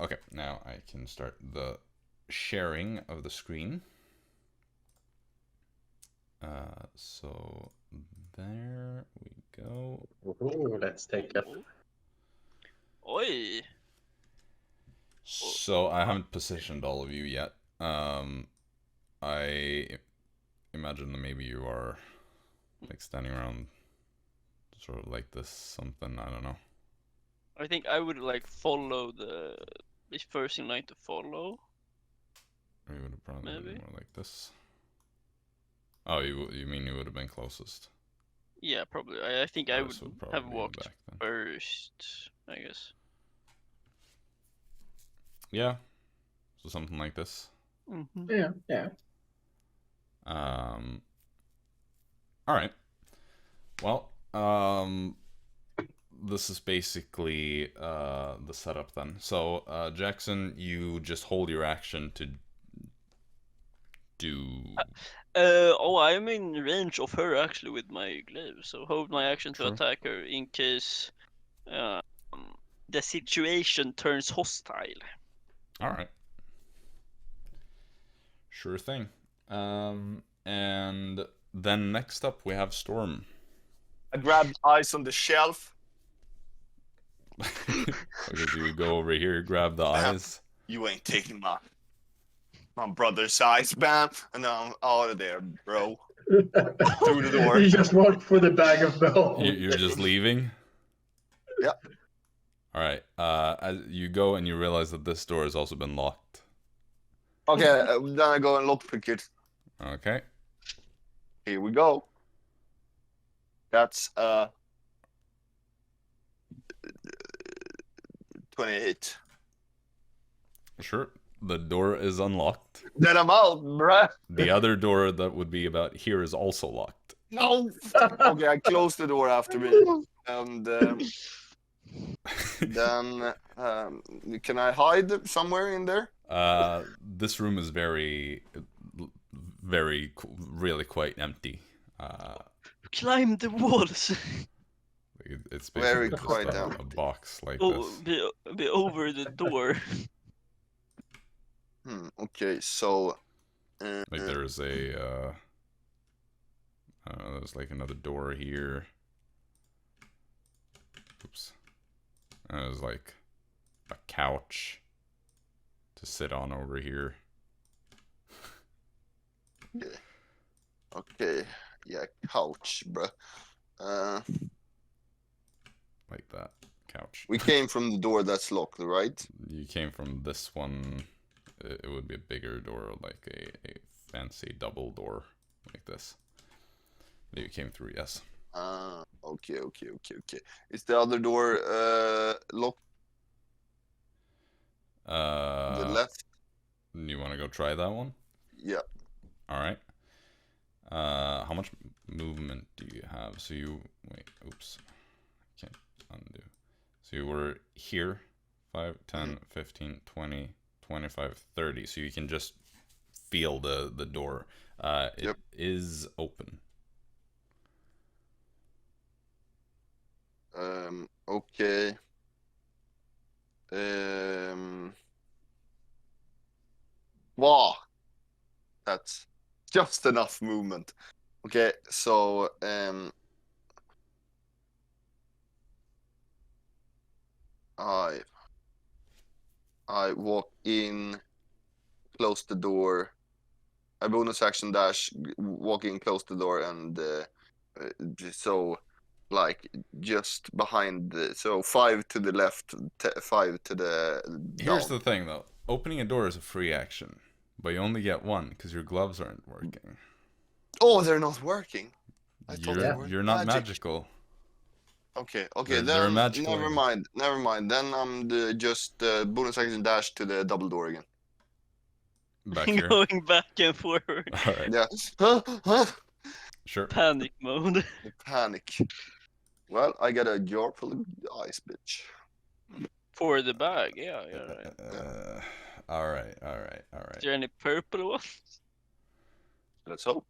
Okay, now I can start the sharing of the screen. So there we go. Ooh, let's take it. Oi. So I haven't positioned all of you yet. I imagine that maybe you are like standing around sort of like this, something, I don't know. I think I would like follow the first in line to follow. Or you would have probably Maybe. been more like this. Oh, you mean you would have been closest? Yeah, probably. I think I would have be walked back then. first, I guess. Yeah. So something like this. Yeah. All right. Well, this is basically the setup then. So, Jaxson, you just hold your action to do... I'm in range of her actually with my glaive, so hold my action to attack her in case the situation turns hostile. All right. Sure thing. And then next up we have Storm. I grabbed eyes on the shelf. Okay, so you go over here, grab the eyes. You ain't taking my brother's eyes, bam, and then I'm out of there, bro. Through the door. You just walked for the bag of bones. You're just leaving? Yeah. All right. As you go and you realize that this door has also been locked. Okay, then I go and lockpick it. Okay. Here we go. That's 28. Sure. The door is unlocked. Then I'm out, bruh. The other door that would be about here is also locked. No. Okay, I close the door after me. And then can I hide somewhere in there? This room is really quite empty. Climb the walls. It's Very basically quite just empty. a box like Oh, this. be over the door. Okay, so Like there's a I don't know, there's like another door here. Oops. And there's like a couch to sit on over here. Okay. Yeah, couch, bruh. Like that. Couch. We came from the door that's locked, right? You came from this one. It would be a bigger door, like a fancy double door, like this. That you came through, yes. Okay. Is the other door locked? The left? You want to go try that one? Yeah. All right. How much movement do you have? So you wait. Oops. Can't undo. So you were here. 5, 10, 15, 20, 25, 30. So you can just feel the door. It is open. Okay. Wow. That's just enough movement. Okay, so I walk in, close the door. I bonus action dash, walk in, close the door, and so like just behind so 5 to the left, 5 to the Here's down. the thing though. Opening a door is a free action, but you only get one because your gloves aren't working. Oh, they're not working. I thought they were You're not magic. magical. Okay, They're then magical. never mind. Then I'm just bonus action dash to the double door again. Back here. Going back and forward. All right. Yeah. Sure. Panic mode. Panic. Well, I got a jar full of ice, bitch. For the bag, yeah. All right. Is there any purple ones? Let's hope.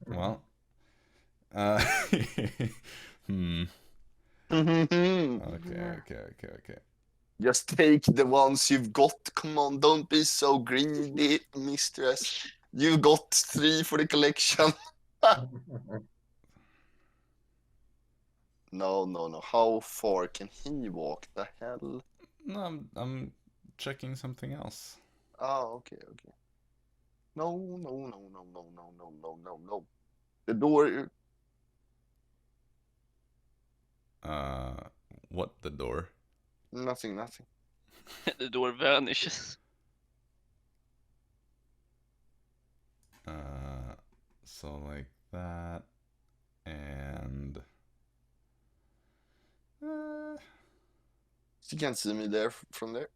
Well. Okay. Just take the ones you've got. Come on, don't be so greedy, mistress. You got 3 for the collection. No. How far can he walk? The hell? No, I'm checking something else. Oh, okay. No. The door. What the door? Nothing. The door vanishes. So like that, and You can't see me there from there.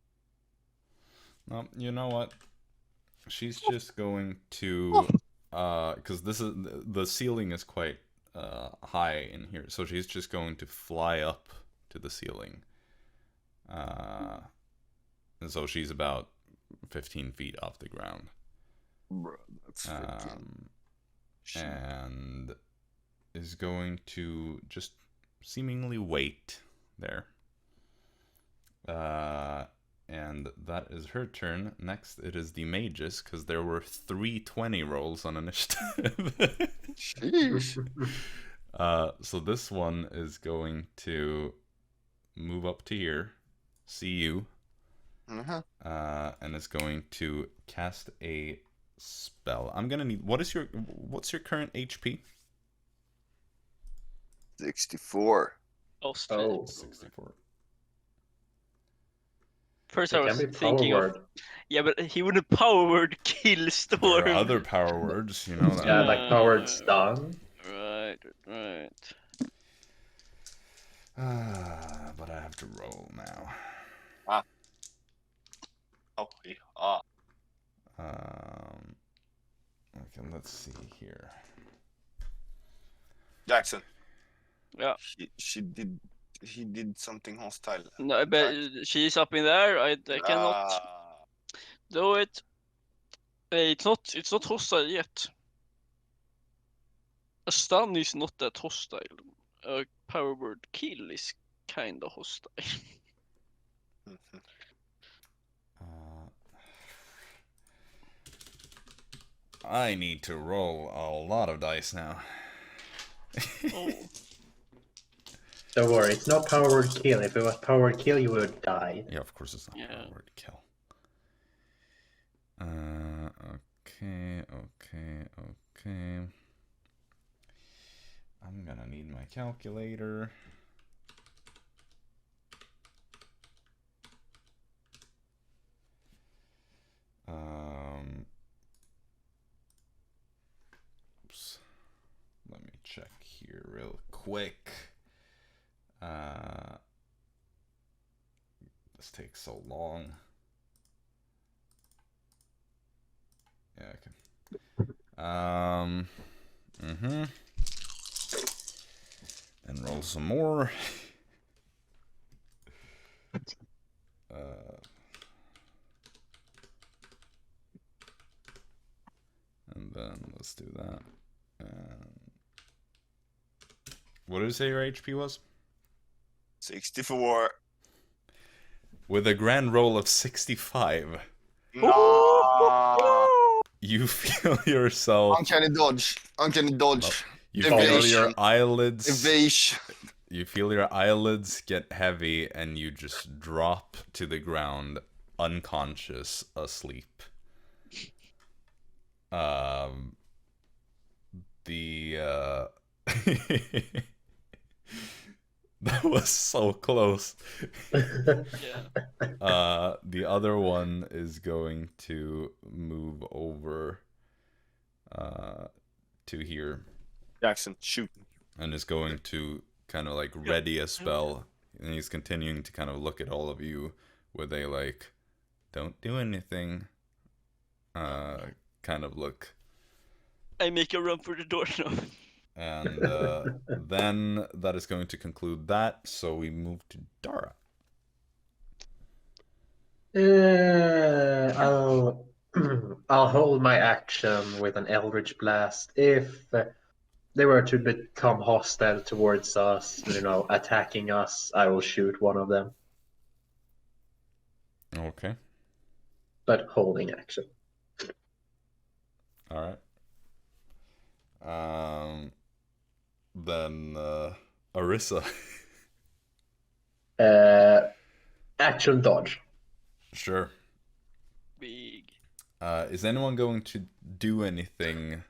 no, you know what? She's just going to, because the ceiling is quite high in here, so she's just going to fly up to the ceiling. And so she's about 15 feet off the ground. Bro, that's freaking shit. And is going to just seemingly wait there. And that is her turn. Next, it is the mages, because there were 3 20 rolls on initiative. Sheesh. So this one is going to move up to here, see you, and is going to cast a spell. I'm gonna need. What's your current HP? 64. Oh, Oh. 64. First It I can was be thinking power of... word. Yeah, but he wouldn't power word Gillstar. There are other power words, you know that. Yeah, like powered stun. Right. But I have to roll now. Okay. Okay, let's see here. Jaxson. Yeah. He did something hostile. No, but she's up in there. I cannot do it. It's not hostile yet. A stun is not that hostile. A power word kill is kinda hostile. I need to roll a lot of dice now. Oh. Don't worry, it's not power word kill. If it was power word kill, you would die. Yeah, of course it's not Yeah. power word kill. Okay. I'm gonna need my calculator. Oops. Let me check here real quick. This takes so long. Yeah, okay. And roll some more. And then let's do that. What did you say your HP was? 64. With a grand roll of 65, No. you feel yourself. Uncanny dodge. You feel your eyelids. Evasion. You feel your eyelids get heavy, and you just drop to the ground, unconscious, asleep. That was so close. Yeah. The other one is going to move over to here. Jaxson, shoot. And is going to kind of like ready a spell. And he's continuing to kind of look at all of you with a like, don't do anything kind of look. I make a run for the door now. And then that is going to conclude that. So we move to Dara. I'll hold my action with an Eldritch Blast. If they were to become hostile towards us, attacking us, I will shoot one of them. Okay. But holding action. All right. Then Arisa. Action dodge. Sure. Big. Is anyone going to do anything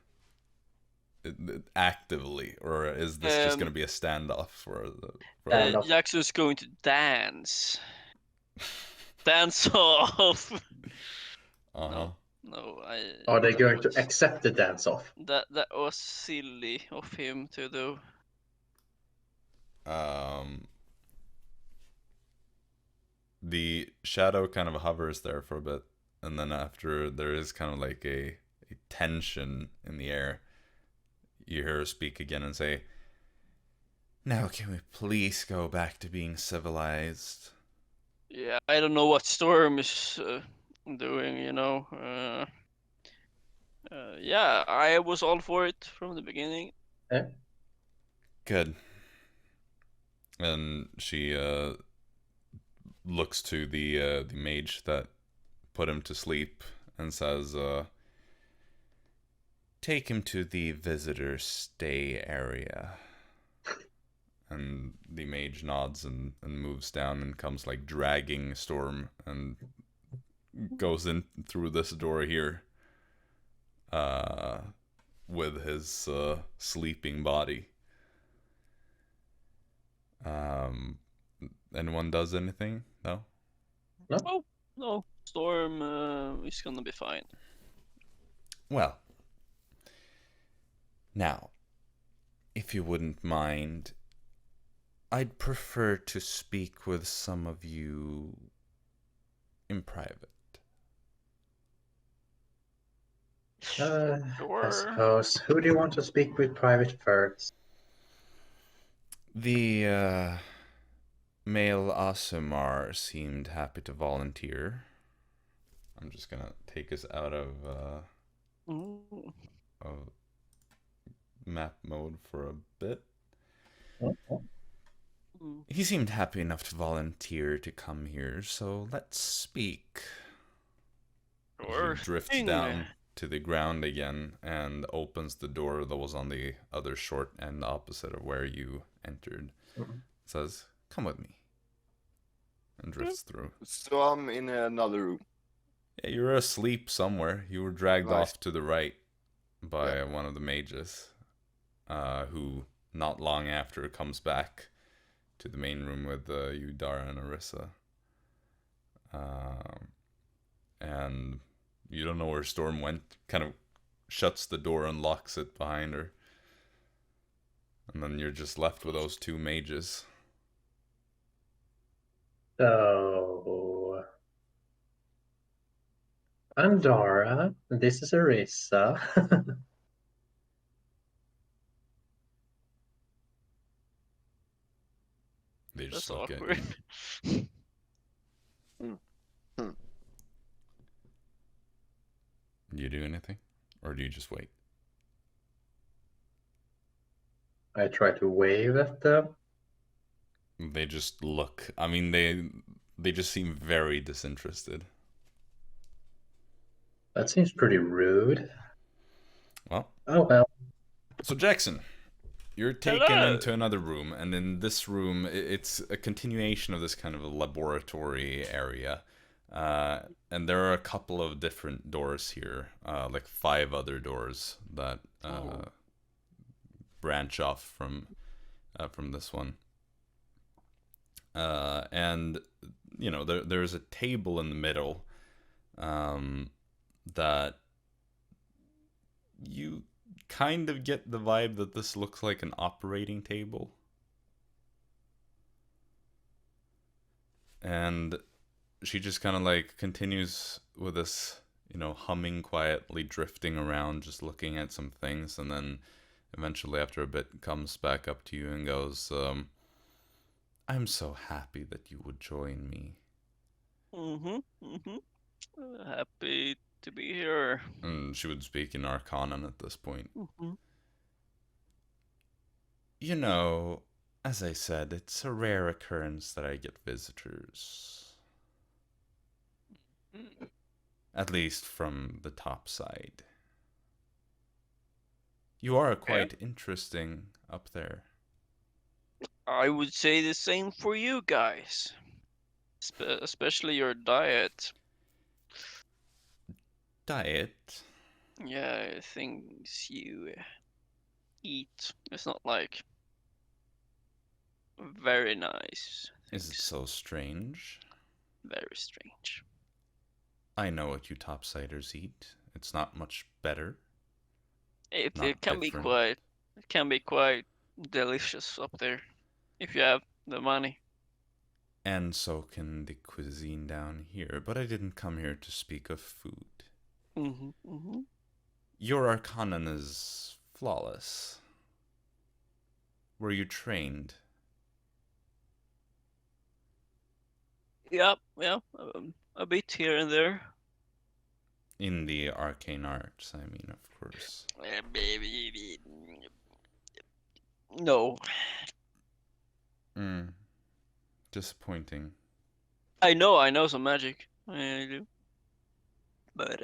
actively, or is this just going to be a standoff for the? Jaxson's going to dance. Dance off. No, Are they going to accept the dance off? That was silly of him to do. The shadow kind of hovers there for a bit, and then after there is kind of like a tension in the air. You hear her speak again and say, "Now can we please go back to being civilized?" Yeah, I don't know what Storm is doing, yeah, I was all for it from the beginning. Yeah. Good. And she looks to the mage that put him to sleep and says, "Take him to the visitor stay area." And the mage nods and moves down and comes like dragging Storm and goes in through this door here with his sleeping body. Anyone does anything? No? No. Storm is gonna be fine. Well, now, if you wouldn't mind, I'd prefer to speak with some of you in private. I Sure. suppose. Who do you want to speak with private first? The male Aasimar seemed happy to volunteer. I'm just gonna take us out of map mode for a bit. He seemed happy enough to volunteer to come here, so let's speak. Sure. He drifts down to the ground again and opens the door that was on the other short end opposite of where you entered. says, "Come with me," and drifts through. So I'm in another room. Yeah, you're asleep somewhere. You were dragged Nice. off to the right by one of the mages, who not long after comes back to the main room with you, Dara, and Arisa. And you don't know where Storm went. Kind of shuts the door and locks it behind her. And then you're just left with those two mages. So, I'm Dara. This is Arisa. They just That's look at awkward. you. Do you do anything? Or do you just wait? I try to wave at them. They just look. I mean, they just seem very disinterested. That seems pretty rude. Well. Oh well. So Jaxson, you're taken Hello. into another room, and in this room, it's a continuation of this kind of a laboratory area. And there are a couple of different doors here, like 5 other doors that branch off from this one. And you know, there's a table in the middle that you kind of get the vibe that this looks like an operating table. And she just kind of like continues with this, you know, humming quietly, drifting around, just looking at some things, and then eventually after a bit comes back up to you and goes, "I'm so happy that you would join me." Happy to be here. And she would speak in Arcanan at this point. You know, as I said, it's a rare occurrence that I get visitors. At least from the top side. You are quite interesting up there. I would say the same for you guys. Especially your diet. Diet? Yeah, things you eat. It's not like very nice. Is it so strange? Very strange. I know what you topsiders eat. It's not much better. It Not can be different. quite delicious up there if you have the money. And so can the cuisine down here, but I didn't come here to speak of food. Your Arcanan is flawless. Were you trained? Yeah, a bit here and there. In the arcane arts, I mean, of course. No. Disappointing. I know some magic. I do. But,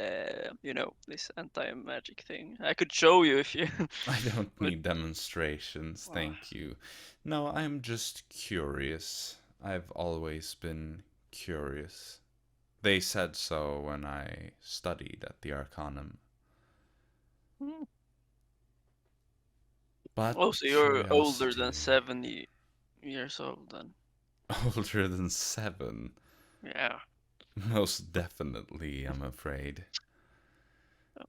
you know, this anti-magic thing. I could show you if you... I don't need demonstrations, thank you. No, I'm just curious. I've always been curious. They said so when I studied at the Arcanum. But oh, so you're older curiosity- than 70 years old then. Older than 7? Yeah. Most definitely, I'm afraid.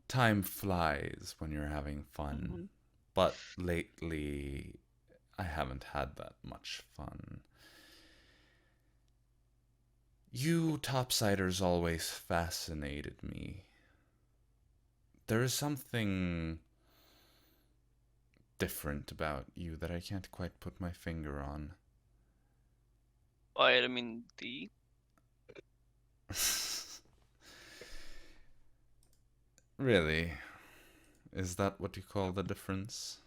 Time flies when you're having fun. But lately, I haven't had that much fun. You topsiders always fascinated me. There is something different about you that I can't quite put my finger on. Vitamin D. Really? Is that what you call the difference?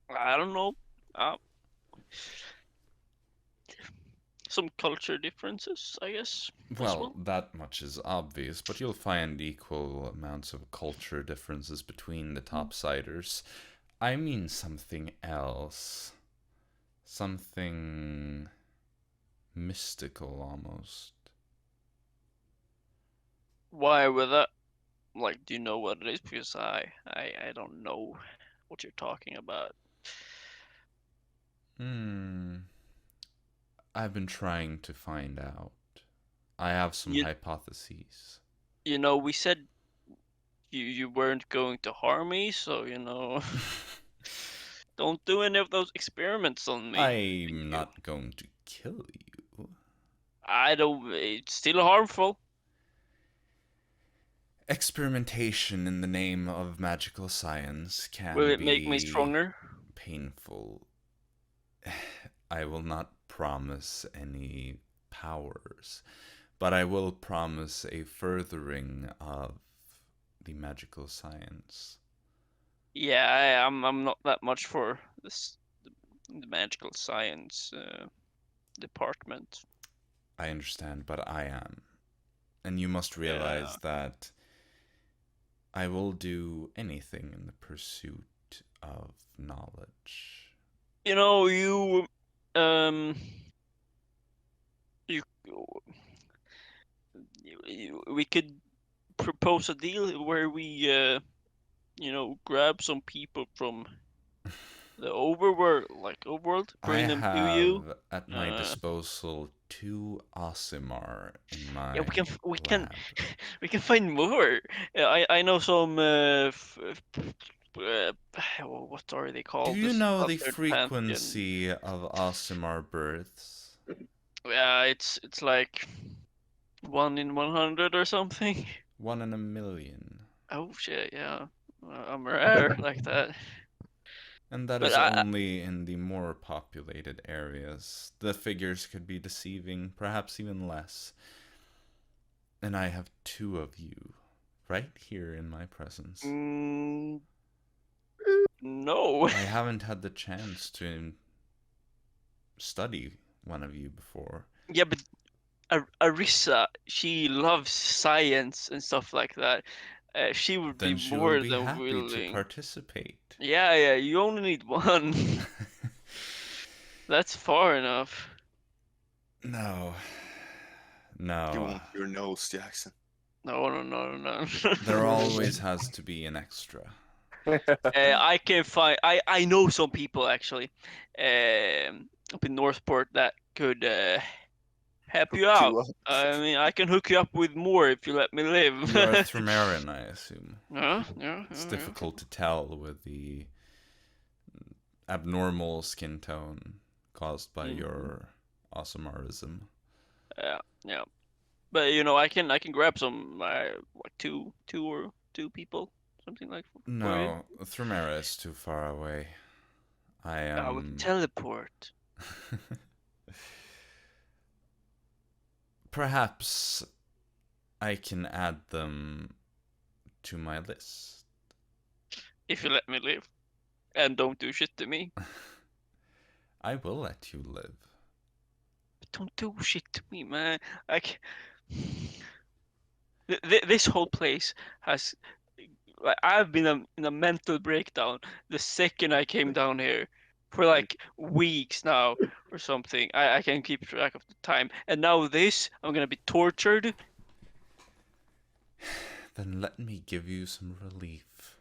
I don't know. Some culture differences, I guess. Well, that much is obvious, but you'll find equal amounts of culture differences between the topsiders. I mean something else. Something mystical almost. Why with that? Like, do you know what it is? Because I don't know what you're talking about. I've been trying to find out. I have some hypotheses. You know, we said you weren't going to harm me, so don't do any of those experiments on me. I'm not going to kill you. I don't. It's still harmful. Experimentation in the name of magical science can Will it be make me stronger? painful. I will not promise any powers, but I will promise a furthering of the magical science. Yeah, I'm not that much for the magical science department. I understand, but I am. And you must realize that I will do anything in the pursuit of knowledge. You know, we could propose a deal where we grab some people from the overworld, bring them to you. I have at my disposal 2 Aasimar in my Yeah, we can lab. we can find more. I know some. What are they called? Do you This know the other pantheon. frequency of Aasimar births? Yeah, it's like 1 in 100 or something. 1 in a million. Oh shit, yeah. I'm rare like that. And that But is only in the more populated areas. The figures could be deceiving, perhaps even less. And I have 2 of you, right here in my presence. No. I haven't had the chance to study one of you before. Yeah, but Arisa, she loves science and stuff like that. She would Then be she more will be than happy willing. to participate. Yeah, you only need one. That's far enough. No. You want your nose, Jaxson. No. There always has to be an extra. I can find. I know some people actually, up in Northport that could help you Hook out. you up. I mean, I can hook you up with more if you let me live. You're a Thrumerian, I assume. Yeah. It's difficult to tell with the abnormal skin tone caused by your Aasimarism. Yeah. But I can grab some like two people, something like for you. No, Thrumera is too far away. I would teleport. Perhaps I can add them to my list. If you let me live. And don't do shit to me. I will let you live. But don't do shit to me, man. Like, this whole place has... I've been in a mental breakdown the second I came down here. For like weeks now or something. I can't keep track of the time. And now this, I'm gonna be tortured. Then let me give you some relief.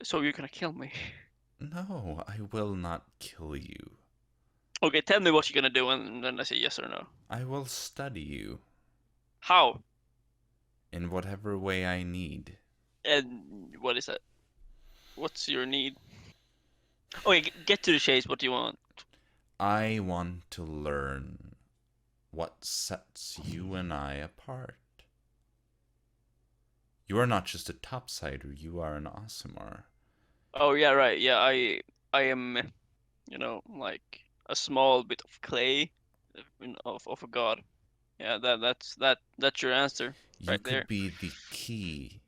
So you're gonna kill me? No, I will not kill you. Okay, tell me what you're gonna do and then I say yes or no. I will study you. How? In whatever way I need. And what is that? What's your need? Okay, get to the chase. What do you want? I want to learn what sets you and I apart. You are not just a topsider, you are an Aasimar. Oh yeah, right. Yeah, I am, like a small bit of clay of a god. Yeah, that's your answer You right could there. be the key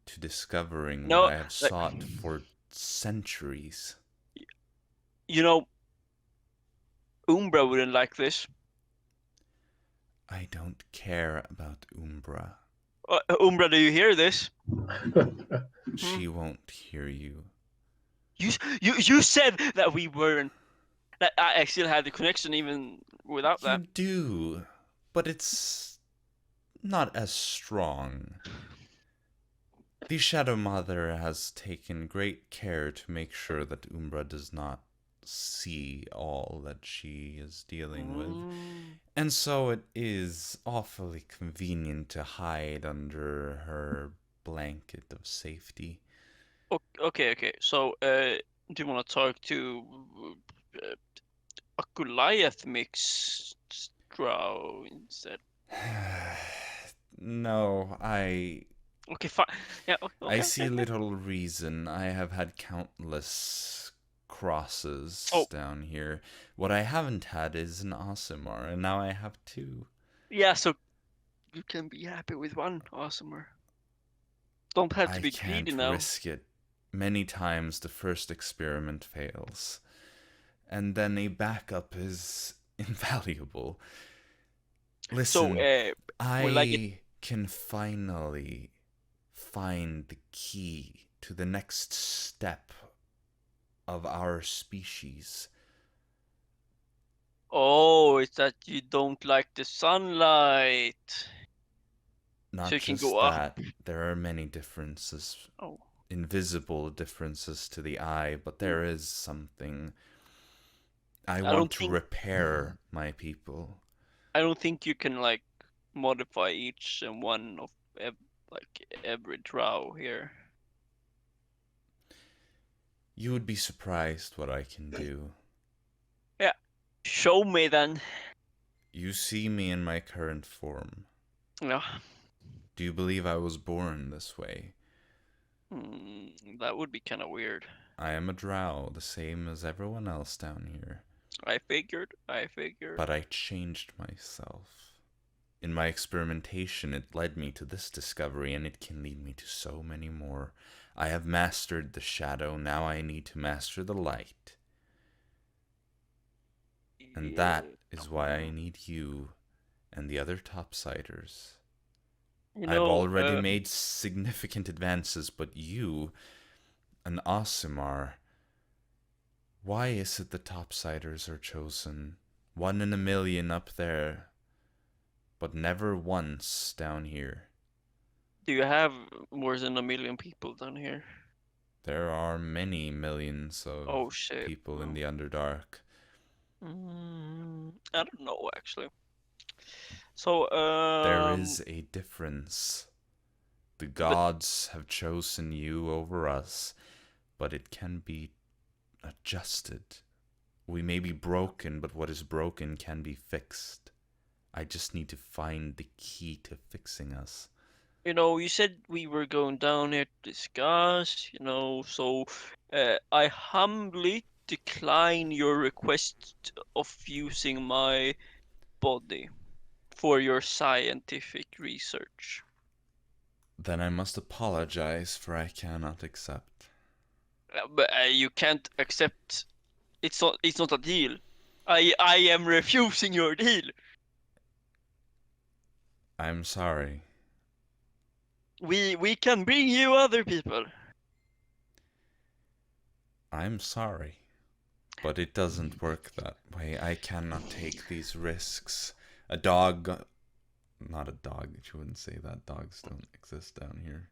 to discovering No, what I have sought for centuries. Umbra wouldn't like this. I don't care about Umbra. Umbra, do you hear this? She won't hear you. You said that we weren't. That I still had the connection even without You that. do, but it's not as strong. The Shadow Mother has taken great care to make sure that Umbra does not see all that she is dealing with. And so it is awfully convenient to hide under her blanket of safety. Okay. So, do you want to talk to a Goliath mix Drow instead? No, Okay, fine. Yeah, okay. I see little reason. I have had countless crosses Oh. down here. What I haven't had is an Aasimar, and now I have two. Yeah, so you can be happy with one, Aasimar. Don't have to I be can't greedy now. risk it. Many times the first experiment fails, and then a backup is invaluable. Listen, So, I can finally find the key to the next step of our species. Oh, it's that you don't like the sunlight. Not So you can just go up. that, there are many differences, Oh. invisible differences to the eye, but there is something. I don't want to think- repair my people. I don't think you can like modify each and one of every drow here. You would be surprised what I can do. Yeah. Show me then. You see me in my current form. Yeah. Do you believe I was born this way? That would be kind of weird. I am a drow, the same as everyone else down here. I figured. But I changed myself. In my experimentation, it led me to this discovery, and it can lead me to so many more. I have mastered the shadow, now I need to master the light. And that is why I need you and the other topsiders. I've already made significant advances, but you, an Aasimar, why is it the topsiders are chosen? 1 in a million up there, but never once down here. Do you have more than 1 million people down here? There are many millions of people in the Underdark. I don't know, actually. So, there is a difference. The gods have chosen you over us, but it can be adjusted. We may be broken, but what is broken can be fixed. I just need to find the key to fixing us. You said we were going down here to discuss, so I humbly decline your request of using my body for your scientific research. Then I must apologize, for I cannot accept. But you can't accept. It's not a deal. I am refusing your deal. I'm sorry. We can bring you other people. I'm sorry. But it doesn't work that way. I cannot take these risks. A dog... Not a dog. You wouldn't say that. Dogs don't exist down here.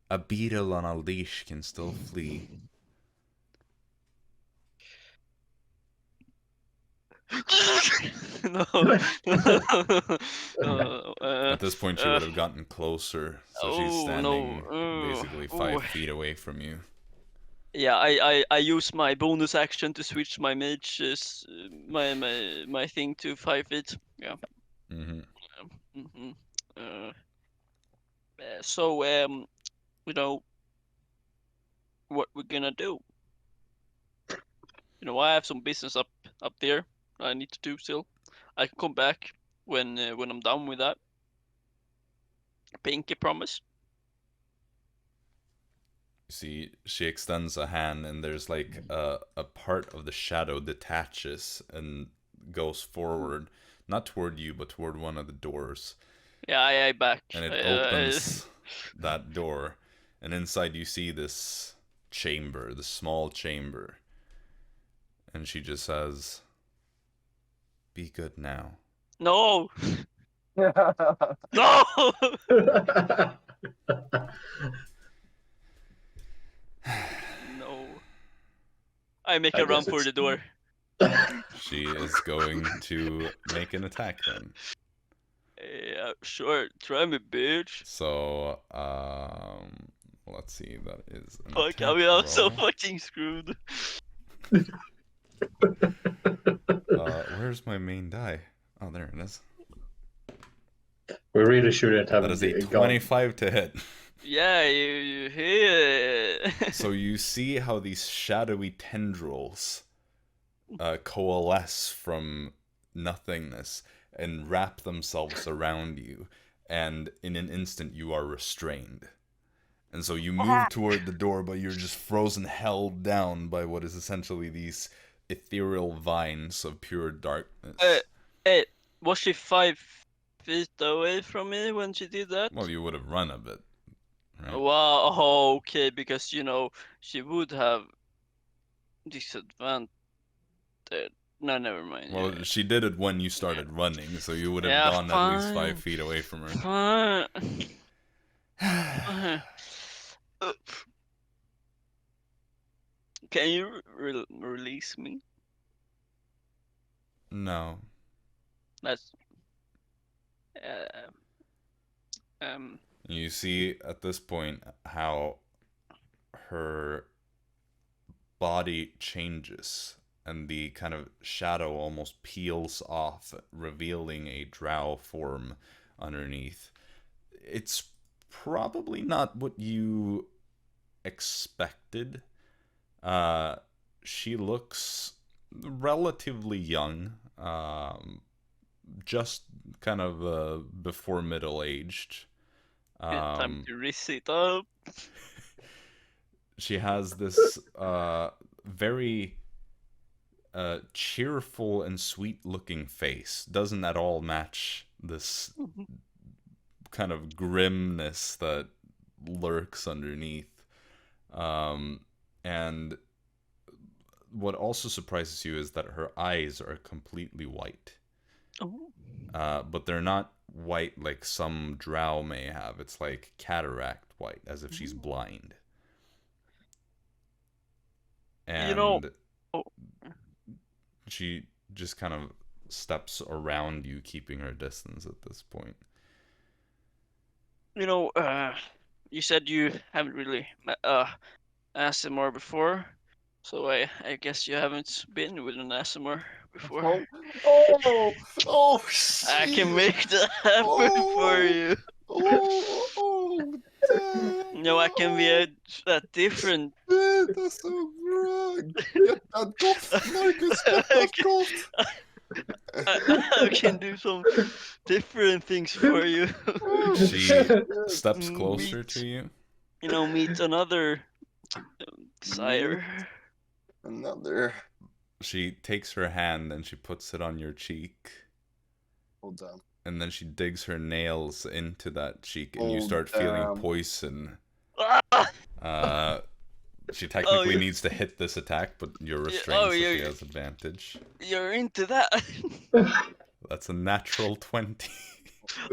A beetle on a leash can still flee. No. At this point, she would have gotten closer. So she's standing basically 5 feet away from you. Yeah, I use my bonus action to switch my mage's my thing to 5 feet. Yeah. So what we're gonna do? I have some business up there I need to do still. I can come back when I'm done with that. Pinky promise. See, she extends a hand, and there's like a part of the shadow detaches and goes forward, not toward you, but toward one of the doors. Yeah, I back. And it opens that door, and inside you see this chamber, the small chamber. And she just says, "Be good now." No! No! No. I make I a run guess for it's- the door. She is going to make an attack then. Yeah, sure. Try me, bitch. So, let's see. That is an Fuck, attack I mean, I'm so roll. fucking screwed. Where's my main die? Oh, there it is. We really shouldn't have That is a gone. 25 to hit. Yeah, you hit. So you see how these shadowy tendrils coalesce from nothingness and wrap themselves around you, and in an instant you are restrained. And so you move toward the door, but you're just frozen, held down by what is essentially these ethereal vines of pure darkness. Hey, was she 5 feet away from me when she did that? Well, you would have run a bit, right? Wow, oh, okay, because, you know, she would have disadvantage. No, never mind. Well, yeah. she did it when you started running, so you would have Yeah, gone at least 5 fine. feet away from her. Fine. Can you release me? No. That's You see at this point how her body changes and the kind of shadow almost peels off, revealing a drow form underneath. It's probably not what you expected. She looks relatively young, just kind of before middle-aged. time to ris it up. She has this very cheerful and sweet-looking face. Doesn't at all match this kind of grimness that lurks underneath. And what also surprises you is that her eyes are completely white. Oh. But they're not white like some drow may have. It's like cataract white, as if she's blind. And You know, she just kind of steps around you, keeping her distance at this point. you know, you said you haven't really met Aasimar before, so I guess you haven't been with an Aasimar before. Oh, I can shit. make that happen for you. Oh, damn. No, I can be a different. That's so good. Get that goth, Marcus. Get that goth. I can do some different things for you. She steps closer to you. You know, meet another sire. Another. She takes her hand and she puts it on your cheek. Hold on. And then she digs her nails into that cheek, and you Oh, start feeling damn. poison. Ah! She technically you- needs to hit this attack, but you're restrained, so she you're- has advantage. You're into that. That's a natural 20.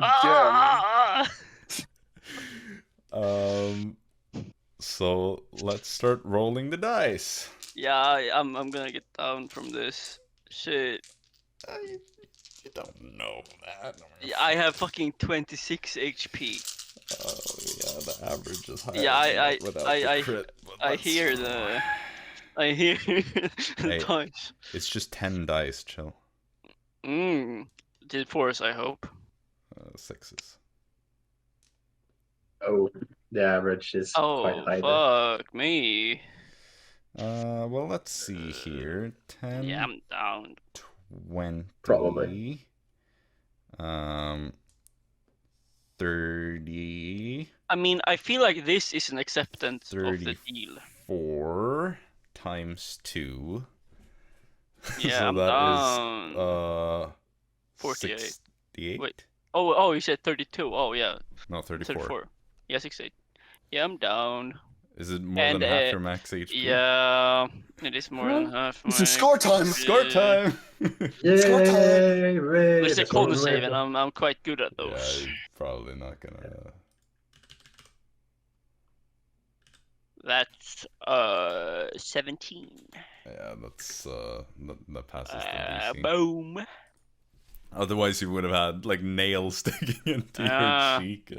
Ah! So let's start rolling the dice. Yeah, I'm gonna get down from this shit. You don't know that. Yeah, I have fucking 26 HP. Oh yeah, the average is higher. Yeah, than that without the crit, but I that's hear fine. I hear the Hey. dice. It's just 10 dice, chill. Did force, I hope. 6s. Oh, the average is quite Oh, high. fuck me. Well, let's see here. 10, Yeah, I'm down. 20. Probably. 30. I mean, I feel like this is an acceptance of the deal. 4 times 2. Yeah, So I'm that down. is 48. 68? Wait. Oh, you said 32. Oh, yeah. No, 34. 34. Yeah, 68. Yeah, I'm down. Is it more And, than half your max HP? Yeah, it is more than half. This is score time! Score time! Yay! Ray, But it's a that's what con we save, wait and for. I'm quite good at Yeah, those. you're probably not gonna. That's 17. Yeah, that's that passes the DC. Boom. Otherwise, you would have had like nails sticking into your cheek.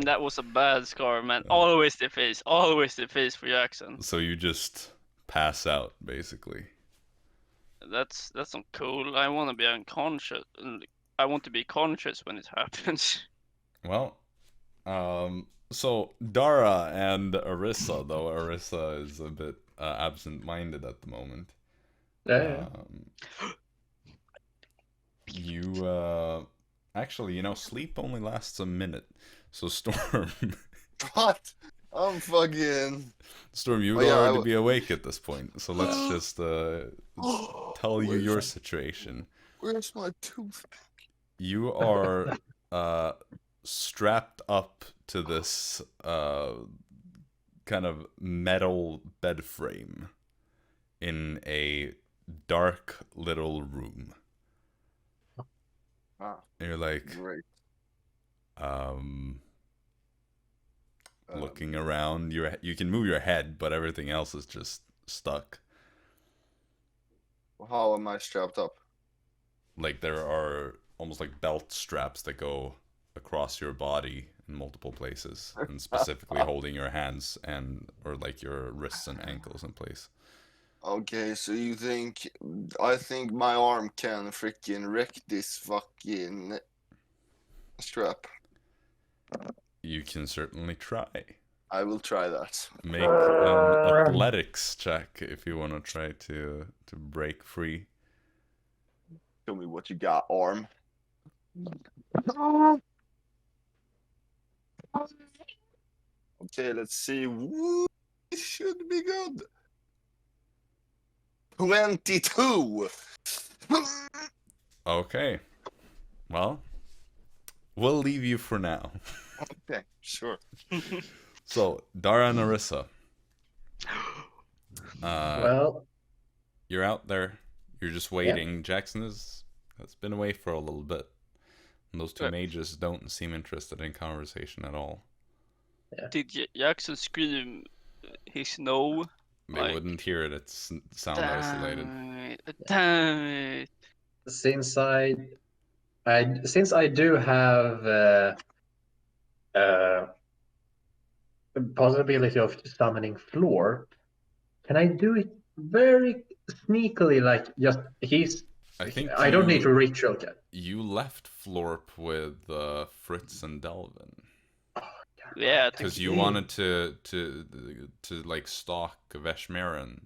That was a bad scar, man. Always the face for Jaxson. So you just pass out, basically. That's not cool. I want to be unconscious. I want to be conscious when it happens. Well, so Dara and Arisa, though Arisa is a bit absent-minded at the moment. Yeah. You actually, sleep only lasts a minute. So Storm, What? I'm fucking. Storm, you would already be awake at this point. So let's just tell you your situation. Where's my tooth? You are strapped up to this kind of metal bed frame in a dark little room. Ah, and you're like, great. Looking around. You can move your head, but everything else is just stuck. How am I strapped up? Like there are almost like belt straps that go across your body in multiple places, and specifically holding your hands or like your wrists and ankles in place. Okay, so I think my arm can freaking wreck this fucking strap. You can certainly try. I will try that. Make an athletics check if you want to try to break free. Show me what you got, arm. Okay, let's see. Woo, it should be good. 22. Okay. Well, we'll leave you for now. Okay, sure. So, Dara and Arisa. Well, You're out there. You're just waiting. Jaxson has been away for a little bit. And those two mages don't seem interested in conversation at all. yeah. Did Jaxson scream his no? They wouldn't hear it. It's sound isolated. Damn it. Since I do have possibility of summoning Floor, can I do it very sneakily? Like just I don't need to ritual yet. You left Florp with Fritz and Delvin. Yeah, because you wanted to like stalk Veshmeren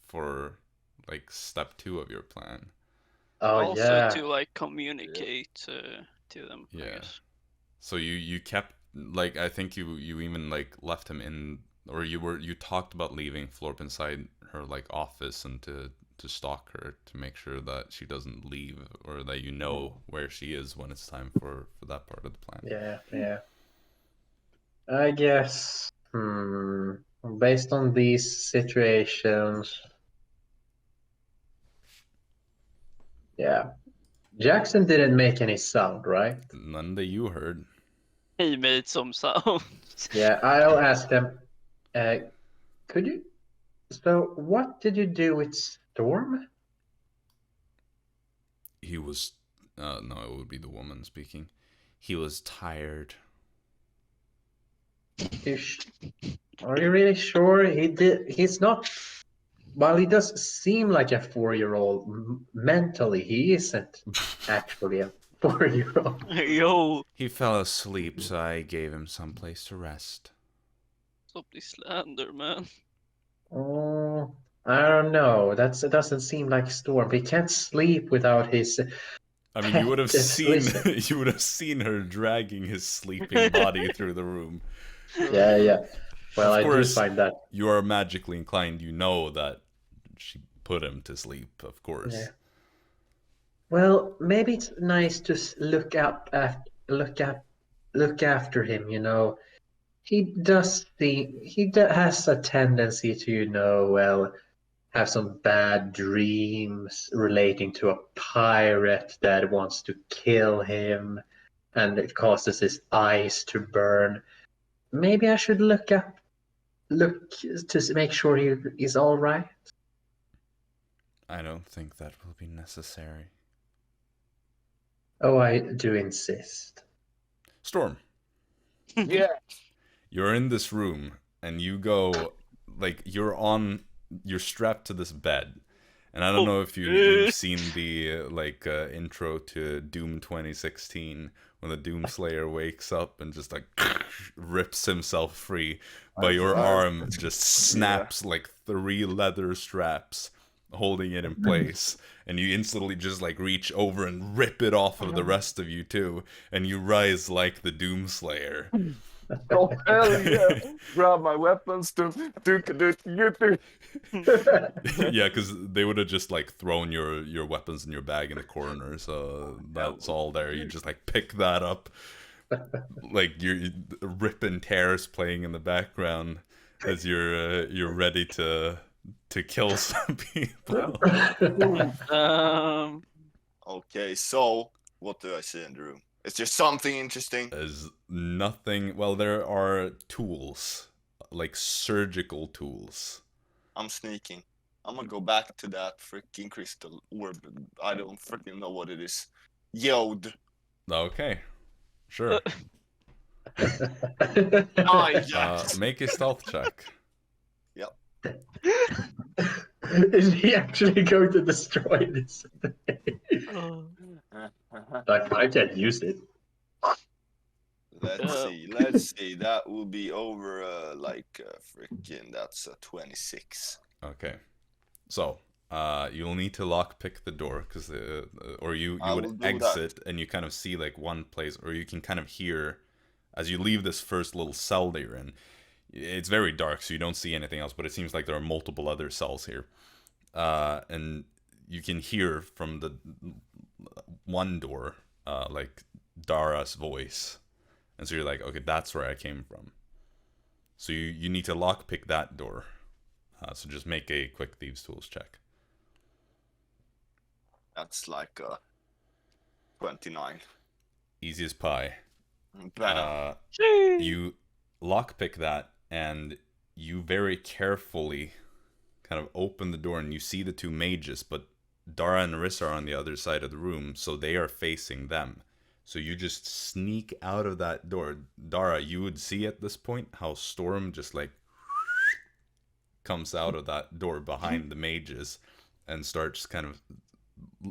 for like step 2 of your plan. Oh also to like communicate to them. Yeah. I guess. So you kept like I think you even like left him in, or you talked about leaving Florp inside her like office and to stalk her to make sure that she doesn't leave, or that you know where she is when it's time for that part of the plan. Yeah. I guess, based on these situations, yeah. Jaxson didn't make any sound, right? None that you heard. He made some sound. Yeah, I'll ask them. Could you? So, what did you do with Storm? He was, no, it would be the woman speaking. He was tired. Are you really sure he did? He's not. While he does seem like a 4-year-old, mentally he isn't actually a 4-year-old. Yo. He fell asleep, so I gave him some place to rest. Stop this slander, man. Oh, I don't know. That doesn't seem like Storm. He can't sleep without his. I mean, you would have seen her dragging his sleeping body through the room. Yeah. Well, of course, do find that you are magically inclined. You know that she put him to sleep, of course. Yeah. Well, maybe it's nice to look after him. You know, has a tendency to, have some bad dreams relating to a pirate that wants to kill him, and it causes his eyes to burn. Maybe I should look to make sure he is all right. I don't think that will be necessary. Oh, I do insist. Storm, Yeah. you're in this room, and you go, like, you're strapped to this bed. And I don't know if you've seen the intro to Doom 2016 when the Doomslayer wakes up and just like rips himself free, but your arm just snaps like 3 leather straps holding it in place, and you instantly just like reach over and rip it off of the rest of you too, and you rise like the Doomslayer. Oh hell yeah! Grab my weapons to Yeah, because they would have just like thrown your weapons in your bag in the corner, so that's all there. You just like pick that up, like you're ripping tears playing in the background as you're ready to kill some people. Okay, so what do I see in the room? Is there something interesting? There's nothing. Well, there are tools, like surgical tools. I'm sneaking. I'm gonna go back to that freaking crystal orb. I don't freaking know what it is. Yod. Okay, sure. Make a stealth check. Yep. Is he actually going to destroy this? I can't use it. Let's see. That will be over freaking. That's a 26. Okay, so you'll need to lockpick the door because or you would exit and you kind of see like one place, or you can kind of hear as you leave this first little cell that you're in. It's very dark, so you don't see anything else, but it seems like there are multiple other cells here, and you can hear from the one door like Dara's voice, and so you're like, okay, that's where I came from. So you need to lockpick that door. So just make a quick thieves tools check. That's like 29. Easy as pie. Better. You lockpick that, and you very carefully kind of open the door, and you see the 2 mages, but Dara and Arisa are on the other side of the room, so they are facing them. So you just sneak out of that door. Dara, you would see at this point how Storm just like comes out of that door behind the mages and starts kind of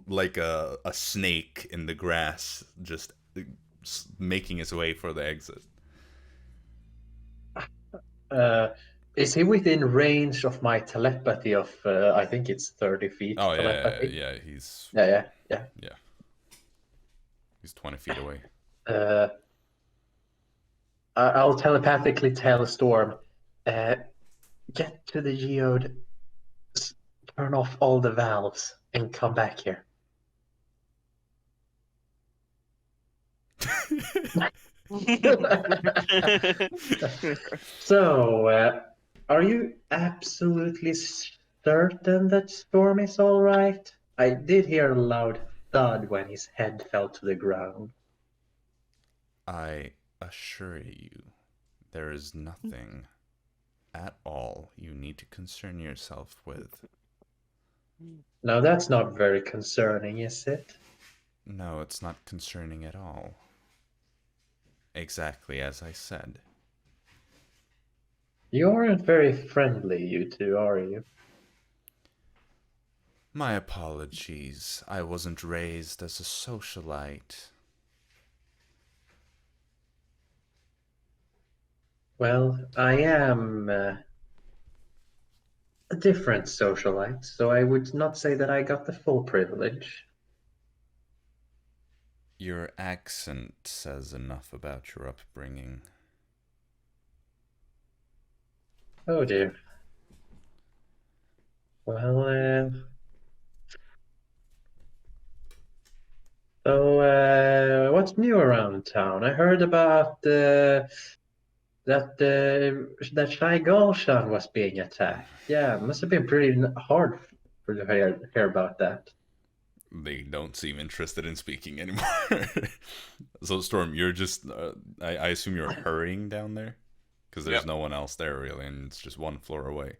like a snake in the grass, just making its way for the exit. Is he within range of my telepathy of, I think it's 30 feet? Oh, telepathy? yeah, he's... Yeah. He's 20 feet away. I'll telepathically tell Storm, get to the geode, turn off all the valves, and come back here. So, are you absolutely certain that Storm is all right? I did hear a loud thud when his head fell to the ground. I assure you, there is nothing at all you need to concern yourself with. Now, that's not very concerning, is it? No, it's not concerning at all. Exactly as I said. You aren't very friendly, you two, are you? My apologies. I wasn't raised as a socialite. Well, I am a different socialite, so I would not say that I got the full privilege. Your accent says enough about your upbringing. Oh dear. Well, so what's new around town? I heard about that shy Gulshan was being attacked. Yeah, must have been pretty hard for to hear about that. They don't seem interested in speaking anymore. So Storm, you're just I assume you're hurrying down there because there's no one else there really, and it's just one floor away.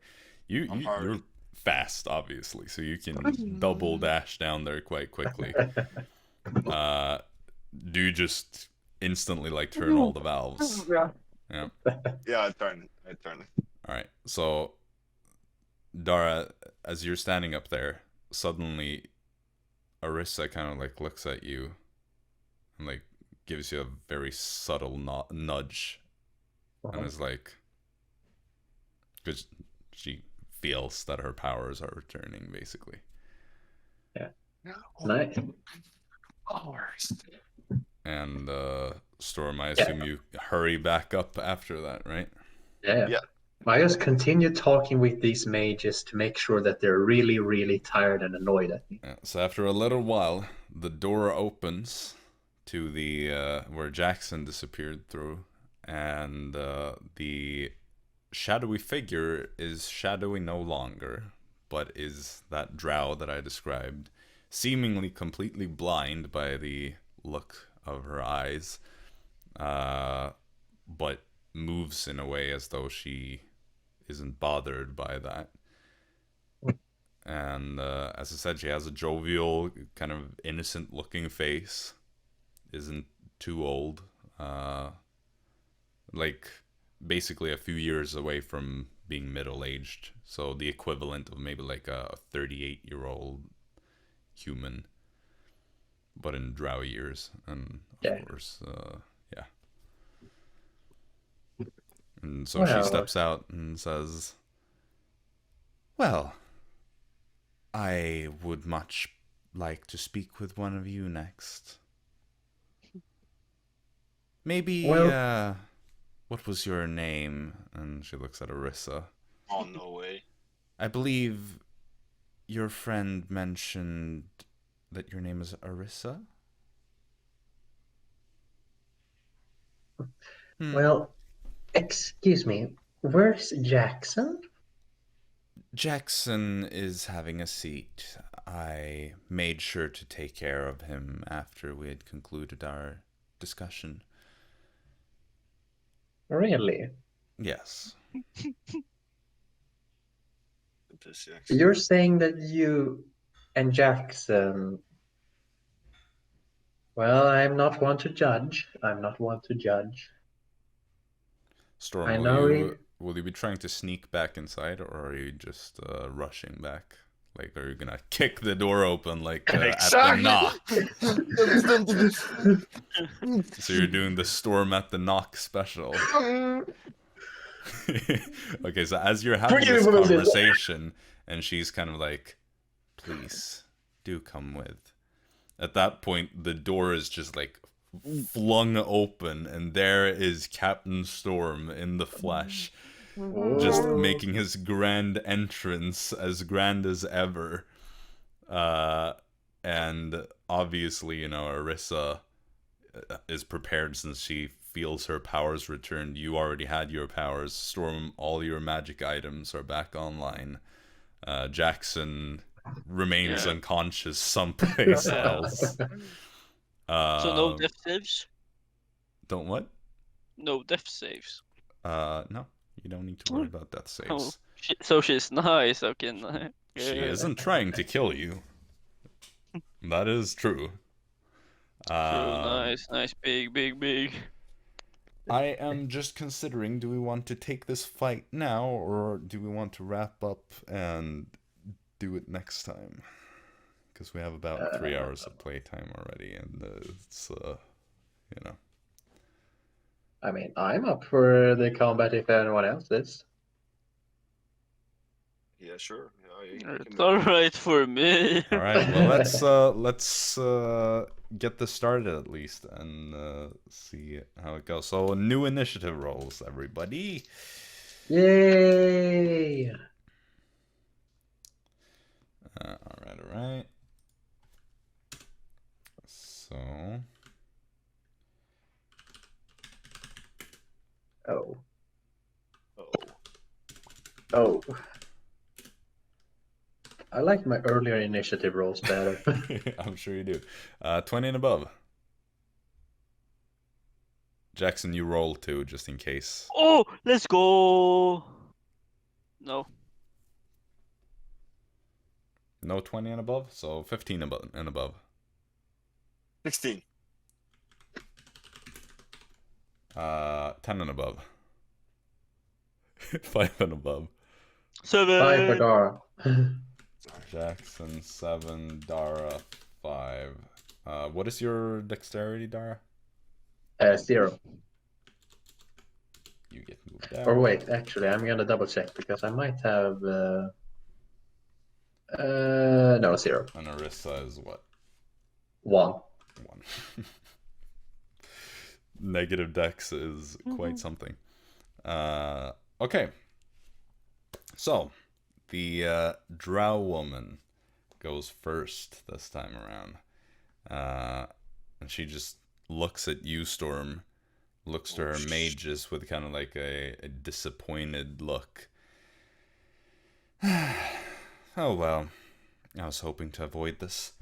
You're fast, obviously, so you can double dash down there quite quickly. Do you just instantly like turn all the valves? Yeah. Yeah, I turn it. All right. So Dara, as you're standing up there, suddenly Arisa kind of like looks at you and like gives you a very subtle nudge, and is like, because she feels that her powers are returning, basically. Yeah. Nice. Powers. And Storm, I assume you hurry back up after that, right? Yeah. I just continue talking with these mages to make sure that they're really, really tired and annoyed at me. Yeah, so after a little while, the door opens to the where Jaxson disappeared through, and the shadowy figure is shadowy no longer, but is that drow that I described, seemingly completely blind by the look of her eyes, but moves in a way as though she isn't bothered by that. And as I said, she has a jovial, kind of innocent looking face, isn't too old, like basically a few years away from being middle-aged, so the equivalent of maybe like a 38-year-old human, but in drow years. And of course, and so she steps out and says, well, I would much like to speak with one of you next. Maybe, what was your name? And she looks at Arisa. Oh, no way. I believe your friend mentioned that your name is Arisa? Well, excuse me, where's Jaxson? Jaxson is having a seat. I made sure to take care of him after we had concluded our discussion. Really? Yes. You're saying that you and Jaxson... Well, I'm not one to judge. Storm, I know will you be trying to sneak back inside, or are you just rushing back? Like, are you gonna kick the door open like at the knock? So you're doing the Storm at the knock special. Okay, so as you're having this conversation, and she's kind of like, please, do come with. At that point, the door is just like flung open, and there is Captain Storm in the flesh, just making his grand entrance, as grand as ever. And obviously, you know, Arisa is prepared since she feels her powers returned. You already had your powers. Storm, all your magic items are back online. Jaxson remains unconscious someplace else. So no death saves? Don't what? No death saves. No. You don't need to worry about death saves. Oh, so she's nice, okay. She isn't trying to kill you. That is true. True, nice, big. I am just considering, do we want to take this fight now, or do we want to wrap up and do it next time? Because we have about 3 hours of playtime already, and it's, you know. I mean, I'm up for the combat if anyone else is. Yeah, sure. It's alright for me. Alright, well let's get this started at least, and see how it goes. So new initiative rolls, everybody. Yay! Alright. So... Oh. Oh. I like my earlier initiative rolls better. I'm sure you do. 20 and above. Jaxson, you roll too, just in case. Oh, let's go. No. No 20 and above, so 15 and above. 16. 10 and above. 5 and above. 7. 5 for Dara. Jaxson 7, Dara 5. What is your dexterity, Dara? 0. You get moved down. Or wait, actually, I'm gonna double check because I might have. No, 0. And Arisa is what? 1. 1. Negative dex is quite something. Okay. So, the Drow woman goes first this time around. And she just looks at you, Storm, looks to her mages with kind of like a disappointed look. Oh well, I was hoping to avoid this.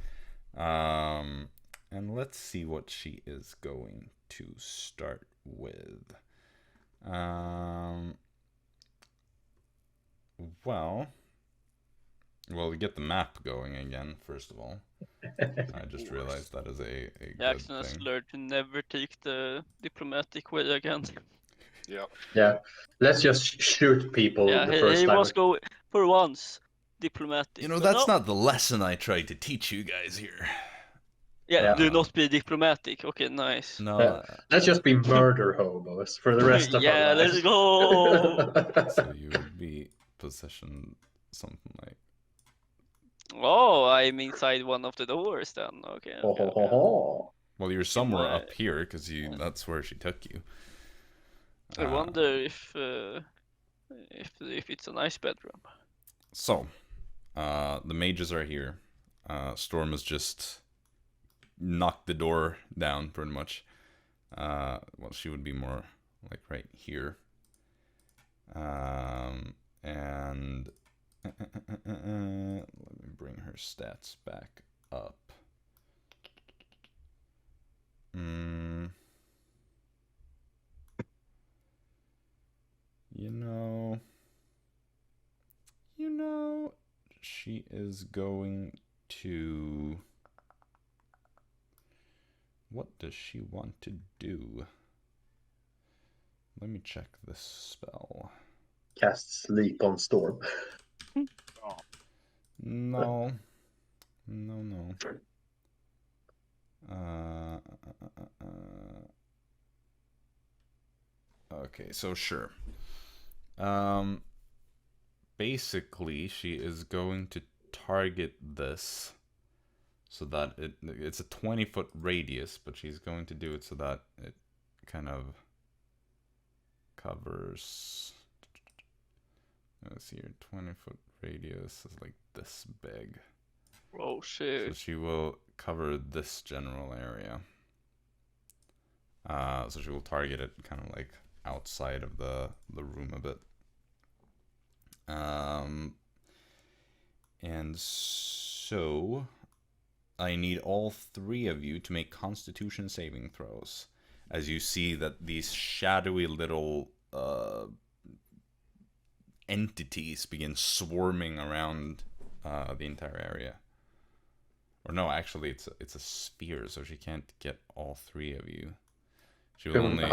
And let's see what she is going to start with. Well, we get the map going again, first of all. I just realized that is a good Jaxson has thing. learned to never take the diplomatic way again. Yeah. Yeah. Let's just shoot people Yeah, the first he time. was going for once diplomatic. You know, but that's no. not the lesson I tried to teach you guys here. Yeah, Yeah. do not be diplomatic. Okay, nice. No, Let's just be murder hobos for the rest of Yeah, our lives. let's go. so you would be positioned something like... Oh, I'm inside one of the doors then. Okay. Ho, okay, ho, ho, okay. ho. Well, you're somewhere my- up here, because that's where she took you. I wonder if it's a nice bedroom. So, the mages are here. Storm has just knocked the door down, pretty much. Well, she would be more like right here. And let me bring her stats back up. You know, she is going to... What does she want to do? Let me check this spell. Cast sleep on Storm. No. Okay, so sure. Basically, she is going to target this so that it's a 20-foot radius, but she's going to do it so that it kind of covers... Let's see here, 20-foot radius is like this big. Oh shit. So she will cover this general area. So she will target it kind of like outside of the room a bit. And so I need all 3 of you to make Constitution saving throws, as you see that these shadowy little entities begin swarming around the entire area. Or no, actually, it's a sphere, so she can't get all 3 of you. She will only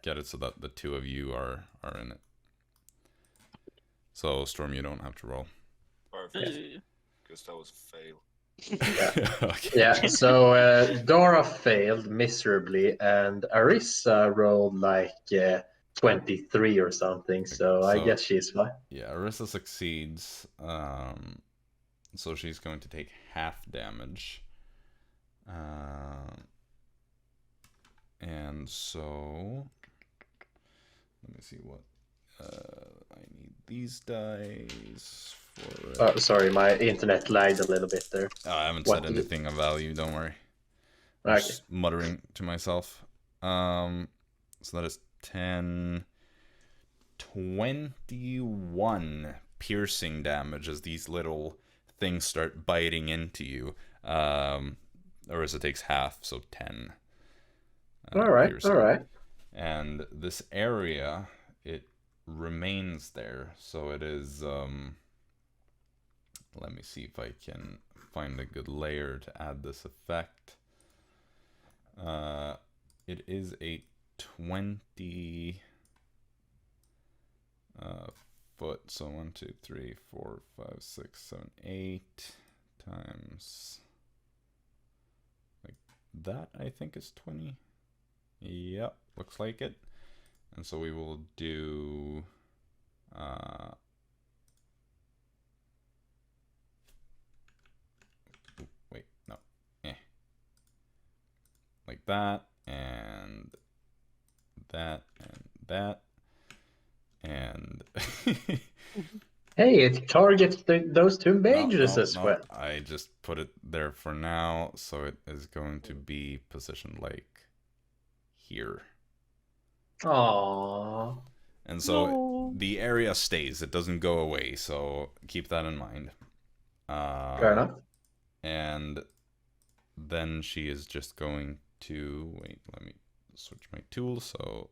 get it so that the 2 of you are in it. So, Storm, you don't have to roll. Perfect. Because that was a fail. Okay. Yeah, so Dara failed miserably, and Arisa rolled like 23 or something, so I guess she's fine. Yeah, Arisa succeeds. So she's going to take half damage. And so... Let me see what... I need these dice for... Oh, sorry, my internet lagged a little bit there. I haven't said anything of value, don't worry. I'm Okay. just muttering to myself. So that is 10, 21 piercing damage as these little things start biting into you. Arisa takes half, so 10. All right. And this area, it remains there, so it is, let me see if I can find a good layer to add this effect. It is a 20 foot, so 1, 2, 3, 4, 5, 6, 7, 8 times like that, I think is 20. Yep, looks like it. And so we will do wait, no. Like that, and that, and that, and Hey, it targets those two mages as no, well. I just put it there for now, so it is going to be positioned like here. Aww. And so No. the area stays, it doesn't go away, so keep that in mind. Fair enough. And then she is just going to, wait, let me switch my tool, so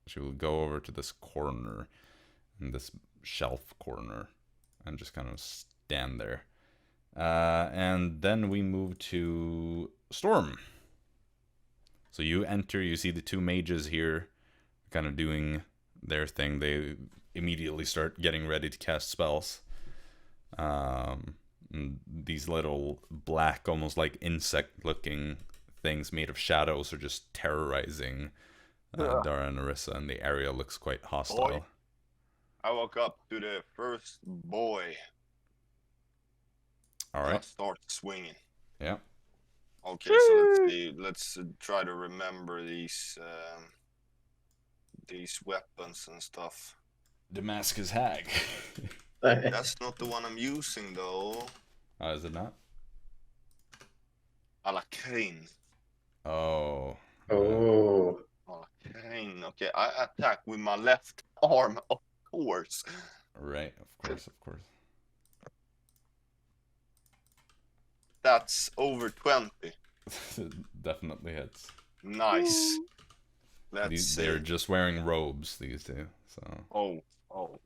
she will go over to this corner, in this shelf corner, and just kind of stand there. And then we move to Storm. So you enter, you see the two mages here, kind of doing their thing. They immediately start getting ready to cast spells. And these little black, almost like insect-looking things made of shadows are just terrorizing Dara and Arisa, and the area looks quite hostile. Boy. I walk up to the first boy. All And I right. start swinging. Yeah. Okay, so let's see. Let's try to remember these weapons and stuff. Damascus Hag. That's not the one I'm using though. Is it not? Alacrane. Oh. Oh. Alacrane. Okay, I attack with my left arm, of course. Right, of course. That's over 20. Definitely hits. Nice. Let's see. They're just wearing robes, these two. So. Oh,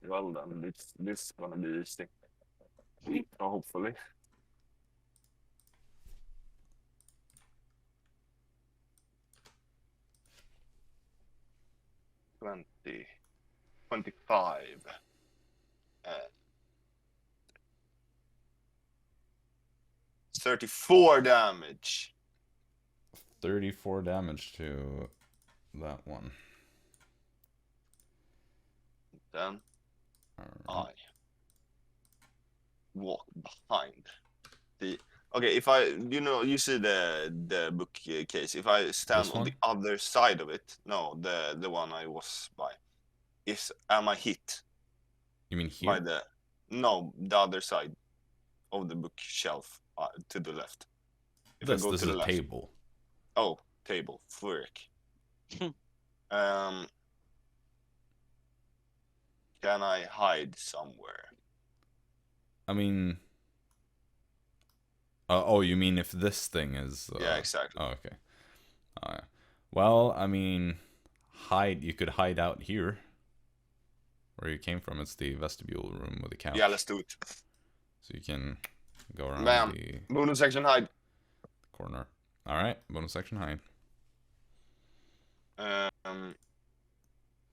well done. This is gonna be easy. Hopefully. $20, $25. 34 damage. 34 damage to that one. Then Right. I walk behind the. Okay, if I, you see the bookcase. If I stand This on the one? other side of it, no, the one I was by, am I hit You mean by here? the other side of the bookshelf to the left? If I go This to the is a left. table. Oh, table, frick. Can I hide somewhere? I mean... oh, you mean if this thing is... Yeah, exactly. Oh, okay. Well, I mean... You could hide out here. Where you came from. It's the vestibule room with the couch. Yeah, let's do it. So you can go around Bam. the Bonus section hide. corner. Alright, bonus section hide.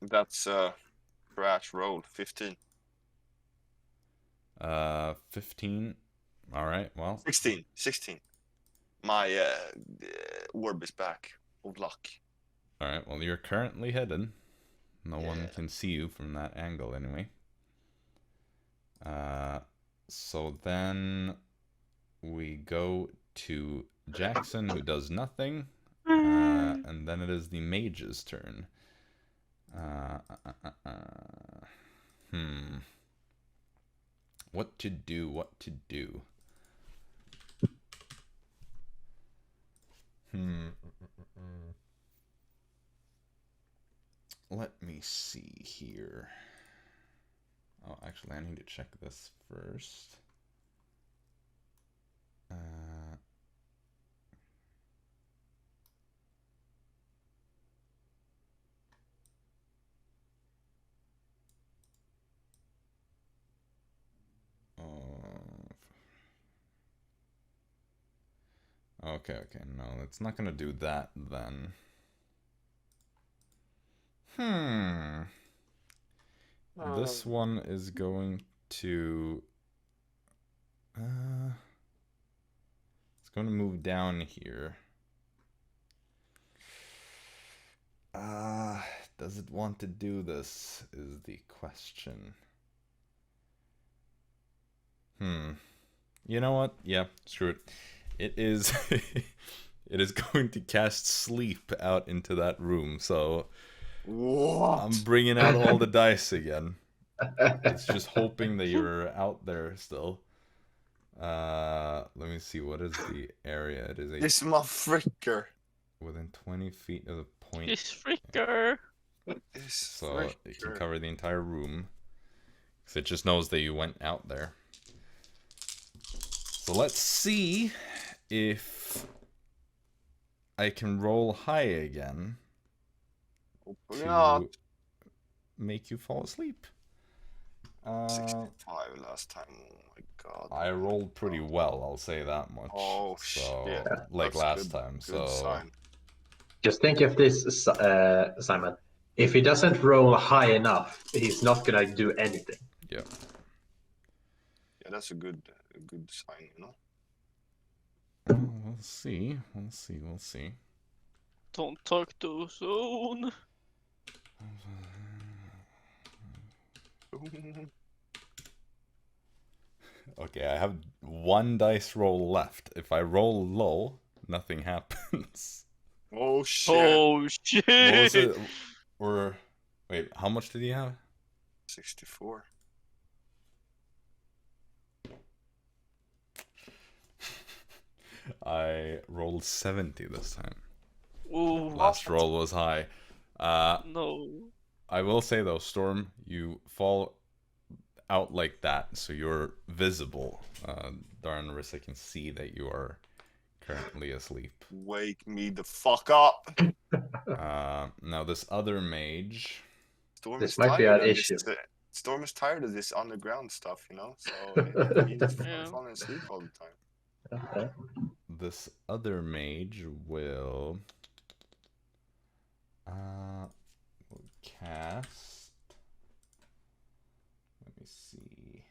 That's crash roll 15. 15. Alright, well. 16. My orb is back of luck. Alright, well, you're currently hidden. No one can see you from that angle anyway. So then we go to Jaxson, who does nothing. And then it is the mage's turn. What to do? Let me see here. Oh, actually, I need to check this first. Okay, no, it's not gonna do that then. This one is going to... it's going to move down here. Does it want to do this, is the question. You know what? Yeah, screw it. It is... it is going to cast sleep out into that room, so... What? I'm bringing out all the dice again. It's just hoping that you're out there still. Let me see, what is the area? It is a... This my fricker. within 20 feet of the point. This fricker. So it can cover the entire room. Because it just knows that you went out there. So let's see if I can roll high again to make you fall asleep. 65 last time. Oh my god. I rolled pretty well, I'll say that much. Oh so, shit. like That's last good, time. Good So sign. Just think of this, Simon. If he doesn't roll high enough, he's not gonna do anything. yeah. Yeah, that's a good sign, you know. We'll see. We'll see. Don't talk too soon. Okay, I have one dice roll left. If I roll low, nothing happens. Oh shit. Oh shit. What was it? Or wait, how much did he have? 64. I rolled 70 this time. Ooh. Last roll was high. No. I will say though, Storm, you fall out like that, so you're visible. Dara and Arisa can see that you are currently asleep. Wake me the fuck up. Now this other mage. Storm This is might be tired our of issue. Storm is tired of this underground stuff, you know. So he's Yeah. falling asleep all the time. Okay. This other mage will cast. Let me see.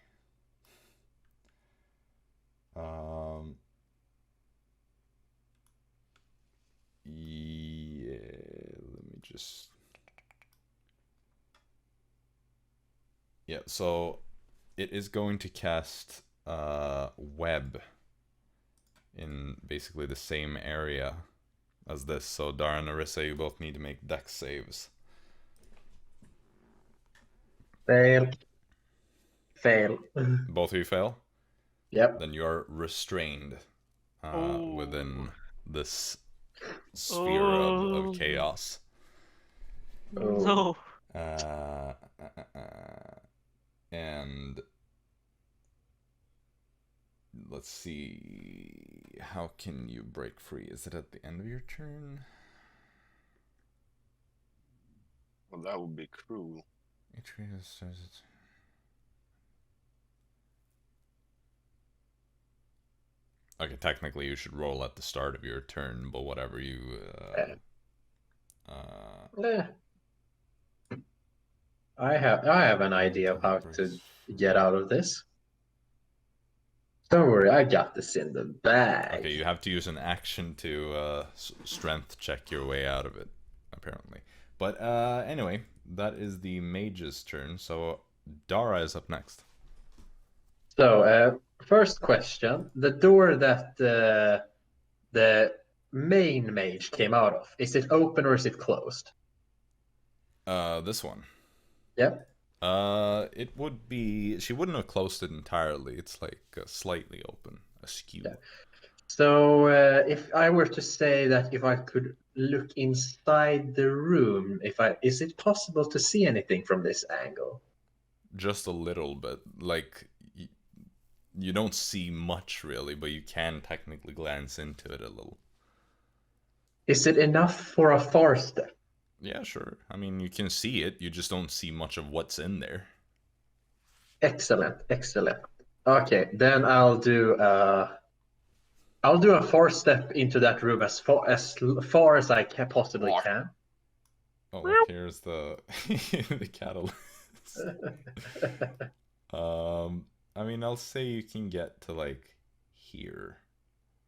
Yeah, let me just. Yeah, so it is going to cast web in basically the same area as this. So Dara and Arisa, you both need to make dex saves. Fail. Fail. Both of you fail? Yep. Then you are restrained within this sphere of chaos. No. And let's see, how can you break free? Is it at the end of your turn? Well, that would be cruel. Okay, technically you should roll at the start of your turn, but whatever you... I have an idea of how to get out of this. Don't worry, I got this in the bag. Okay, you have to use an action to strength check your way out of it, apparently. But anyway, that is the mage's turn, so Dara is up next. So, first question. The door that the main mage came out of, is it open or is it closed? This one. Yep. It would be... She wouldn't have closed it entirely. It's like slightly open, askew. Yeah. So, if I were to say that if I could look inside the room, is it possible to see anything from this angle? just a little bit. Like, you don't see much really, but you can technically glance into it a little. Is it enough for a far step? Yeah, sure. I mean, you can see it. You just don't see much of what's in there. Excellent, excellent. Okay, then I'll do a far step into that room as far as I possibly can. Oh, look, here's the the catalyst. I mean, I'll say you can get to like here.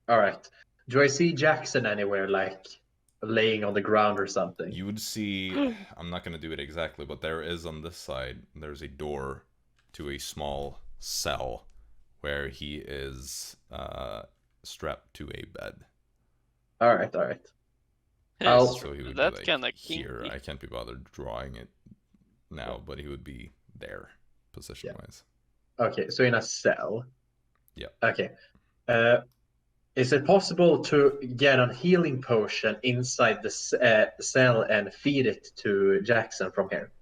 All right. Do I see Jaxson anywhere, like laying on the ground or something? You would see. I'm not gonna do it exactly, but there is on this side. There's a door to a small cell where he is strapped to a bed. All right, all right. Yes, So he would that's be like kind of here. kinky. I can't be bothered drawing it now, but he would be there, position-wise. Okay, so in a cell. Yeah. Okay. Is it possible to get a healing potion inside the cell and feed it to Jaxson from here?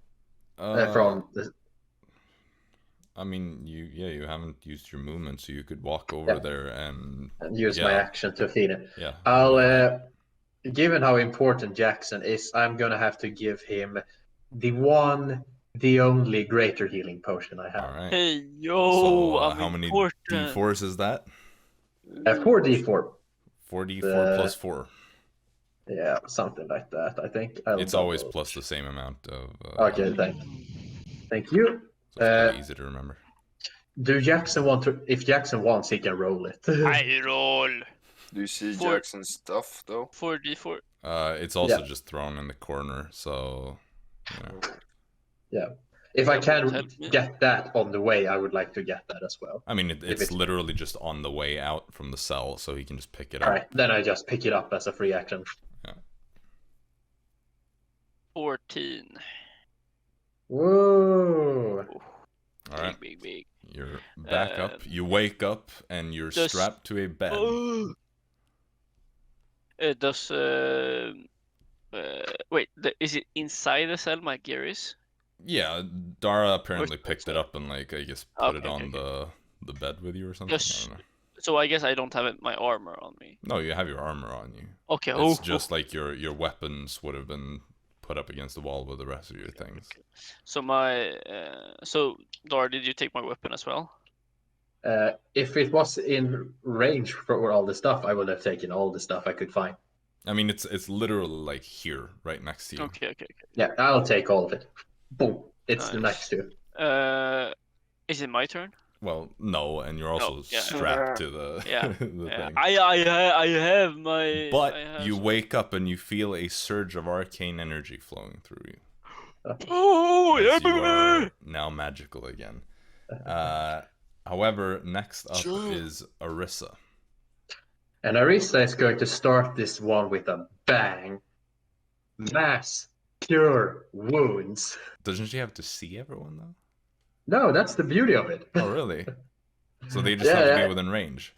I mean, you haven't used your movement, so you could walk over there and use my action to feed it. Yeah. I'll, given how important Jaxson is, I'm gonna have to give him the only greater healing potion I have. All right. Hey, yo, So, I'm how many important. d4s is that? 4d4. 4d4 plus 4. Yeah, something like that, I think. It's always plus the same amount of... Okay, thank you. So it's pretty easy to remember. Do Jaxson want to... If Jaxson wants, he can roll it. I roll. Do you see Jackson's stuff though? 4d4. It's also just thrown in the corner, so... You know. Yeah. If I can Help me. get that on the way, I would like to get that as well. I mean, it's literally just on the way out from the cell, so he can just pick it up. Alright, then I just pick it up as a free action. Yeah. 14. Whoa! All right. Big. You're back up. You wake up, and you're strapped to a bed. Does wait? Is it inside the cell? My gear is. Yeah, Dara apparently picked it up and I guess put it Okay, on the bed with you or something. I don't know. So I guess I don't have my armor on me. No, you have your armor on you. Okay. It's just like your weapons would have been put up against the wall with the rest of your things. Okay. So so Dara, did you take my weapon as well? If it was in range for all the stuff, I would have taken all the stuff I could find. I mean, it's literally like here, right next to you. Okay. Yeah, I'll take all of it. Boom! It's Nice. next to. Is it my turn? Well, no, and you're also strapped to the, Yeah. the thing. I have my. But you wake up and you feel a surge of arcane energy flowing through you. Oh, As you are now magical again. However, next up is Arisa. And Arisa is going to start this one with a bang. Mass cure wounds. Doesn't she have to see everyone though? No, that's the beauty of it. Oh, really? So they just have to be within range.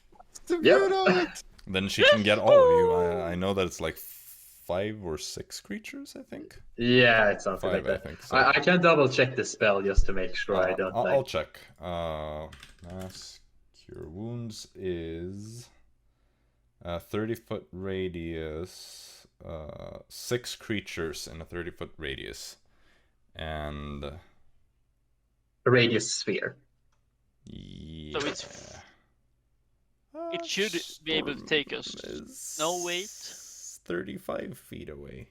The beauty of it. Then she can get all of you. I know that it's like 5 or 6 creatures, I think. Yeah, it's something 5, like that. I think. So. I can double check the spell just to make sure I don't. I'll check. Mass cure wounds is 30-foot radius. 6 creatures in a 30-foot radius, and A radius sphere. Yeah. So it should be able to take us. No, wait. 35 feet away.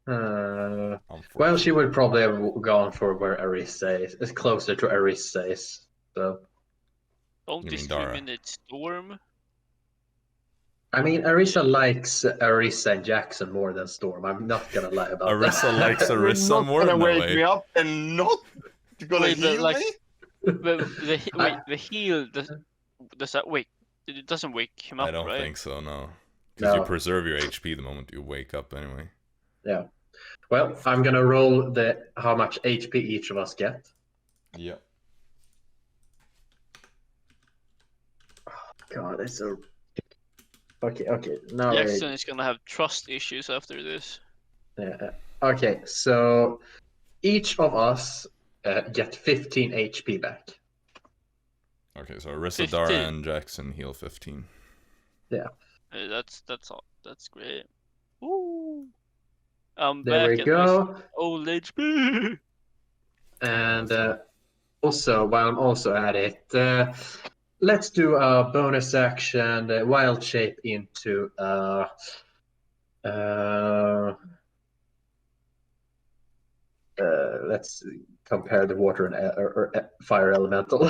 Well, she would probably have gone for where Arisa is. It's closer to Arisa is. So. Don't discriminate, Storm. I mean, Arisa likes Arisa and Jaxson more than Storm. I'm not gonna lie about Arisa that. likes Arisa more than wake that way. me up and not gonna heal me? The heal does that wake? It doesn't wake him up, I don't right? think so, no. Because you preserve your HP the moment you wake up anyway. Yeah. Well, I'm gonna roll how much HP each of us get. Yep. God, it's so. Okay. Now. Jaxson is gonna have trust issues after this. Yeah. Okay, so each of us get 15 HP back. Okay, so Arisa, 15. Dara, and Jaxson heal 15. Yeah. Hey, that's all. That's great. Woo! I'm There back we at go. my old HP. And Awesome. also, while I'm also at it, let's do a bonus action, wild shape into let's compare the water and or fire elemental.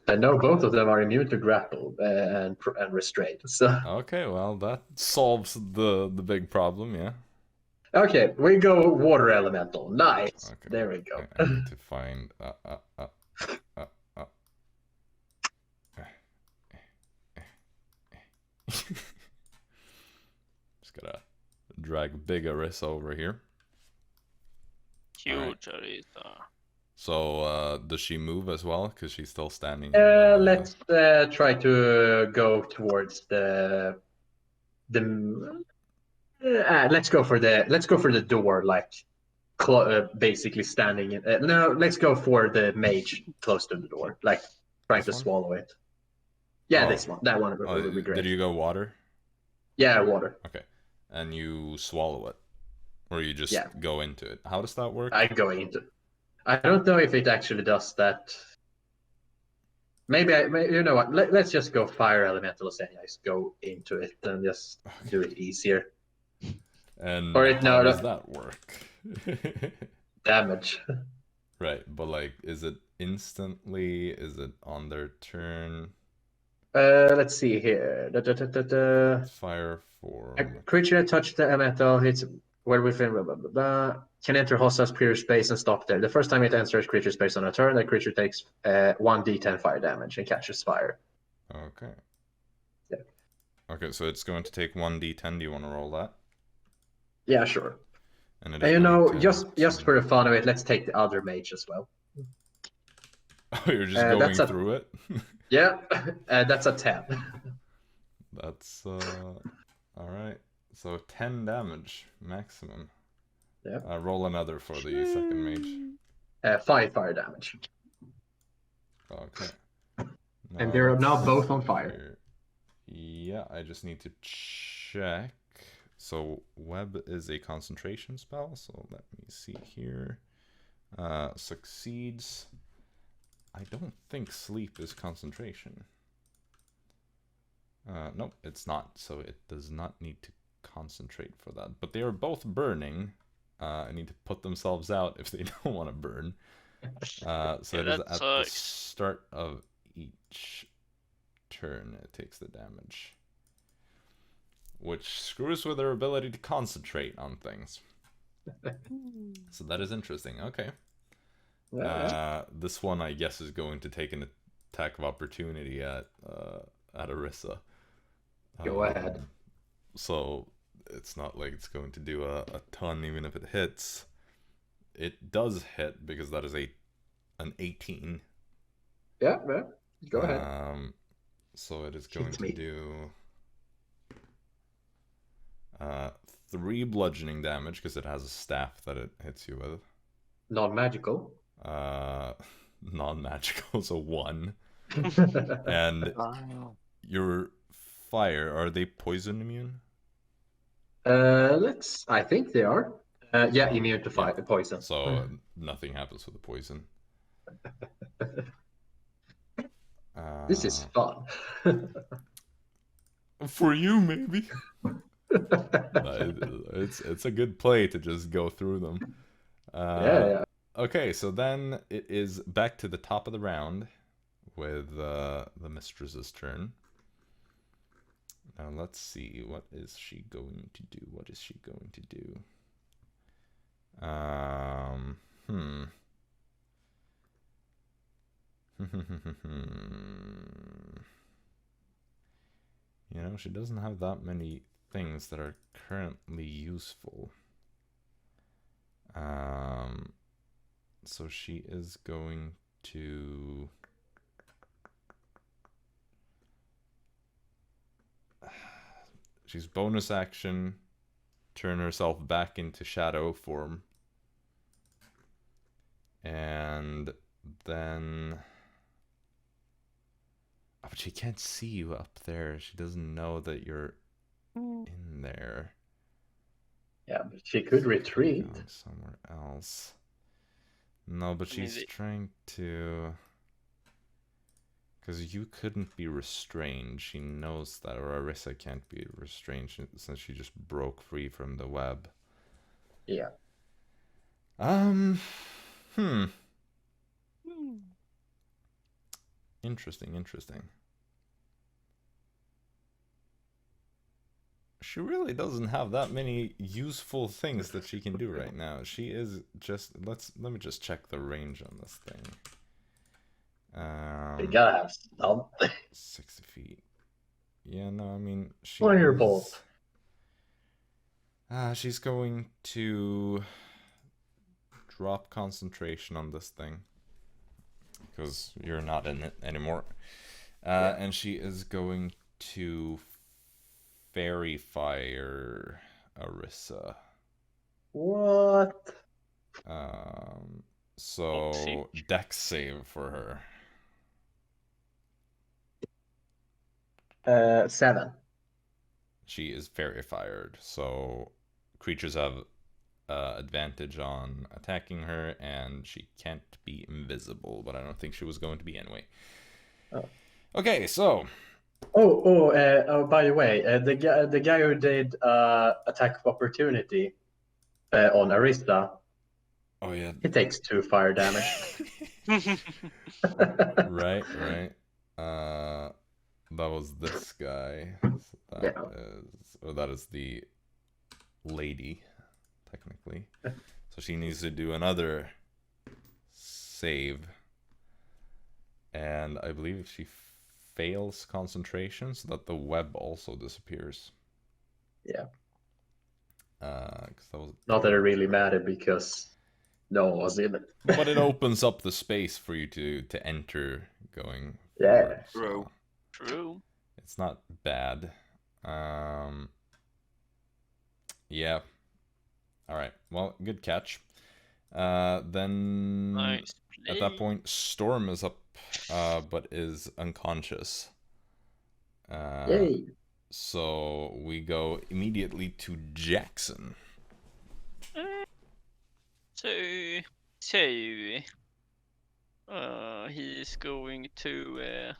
I know both of them are immune to grapple and restraint. So Okay, well, that solves the big problem, yeah. okay, we go water elemental. Nice. Okay. There we go. I need to find Just gotta drag big Arisa over here. Huge Arisa. So, does she move as well? Because she's still standing. Let's try to go towards the let's go for the door, like basically standing in. No, let's go for the mage close to the door, like trying to This one? swallow it. Yeah, Oh. this one. That one would be great. Did you go water? Yeah, water. Okay. And you swallow it? Or you just Yeah. go into it? How does that work? I go into. I don't know if it actually does that. Maybe you know what? Let's just go fire elementals and just go into it and just do it easier. And Or how does that work? Damage. Right, but like, is it instantly? Is it on their turn? Let's see here. Fire form. A creature that touched the elemental hits where within blah blah blah blah can enter hostile creature space and stop there. The first time it enters creature space on a turn, the creature takes 1d10 fire damage and catches fire. Okay. Yeah. Okay, so it's going to take 1d10. Do you want to roll that? Yeah, sure. And it And is you know, going just for the fun of it, let's take the other mage as well. Oh, you're just going through it? Yeah, that's a 10. That's alright. So 10 damage maximum. Yeah. Roll another for the second mage. 5 fire damage. Okay. And they're let's now both see on fire. here. Yeah, I just need to check. So web is a concentration spell, so let me see here. Succeeds. I don't think sleep is concentration. Nope, it's not, so it does not need to concentrate for that. But they are both burning. I need to put themselves out if they don't want to burn. So Yeah, it is that at the sucks. start of each turn it takes the damage. Which screws with their ability to concentrate on things. So that is interesting. Okay. This one, I guess, is going to take an attack of opportunity at Arisa. Go ahead. So it's not like it's going to do a ton, even if it hits. It does hit because that is an 18. Yeah, go ahead. So it is going to do 3 bludgeoning damage because it has a staff that it hits you with. Non-magical. Non-magical, so 1. And your fire, are they poison immune? I think they are. Yeah, immune to fire, poison. So nothing happens with the poison. This is fun. For you, maybe. It's a good play to just go through them. Yeah. Okay, so then it is back to the top of the round with the mistress's turn. Now let's see, what is she going to do? What is she going to do? You know, she doesn't have that many things that are currently useful. So she is going to... She's bonus action turn herself back into shadow form. And then... Oh, but she can't see you up there. She doesn't know that you're in there. Yeah, but she could retreat. Going somewhere else. No, but she's trying to... Because you couldn't be restrained. She knows that, or Arisa can't be restrained since she just broke free from the web. Yeah. Interesting. She really doesn't have that many useful things that she can do right now. She is just... Let me just check the range on this thing. You gotta have something. 60 feet. Yeah, no, I mean... Firebolt. She's going to drop concentration on this thing. Because you're not in it anymore. And she is going to fairy fire Arisa. What? So dex save for her. 7. She is fairy fired, so creatures have advantage on attacking her, and she can't be invisible, but I don't think she was going to be anyway. Oh. Okay, so... By the way, the guy who did attack of opportunity on Arisa, oh yeah, he takes 2 fire damage. right. That was this guy. So that is the lady, technically. So she needs to do another save, and I believe if she fails concentration, so that the web also disappears. Yeah. That was... Not that it really mattered because no one was in it. But it opens up the space for you to enter going Yeah. forward, so True. it's not bad. Yeah. Alright, well, good catch. Then Nice at that point, Storm is up, but is unconscious. Yay. So we go immediately to Jaxson. So he's going to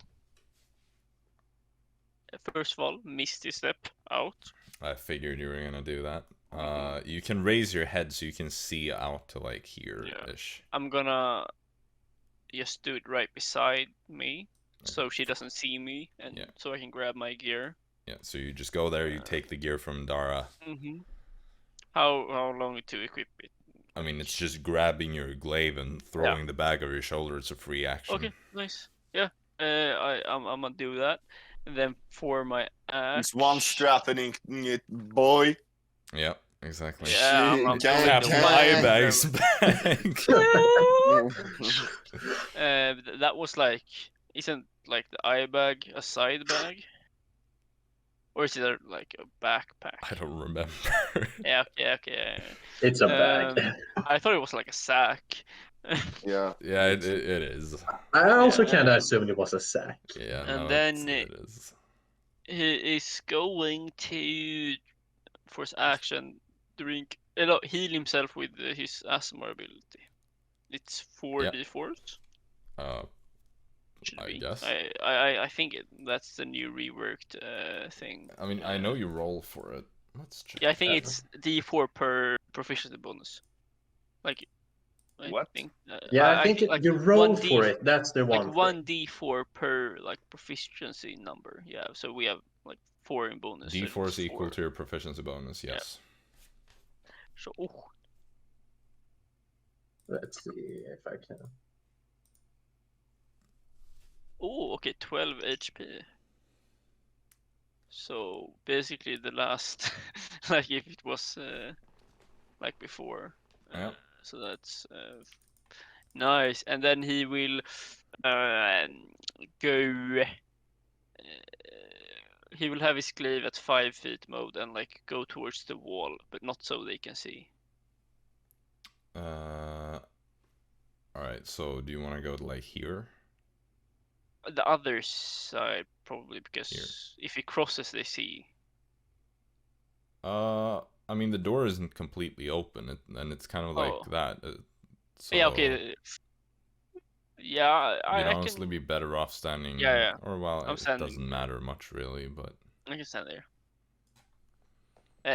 first of all misty step out. I figured you were gonna do that. You can raise your head so you can see out to like here-ish. I'm gonna just do it right beside me, so she doesn't see me, and so I can grab my gear. Yeah, so you just go there, you take the gear from Dara. How long to equip it? I mean, it's just grabbing your glaive and throwing the bag over your shoulder. It's a free action. Okay, nice. Yeah, I'm gonna do that. And then for my axe... It's one strapping it, boy. Yeah, exactly. Yeah, I'm not doing Captain the Eyebags bag. That was like... Isn't like the eye bag a side bag? Or is it like a backpack? I don't remember. Yeah. It's a bag. I thought it was like a sack. Yeah. Yeah, it is. I also kind of assumed it was a sack. Yeah, And no, then it is. He is going to, for his action, heal himself with his Aasimar ability. It's 4d4s. I guess. I think that's the new reworked thing. I mean, I know you roll for it. Let's check. Yeah, I think it's d4 per proficiency bonus. Like, What? I think, I think you roll for it. That's the one. Like 1d4 per like proficiency number. Yeah, so we have like 4 in bonus. D4 is equal to your proficiency bonus. Yes. So. Let's see if I can. Oh, okay, 12 HP. So basically the last, like if it was like before. Yeah. So that's nice. And then he will go he will have his glaive at 5 feet mode and like go towards the wall, but not so they can see. Alright, so do you want to go to like here? The other side probably, because if he crosses, they see. I mean the door isn't completely open, and it's kind of like that. So yeah, okay. Yeah, you'd I honestly can. be better off standing. Yeah. Or well, I'm it standing. doesn't matter much really, but I can stand there.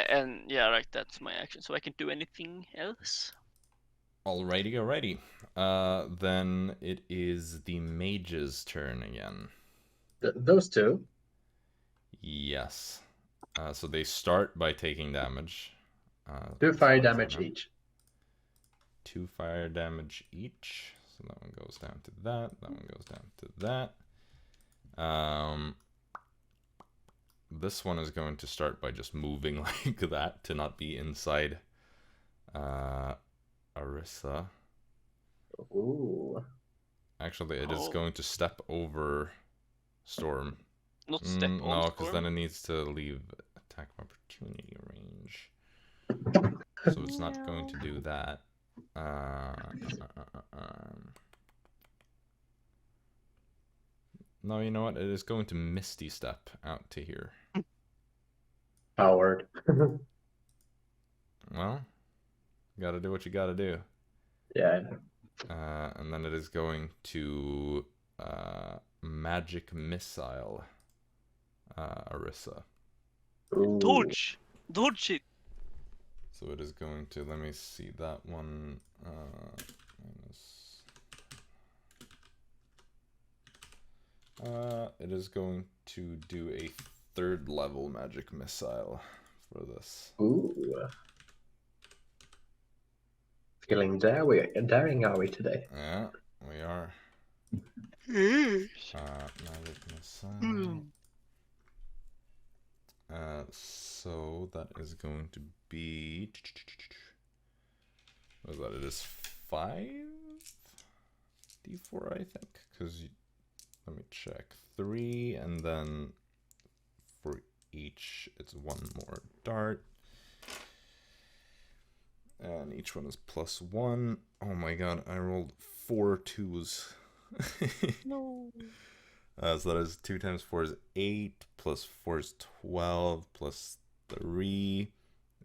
And yeah, right. That's my action. So I can do anything else. alrighty. Then it is the mage's turn again. Those two? Yes. So they start by taking damage. 2 fire damage each. 2 fire damage each. So that one goes down to that. That one goes down to that. This one is going to start by just moving like that to not be inside Arisa. Ooh. Actually, it is going to step over Storm. Not step on No, because Storm. then it needs to leave attack of opportunity range. So it's not going to do that. No, you know what? It is going to Misty Step out to here. Howard. Well, gotta do what you gotta do. Yeah, I know. And then it is going to Magic Missile Arisa. Ooh. Dodge it. So it is going to, let me see that one. Minus. It is going to do a 3rd level magic missile for this. Ooh. Feeling daring are we today? Yeah, we are. Magic missile. So that is going to be. What is that? It is 5d4, I think. Because let me check. 3, and then for each, it's 1 more dart. And each one is +1. Oh my god, I rolled 4 2s. No. So that is 2 times 4 is 8, plus 4 is 12, plus 3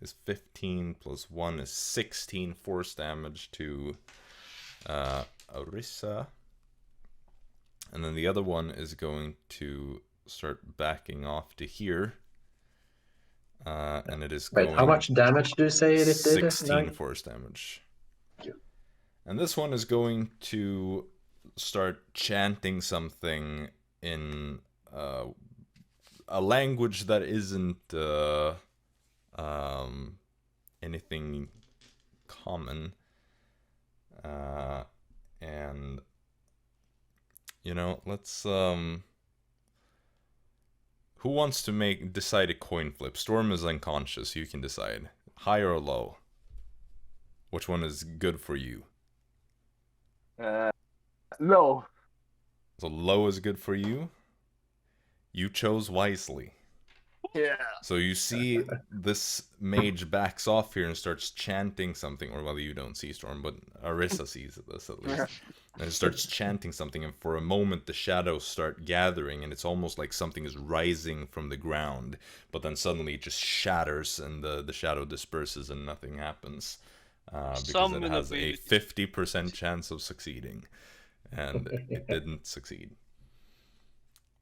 is 15, plus 1 is 16 force damage to Arisa. And then the other one is going to start backing off to here. And it is Wait, how much damage do you say it did? 16 force damage. Thank you. And this one is going to start chanting something in a language that isn't anything common. And you know, let's who wants to decide a coin flip? Storm is unconscious, you can decide. High or low? Which one is good for you? Low. So low is good for you? You chose wisely. Yeah. So you see this mage backs off here and starts chanting something, or well, you don't see Storm, but Arisa sees this at least. And it starts chanting something, and for a moment the shadows start gathering, and it's almost like something is rising from the ground, but then suddenly it just shatters, and the shadow disperses and nothing happens. Because it has a 50% chance of succeeding. And it didn't succeed.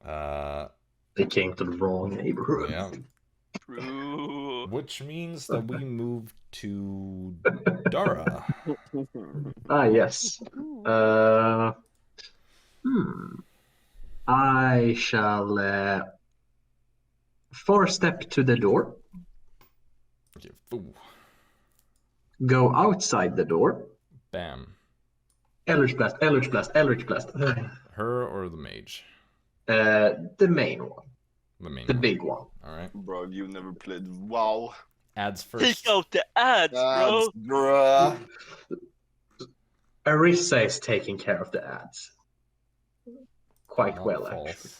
They came to the wrong neighborhood. Yeah. True. Which means that we move to Dara. Yes. I shall 4-step to the door. Okay. Ooh. Go outside the door. Bam. Eldritch Blast. Her or the mage? The main one. The big one. Alright. Bro, you never played WoW. Ads first. Take out the ads, bro. Bruh. Arisa is taking care of the ads. Quite Not well, false. actually.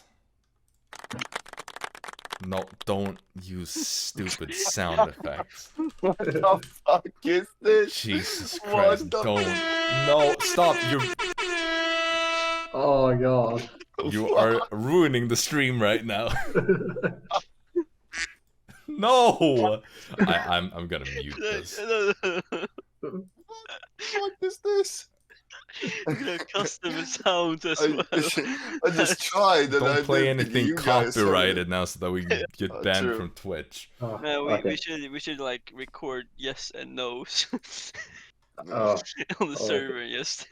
No, don't use stupid sound effects. What the fuck is this? Jesus What Christ, the don't. No, stop. Oh god. You are ruining the stream right now. No! I'm gonna mute this. What is this? Custom sounds as I, well. I just tried and I Don't play didn't think anything you guys heard copyrighted it. now so that we get banned True. from Twitch. Oh, No, okay. we should like record yes and no's Oh, on the okay. server. Yes.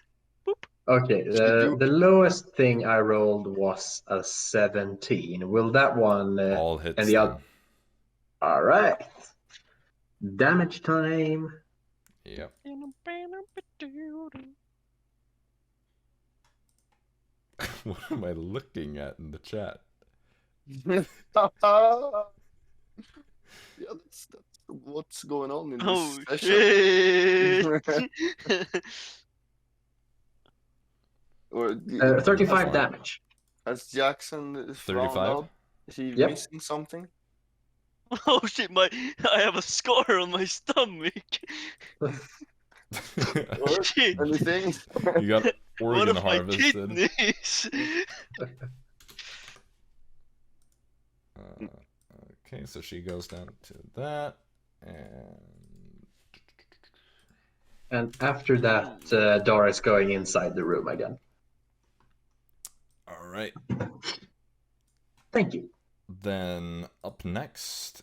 Okay, the lowest thing I rolled was a 17. Will that one All hits and the them. other? All right. Damage time. Yep. What am I looking at in the chat? Yeah, that's what's going on in this Oh session. shit! Or, 35 damage. has Jaxson 35? found out? Is he Yep. missing something? Oh shit! I have a scar on my stomach. Or Shit! anything? You got One organ of my harvested. kidneys. Okay, so she goes down to that, And after that, Dara is going inside the room again. all right. Thank you. Then up next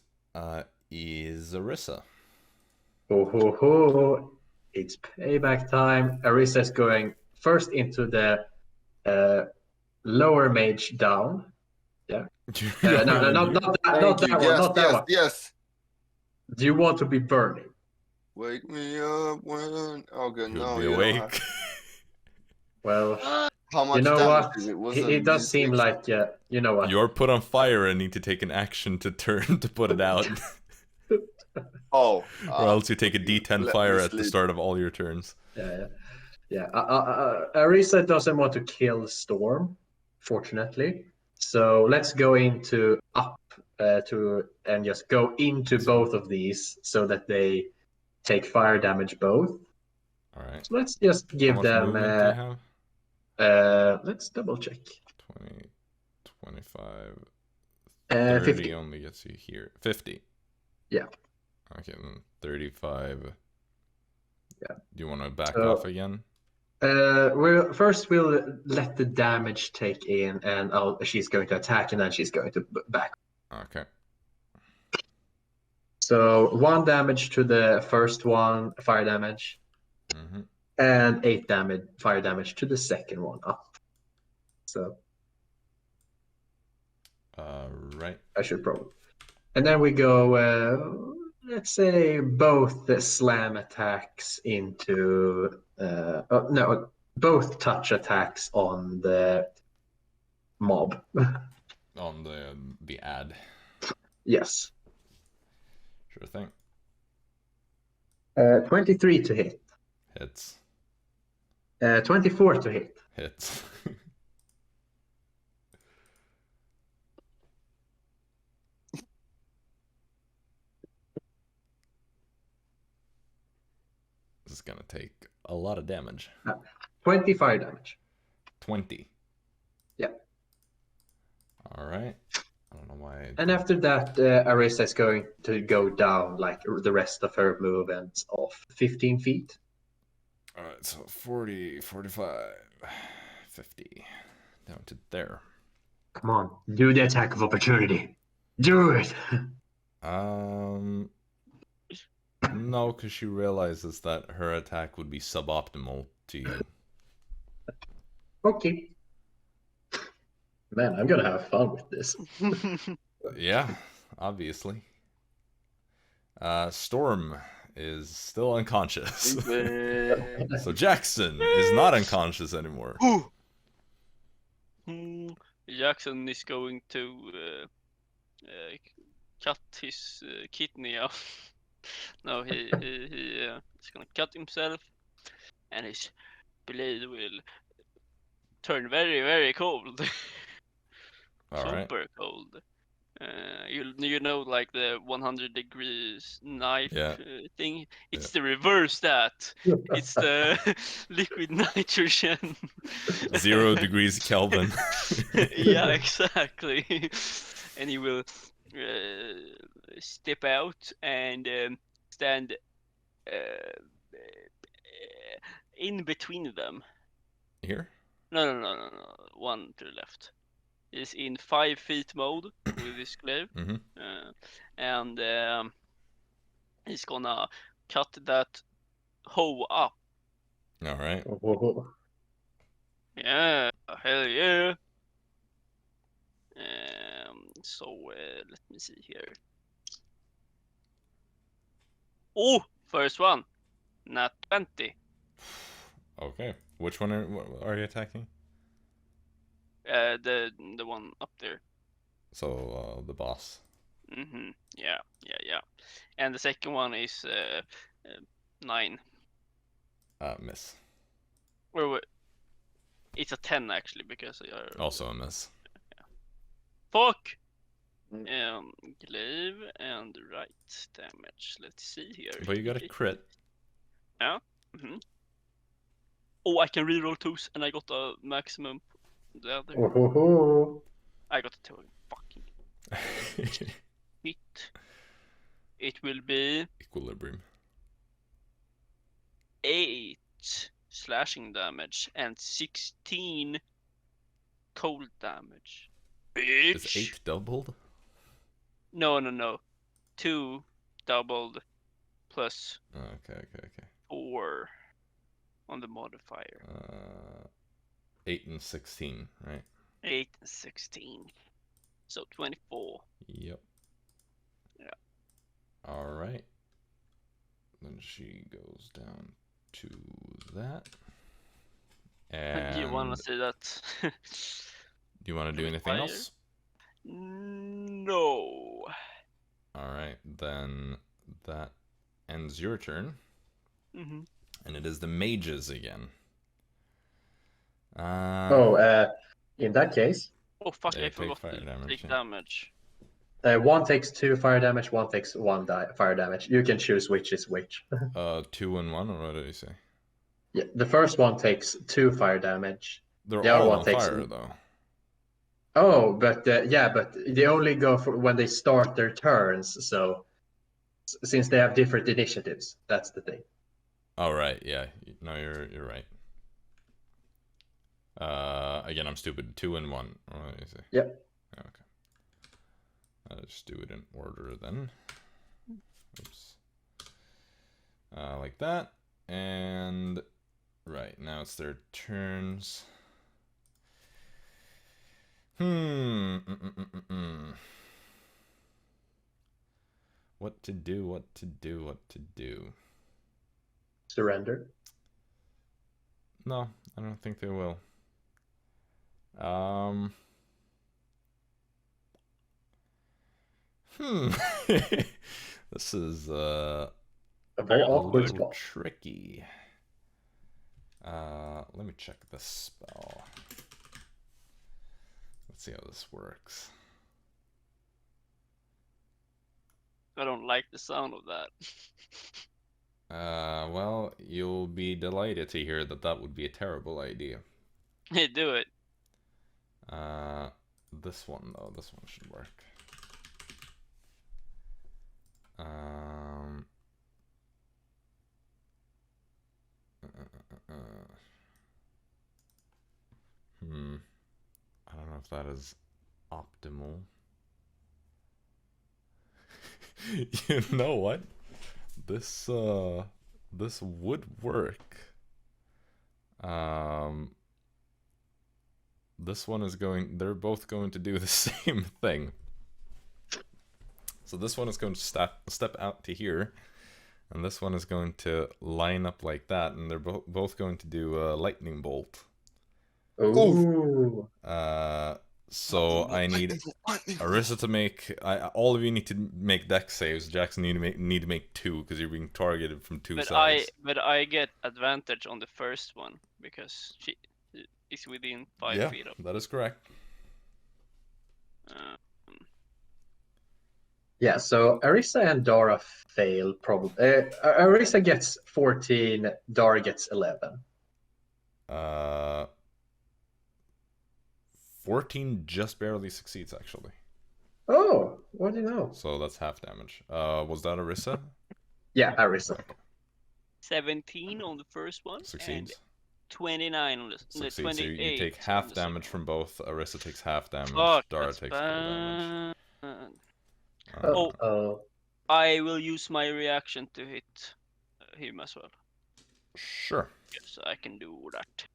is Arisa. Ho ho ho! It's payback time. Arisa is going first into the lower mage down. Yeah. No, not that Thank you. one. Yes, Not that yes, one. yes. Do you want to be burning? Wake me up when. Okay, Could no, be you don't have- awake. Well, How much you know damage what? is it? Was It does seem D6? like you know what? You're put on fire and need to take an action to turn to put it out, Oh. or else you take a D10 let fire me at the sleep. start of all your turns. Yeah. Arisa doesn't want to kill Storm, fortunately. So let's go into up and just go into both of these so that they take fire damage both. All right. So let's just How give much them. movement do you have? Let's double check. 20, 25, 30 50. only gets you here. 50. Yeah. Okay, then 35. Yeah. Do you want to back So- off again? We'll let the damage take in, and she's going to attack, and then she's going to back. Okay. So 1 damage to the first one, fire damage, Mm-hmm. and 8 fire damage to the second one up. So Right. I should probably. And then we go, let's say both the slam attacks into, both touch attacks on the mob. On the ad. Yes. Sure thing. 23 to hit. Hits. 24 to hit. Hits. This is gonna take a lot of damage. 20 fire damage. 20. Yeah. All right. I don't know why. And after that, Arisa is going to go down like the rest of her movements of 15 feet. All right, so 40, 45, 50, down to there. Come on, do the attack of opportunity. Do it. No, because she realizes that her attack would be suboptimal to you. Okay. Man, I'm gonna have fun with this. Yeah, obviously. Storm is still unconscious. So Jaxson is not unconscious anymore. Jaxson is going to cut his kidney off. No, he is gonna cut himself, and his blade will turn very, very cold. All right. Super cold. You know, like the 100 degrees knife Yeah. thing. It's the reverse. That it's the liquid nitrogen. 0 degrees Kelvin. Yeah, exactly. And he will step out and stand in between them. Here? No. One to the left. Is in 5 feet mode with his glaive, and he's gonna cut that hoe up. All right. Yeah, hell yeah. So let me see here. Oh, first one, not 20. Okay. Which one are you attacking? The one up there. So the boss. Yeah. And the second one is 9. Miss. Wait. It's a 10 actually because Also a miss. Fuck. Glaive and right damage. Let's see here. But you got a crit. Yeah. Oh, I can reroll 2s, and I got a maximum. The other. I got a 2. Fucking hit. It will be Equilibrium. 8 slashing damage and 16 cold damage. Bitch. Is 8 doubled? No. 2 doubled plus Okay. 4 on the modifier. 8 and 16, right? 8 and 16. So 24. Yep. Yeah. All right. Then she goes down to that. And Do you want to see that? do you want to do anything fire? else? No. All right, then that ends your turn. And it is the mages again. In that case. Oh fuck! They I take forgot fire to damage, take yeah. damage. One takes 2 fire damage, one takes 1 fire damage. You can choose which is which. 2 and 1, or what did you say? Yeah, the first one takes 2 fire damage. They're The other all one on takes... fire, though. Oh, but but they only go for when they start their turns. So since they have different initiatives, that's the thing. Oh right, yeah. No, you're right. Again, I'm stupid. 2 and 1. What did you say? Yep. Okay. I'll just do it in order then. Oops. Like that. And right, now it's their turns. What to do? Surrender. No, I don't think they will. This is a very awkward little spot. tricky. Let me check this spell. Let's see how this works. I don't like the sound of that. Well, you'll be delighted to hear that that would be a terrible idea. Hey, do it. This one though, this one should work. I don't know if that is optimal. You know what? This would work. This one is going, they're both going to do the same thing. So this one is going to step out to here, and this one is going to line up like that, and they're both going to do a lightning bolt. Ooh. So I need Arisa to make. All of you need to make dex saves. Jaxson need to make 2 because you're being targeted from 2 sides. But I get advantage on the first one because she is within 5 feet of. That is correct. Yeah, so Arisa and Dara fail probably. Arisa gets 14, Dara gets 11. 14 just barely succeeds, actually. Oh, what do you know? So that's half damage. Was that Arisa? Yeah, Arisa. 17 on the first one. Succeeds. And 29 on the Succeeds. 28. So you take on half the second damage from one. both. Arisa takes half damage. Fuck, Dara that's takes full damage. bad. Oh. I will use my reaction to hit him as well. Sure. Yes, I can do that.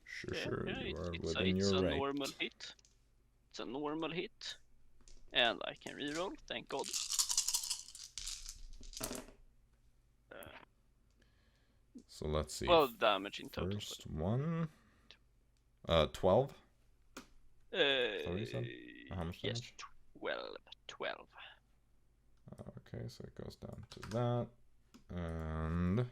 Sure. You are It's within your a right. normal hit. It's a normal hit. And I can reroll, thank God. So let's see. 12 damage in total. First one. 12. How much Yes, damage? 12. Okay, so it goes down to that. And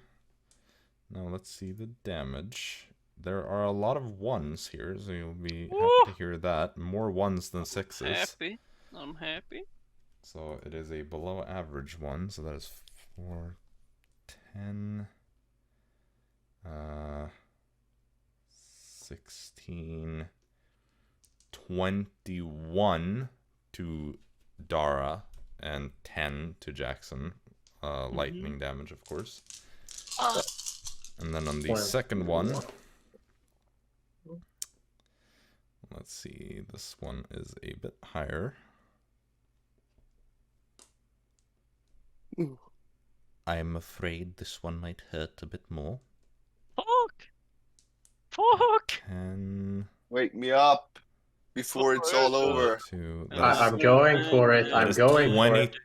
now let's see the damage. There are a lot of ones here, so you'll be happy to hear that. More ones than sixes. I'm happy. So it is a below average one, so that is 4, 10, 16, 21 to Dara, and 10 to Jaxson. Lightning damage, of course. And then on the second one, let's see, this one is a bit higher. I'm afraid this one might hurt a bit more. Fuck! 10. Wake me up before it's all over. I'm going for it. I'm going for it.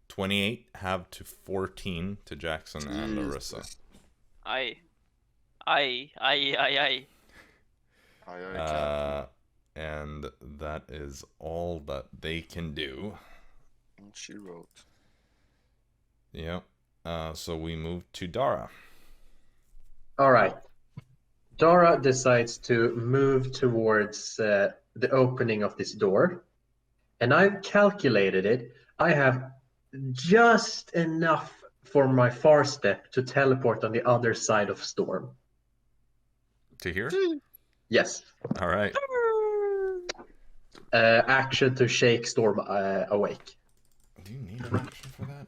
28 have to 14 to Jaxson and Arisa. Aye. And that is all that they can do. She wrote. Yep. So we move to Dara. All right. Dara decides to move towards the opening of this door. And I've calculated it. I have just enough for my far step to teleport on the other side of Storm. To here? Yes. All right. Action to shake Storm awake. Do you need an action for that?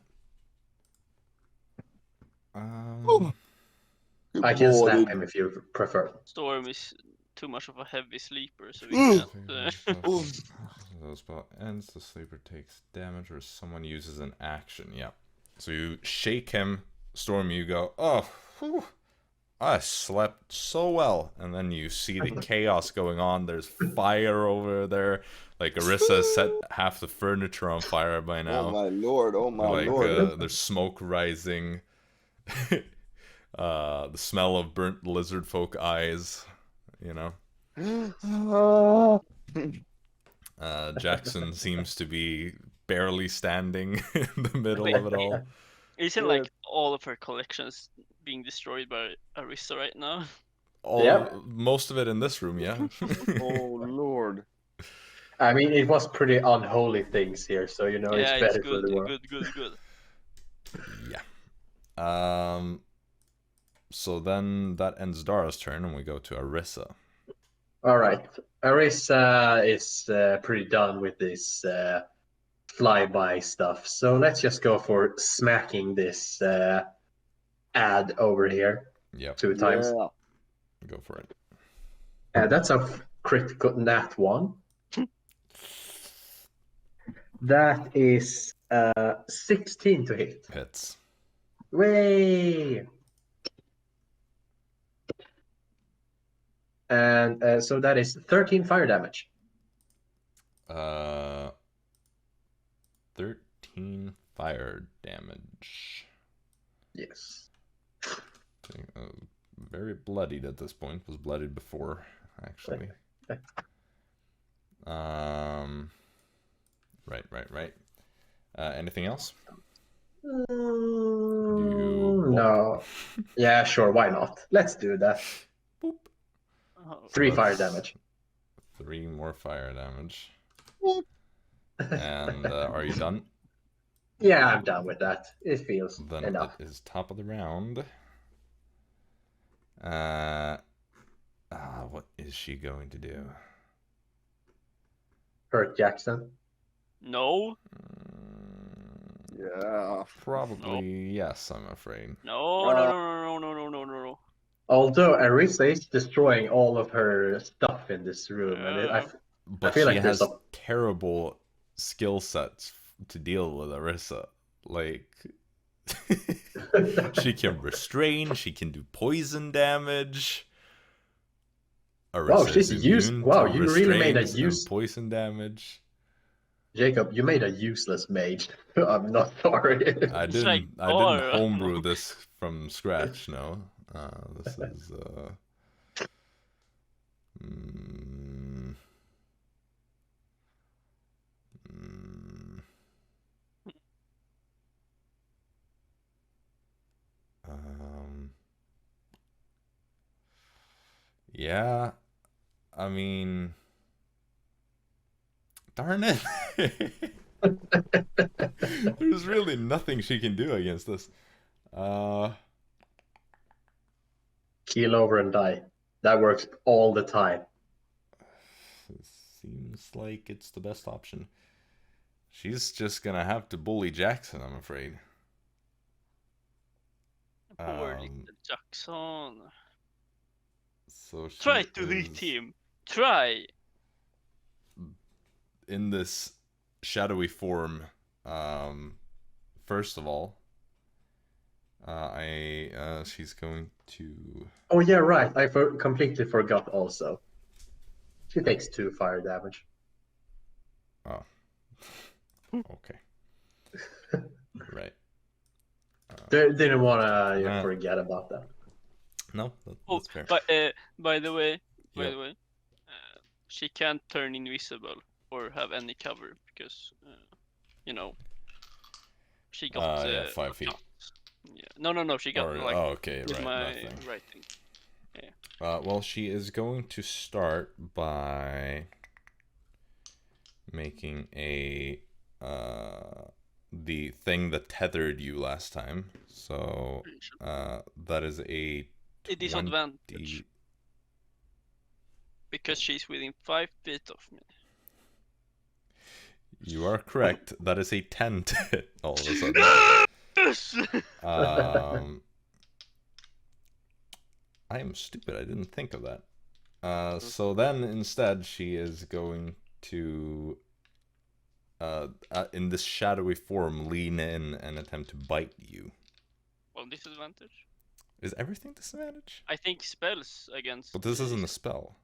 I can snap him if you prefer. Storm is too much of a heavy sleeper, so we can't. The spell ends, the sleeper takes damage, or someone uses an action. Yeah. So you shake him, Storm, you go, oh, whew, I slept so well. And then you see the chaos going on. There's fire over there. Like, Arisa has set half the furniture on fire by now. Oh my lord, lord. There's smoke rising. The smell of burnt lizardfolk eyes, you know. Jaxson seems to be barely standing in the middle of it all. Isn't like all of her collections being destroyed by Arisa right now? Most of it in this room, yeah. Oh lord. I mean, it was pretty unholy things here, so you know it's better good, for the world. Good. Yeah. So then that ends Dara's turn, and we go to Arisa. All right, Arisa is pretty done with this flyby stuff, so let's just go for smacking this ad over here. Yep. 2 times. Yeah. Go for it. That's a critical nat 1. That is 16 to hit. Hits. Way. And so that is 13 fire damage. 13 fire damage. Yes. Very bloodied at this point. Was bloodied before, actually. Right. Anything else? No. Yeah, sure. Why not? Let's do that. Boop. 3 fire damage. 3 more fire damage. And are you done? Yeah, I'm done with that. It feels Then enough. it is top of the round. What is she going to do? Hurt Jaxson. No. Yeah. Probably yes, I'm afraid. No, no, no, no, no, no, no, no, no. Although Arisa is destroying all of her stuff in this room, and I But feel she like there's has a terrible skill sets to deal with Arisa. Like, she can restrain, she can do poison damage. Arisa Wow, she's is used. immune Wow, to you really made a restraints and poison damage. Jacob, you made a useless mage. I'm not sorry. I It's like didn't Dara. homebrew this from scratch, no. This is mm, mm, yeah, I mean, darn it. There's really nothing she can do against this. Keel over and die. That works all the time. Seems like it's the best option. She's just gonna have to bully Jaxson, I'm afraid. Poor little Jaxson. So she Try to is hit him. Try. in this shadowy form. First of all, she's going to. Oh yeah, right. I completely forgot. Also, she takes 2 fire damage. Oh. Okay. Right. Didn't want to forget about that. No, Oh, that's fair. but by the way, she can't turn invisible or have any cover because she got 5 feet. Yeah. No, she got okay, with right. my Nothing. writing. Well, she is going to start by making the thing that tethered you last time. So that is a 20... disadvantage because she's within 5 feet of me. You are correct. That is a 10 to hit all of a sudden. Yes! I am stupid. I didn't think of that. So then instead she is going to in this shadowy form lean in and attempt to bite you. Well, disadvantage. Is everything disadvantage? I think spells against. But this isn't a spell.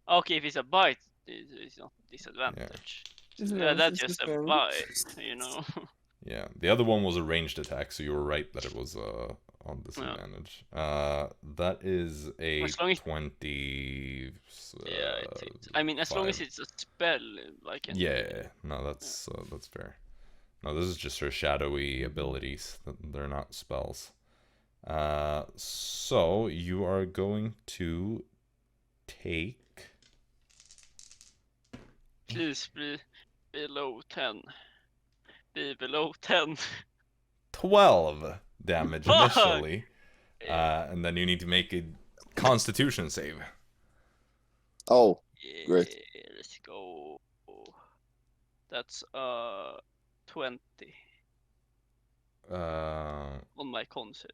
Okay, if it's a bite, it's not disadvantage. Yeah, that's just a bite, you know. Yeah, the other one was a ranged attack, so you were right that it was on disadvantage. That is a 20. Yeah, I mean, as long as it's a spell, I can. Yeah, no, that's fair. No, this is just her shadowy abilities. They're not spells. So you are going to take. Please be below 10. Be below 10. 12 damage initially. And then you need to make a Constitution save. Oh, Yeah, great. let's go. That's 20 on my con save.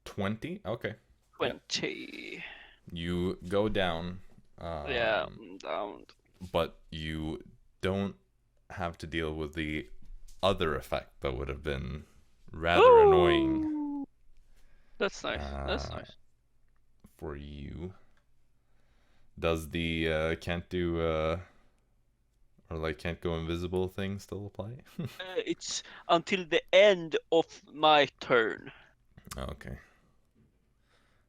20? Okay. 20. You go down. Yeah, I'm down. But you don't have to deal with the other effect that would have been rather annoying. That's nice. That's nice. For you. Does the can't do or like can't go invisible thing still apply? It's until the end of my turn. Okay.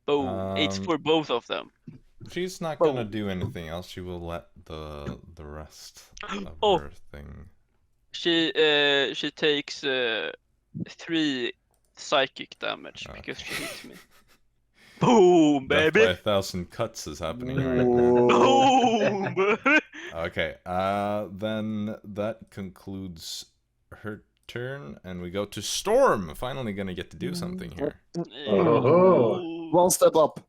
Boom. It's for both of them. She's not gonna do anything else. She will let the rest of her thing. She takes 3 psychic damage because she hits me. Boom, Death baby. by 1,000 cuts is happening right now. Boom, baby. Okay, then that concludes her turn, and we go to Storm. Finally gonna get to do something here. Oh. One step up.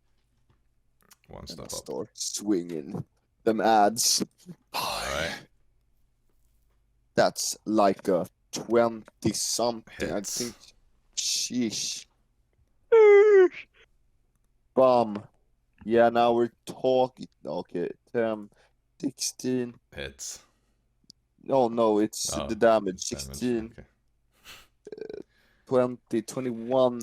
One step up. Start swinging them ads. Alright. That's like a 20-something, I Hits. think. Sheesh. Bum. Yeah, now we're talking. Okay, 10, 16. Hits. Oh, no, it's Oh, the damage. damage, 16, okay. 20, 21,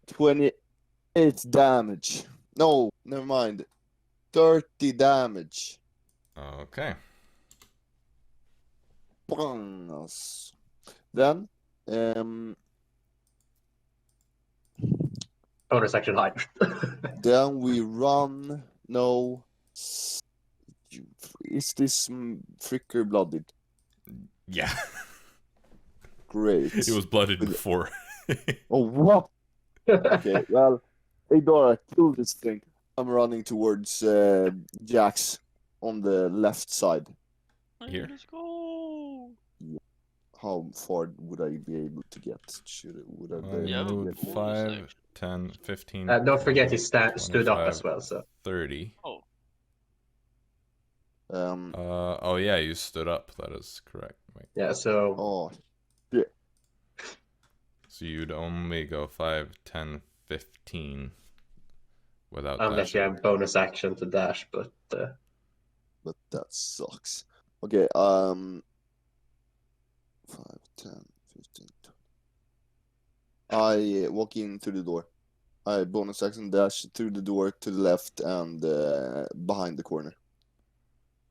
28 damage. No, never mind. 30 damage. Okay. Bonus. Then, Bonus action hide. then we run. No. Is this fricker blooded? Yeah. Great. It was blooded before. Oh, what? Okay, well, hey Dara, kill this thing. I'm running towards Jax on the left side. Here. Let's go. How far would I be able to get? Would I be Yeah, able to Move get? 5, 10, 15. Don't forget he 20, stood up 25, as well. So 30. Oh yeah, you stood up. That is correct. Wait. yeah. So Oh, So you'd only go 5, 10, 15 without unless you dashing. have bonus action to dash, but but that sucks. Okay, 5, 10, 15, 20. I walk in through the door. I bonus action dash through the door to the left and behind the corner.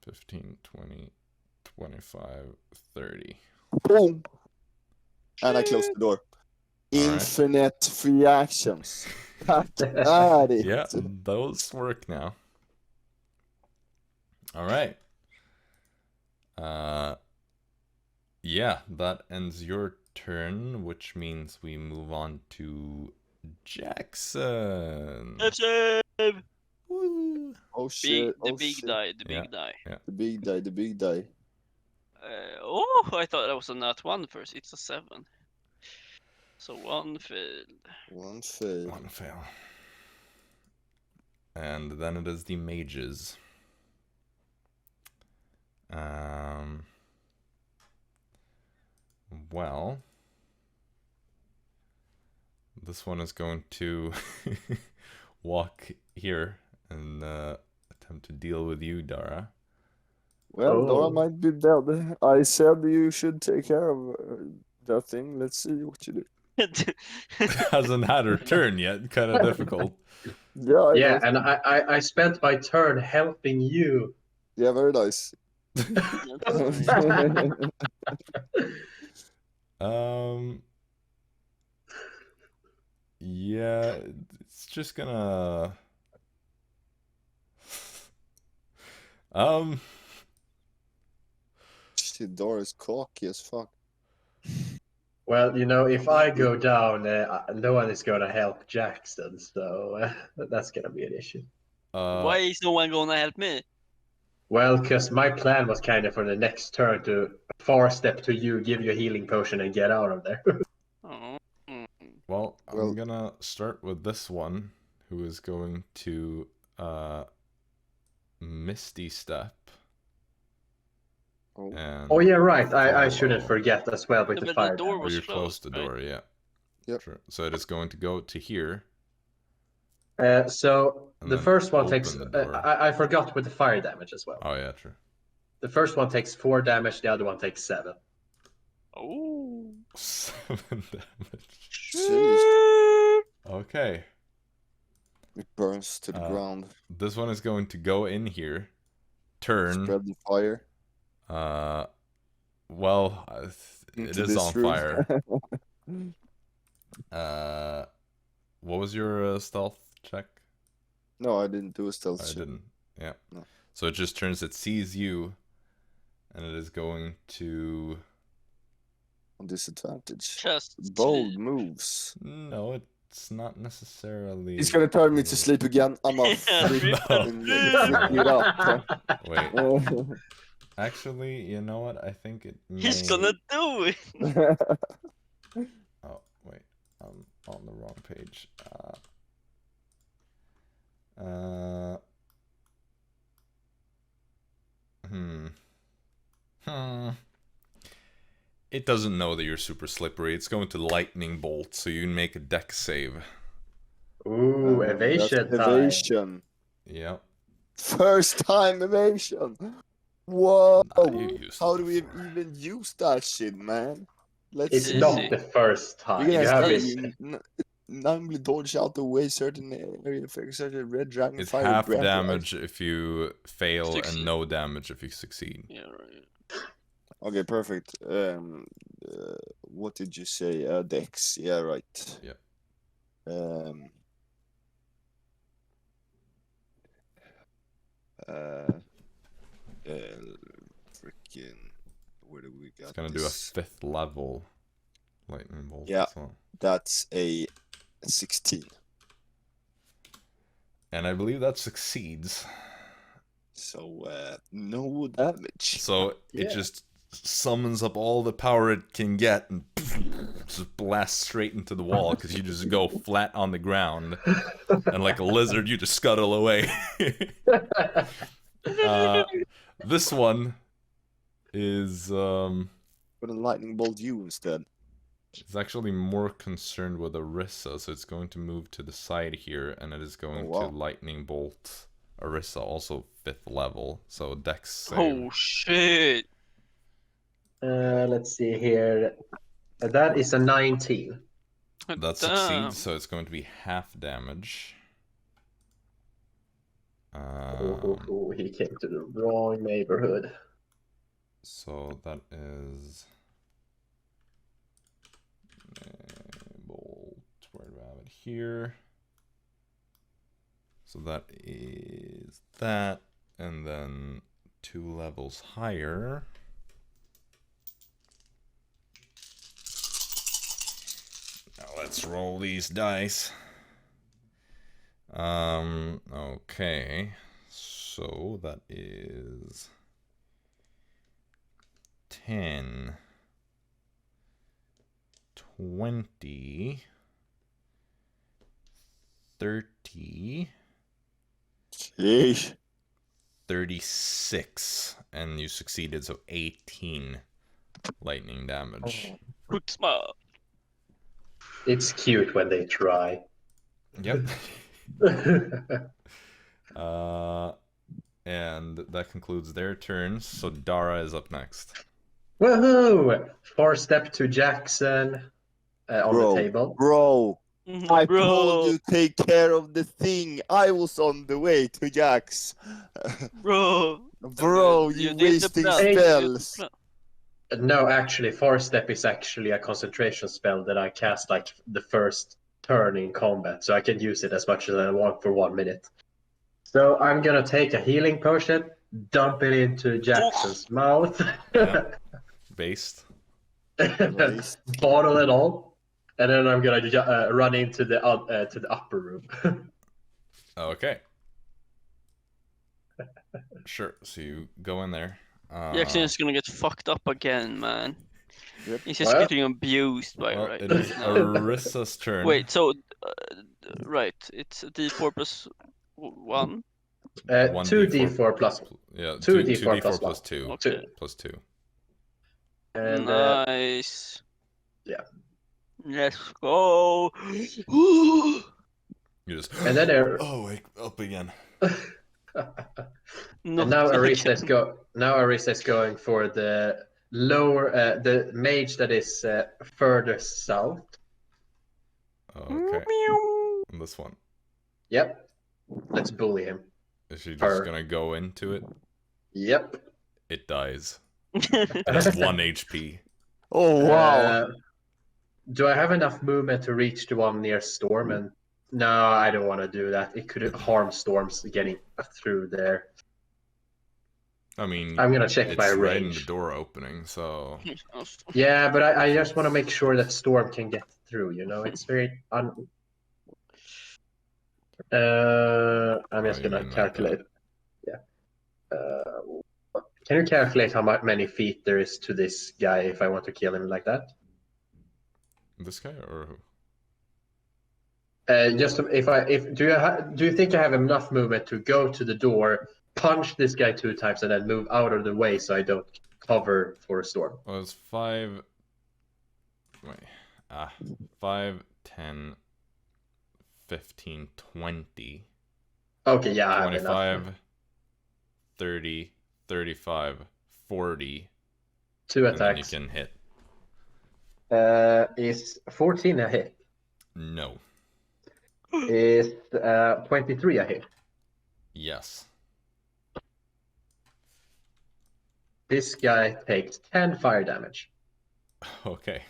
15, 20, 25, 30. Boom! And I close the door. Alright. Infinite free actions. Back at it. Yeah, those work now. Alright. Yeah, that ends your turn, which means we move on to Jaxson. Save. Woo. Oh shit. The Oh big shit. die. The Yeah. big die. The big die, the big die. Oh, I thought that was a nat 1 first. It's a 7. So 1 failed. One fail. One fail. And then it is the mages. Well, this one is going to walk here and attempt to deal with you, Dara. Well, Dara Oh. might be dead. I said you should take care of that thing. Let's see what you do. Hasn't had her turn yet. Kind of difficult. Yeah, I yeah, know. and I spent my turn helping you. Yeah, very nice. Yeah, it's just gonna Shit, Dara's cocky as fuck. Well, if I go down, no one is gonna help Jaxson, so that's gonna be an issue. Why is no one gonna help me? Well, because my plan was kind of for the next turn to far step to you, give you a healing potion, and get out of there. Oh. Well, Well- I'm gonna start with this one, who is going to Misty Step. Oh. And Oh yeah, right. I follow. shouldn't forget as well with Yeah, the but the fire. door Or was you're close to closed, right? door, yeah. Yep. Sure. So it is going to go to here. So And the then first one open takes. the door. I forgot with the fire damage as well. Oh yeah, true. The first one takes 4 damage. The other one takes 7. Oh. 7 damage. Jeez. Okay. It burns to the ground. This one is going to go in here. Turn. Spread the fire. Well, it Into is this on room. fire. What was your stealth check? No, I didn't do a stealth I check. didn't. Yeah. No. So it just turns. It sees you, and it is going to. On disadvantage. Just Bold sleep. moves. No, it it's not necessarily. He's gonna turn me to sleep again. I'm off. Wait. Actually, you know what? I think it may. He's gonna do it. Oh wait, I'm on the wrong page. It doesn't know that you're super slippery. It's going to lightning bolt, so you make a dex save. Ooh, evasion time. Evasion. Yep. First time evasion. Whoa. You used How it do we before. even use that shit, man? Let's It's see. not the first time. You're You gonna have start this. numbly dodge out the way certain area effects such as red dragon It's fire. half breath, damage if you fail Succeed. and no damage if you succeed. Yeah, right. Okay, perfect. What did you say? Dex. Yeah, right. Yep. Freaking. Where do we got? It's gonna do a 5th level lightning bolt. Yeah. So. That's a 16. And I believe that succeeds. So no damage. So it just summons up all the power it can get and just blasts straight into the wall because you just go flat on the ground and like a lizard you just scuttle away. This one is Gonna lightning bolt you instead. it's actually more concerned with Arisa, so it's going to move to the side here and it is going to lightning bolt Arisa, also 5th level, so dex save. Oh shit! Let's see here. That is a 19. That Damn. succeeds, so it's going to be half damage. He came to the wrong neighborhood. So that is bolt. Where do I have it here? So that is that, and then 2 levels higher. Now let's roll these dice. Okay, so that is 10, 20, 30, Sheesh. 36, and you succeeded, so 18 lightning damage. Quick smile. It's cute when they try. Yep. And that concludes their turns, so Dara is up next. Woohoo! 4-step to Jaxson on the table. Bro, I Bro. told you take care of the thing. I was on the way to Jax. Bro. Bro, you did the wasting plan. You did the spells. plan. No, actually, 4-step is actually a concentration spell that I cast like the first turn in combat, so I can use it as much as I want for 1 minute. So I'm gonna take a healing potion, dump it into Jackson's mouth, Yeah. Based. Nice. bottle it all, and then I'm gonna run into the upper room. Okay. Sure, so you go in there. Jaxson is gonna get fucked up again, man. Yep. He's just Well- getting abused by Well, right it is now. Arisa's turn. Wait, so right, it's a D4 plus 1. 2d4 plus. Yeah, 2d4 2d4 plus plus one. 2. Okay. Plus 2. And Nice. yeah. Let's go. You just. And then Oh, wake up again. and now Arisa is going for the lower, the mage that is further south. Okay. This one. Yep. Let's bully him. Is she just Her. gonna go into it? Yep. It dies. It has 1 HP. Oh, wow. Do I have enough movement to reach the one near Storm? And no, I don't want to do that. It could harm Storms getting through there. I mean, I'm gonna check it's my right in the range. door opening, so. Yeah, but I just want to make sure that Storm can get through. You know, it's very I'm just you gonna mean like calculate. Yeah. Can you calculate how many feet there is to this guy if I want to kill him like that? This guy or who? Just do you think I have enough movement to go to the door, punch this guy 2 times, and then move out of the way so I don't cover for a storm? Well, it's 5. Wait. 5, 10, 15, 20. Okay, yeah, I have 25, enough. 30, 35, 40. 2 And then you attacks. can hit. Is 14 a hit? No. Is 23 a hit? Yes. This guy takes 10 fire damage. Okay.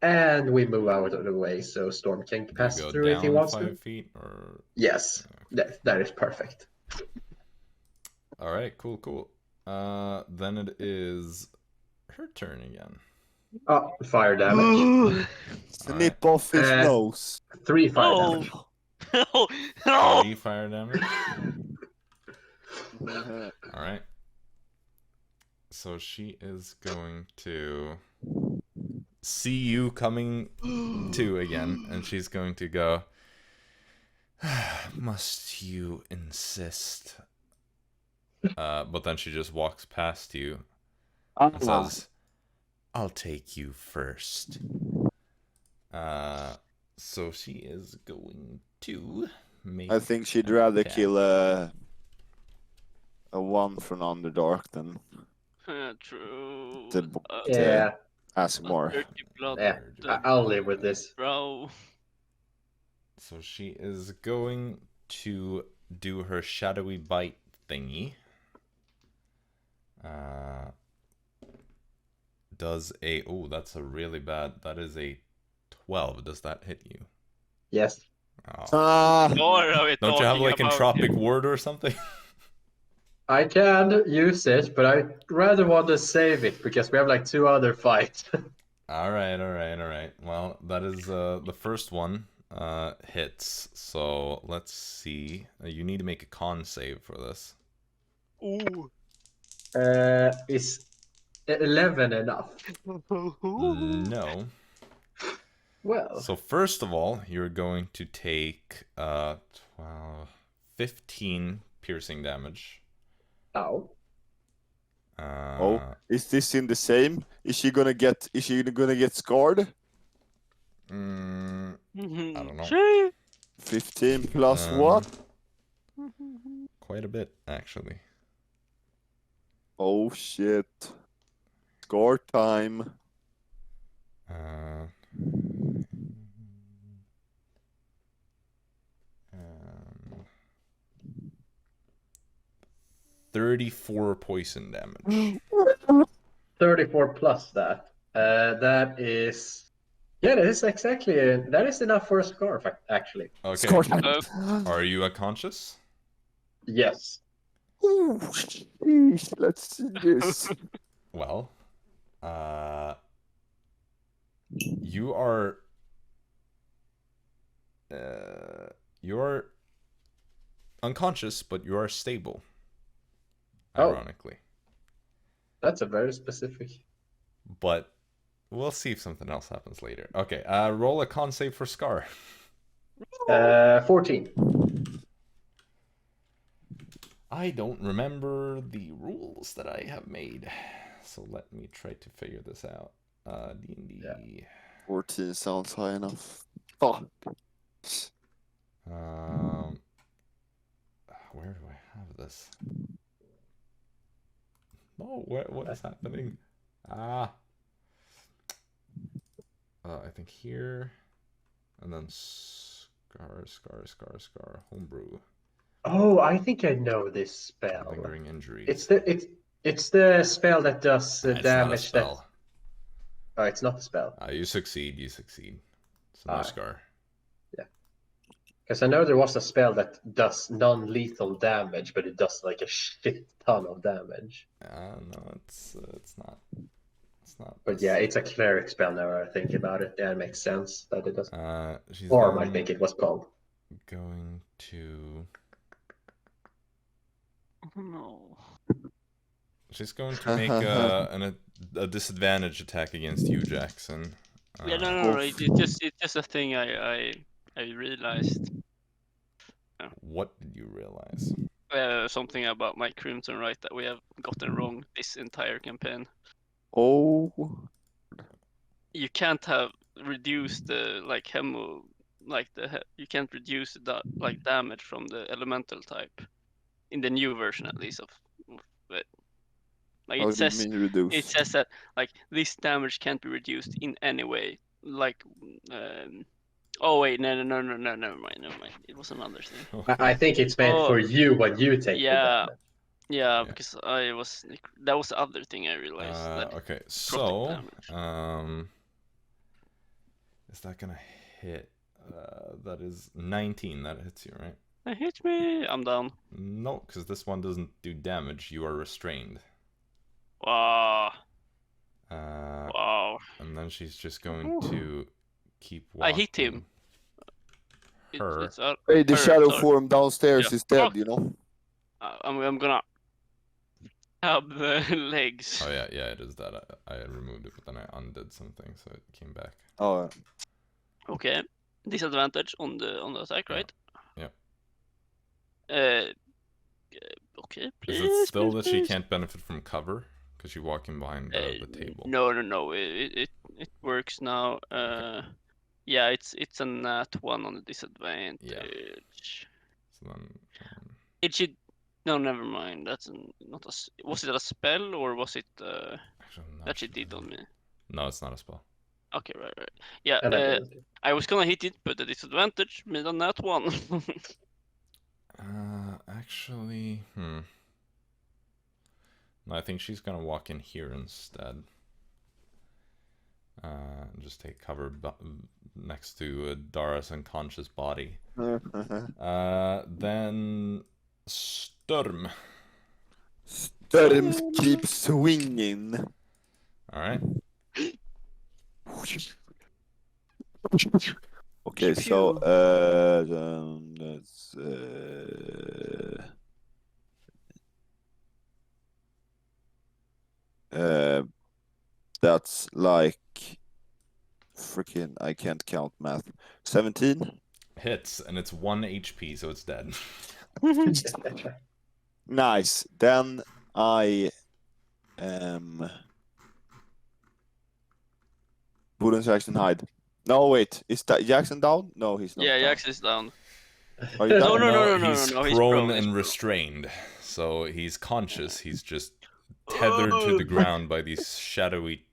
And we move out of the way so Storm can pass Do you go through if he down wants 5 to. feet or? Yes, that is perfect. All right. Cool. Then it is her turn again. Oh, fire damage. Snip off his nose. 3 fire damage. No! No! 3 fire damage. All right. So she is going to see you coming to again, and she's going to go, must you insist? But then she just walks past you and says, I'll take you first. So she is going to make... I think she'd rather kill a 1 from Underdark than True. Yeah. Aasimar. Dirty blood. Yeah, I'll live with this. Bro. So she is going to do her shadowy bite thingy. Does a... Oh, that's a really bad... That is a 12. Does that hit you? Yes. Oh. What are we Don't you have talking like about entropic here? ward or something? I can use it, but I rather want to save it because we have like 2 other fights. All right. Well, that is the first one hits. So let's see. You need to make a con save for this. Ooh. Is 11 enough? No. Well. So first of all, you're going to take 15 piercing damage. Ow. Is this in the same? Is she gonna get scarred? I don't know. Shit. 15 plus what? Quite a bit, actually. Oh shit. Score time. 34 poison damage. 34 plus that. That is... Yeah, that is exactly... That is enough for a scar, actually. Okay. Score time. Are you unconscious? Yes. Ooh, sheesh, let's see this. Well, you are unconscious, but you are stable. Ironically. That's a very specific. But we'll see if something else happens later. Okay, roll a con save for Scar. 14. I don't remember the rules that I have made, so let me try to figure this out. D&D. Yeah. 14 sounds high enough. Fuck. Where do I have this? Oh, what is happening? I think here, and then scar, homebrew. Oh, I think I know this spell. Lingering injuries. It's the spell that does It's damage. not a spell. Oh, it's not the spell. You succeed. So no scar. Yeah. Because I know there was a spell that does non-lethal damage, but it does like a shit ton of damage. No, it's not. It's not. But yeah, it's a cleric spell now I think about it. Yeah, it makes sense that it does. She's Orm, I going... think it was called. going to. No. She's going to make a disadvantage attack against you, Jaxson. Yeah, no. It's just a thing I realized. What did you realize? Something about my Crimson Right that we have gotten wrong this entire campaign. Oh. You can't have reduced the you can't reduce the damage from the elemental type in the new version at least of it. Like How it do you says mean reduce? it says that like this damage can't be reduced in any way. Like oh wait, no, never mind. It was another thing. I think it's meant for you when you take the damage. Yeah, because that was the other thing I realized. Okay, so is that gonna hit? That is 19. That hits you, right? It hits me. I'm down. No, because this one doesn't do damage. You are restrained. Wow. Wow. And then she's just going to keep walking. I hit him. Her. Hey, the shadow form downstairs is dead, you know? I'm gonna have the legs. Oh yeah, it is that. I removed it, but then I undid something, so it came back. Oh. Okay. Disadvantage on the attack, right? Yeah. Okay. Is it still that she can't benefit from cover because she's walking behind the table? No. It works now. Yeah, it's a nat 1 on the disadvantage. Yeah. So then. It should. No, never mind. That's not a. Was it a spell or was it that she did on me? No, it's not a spell. Okay, right. Yeah, I was gonna hit it, but the disadvantage made a nat 1. Actually, No, I think she's gonna walk in here instead. Just take cover next to Dara's unconscious body. Then Storm. Storm keeps swinging. All right. Okay, so that's like freaking I can't count math. 17 hits, and it's 1 HP, so it's dead. Nice. Then I wouldn't Jaxson hide. No, wait. Is that Jaxson down? No, he's not. Yeah, down. Jaxson is down. Are you down? No. He's prone and restrained, so he's conscious. He's just tethered to the ground by these shadowy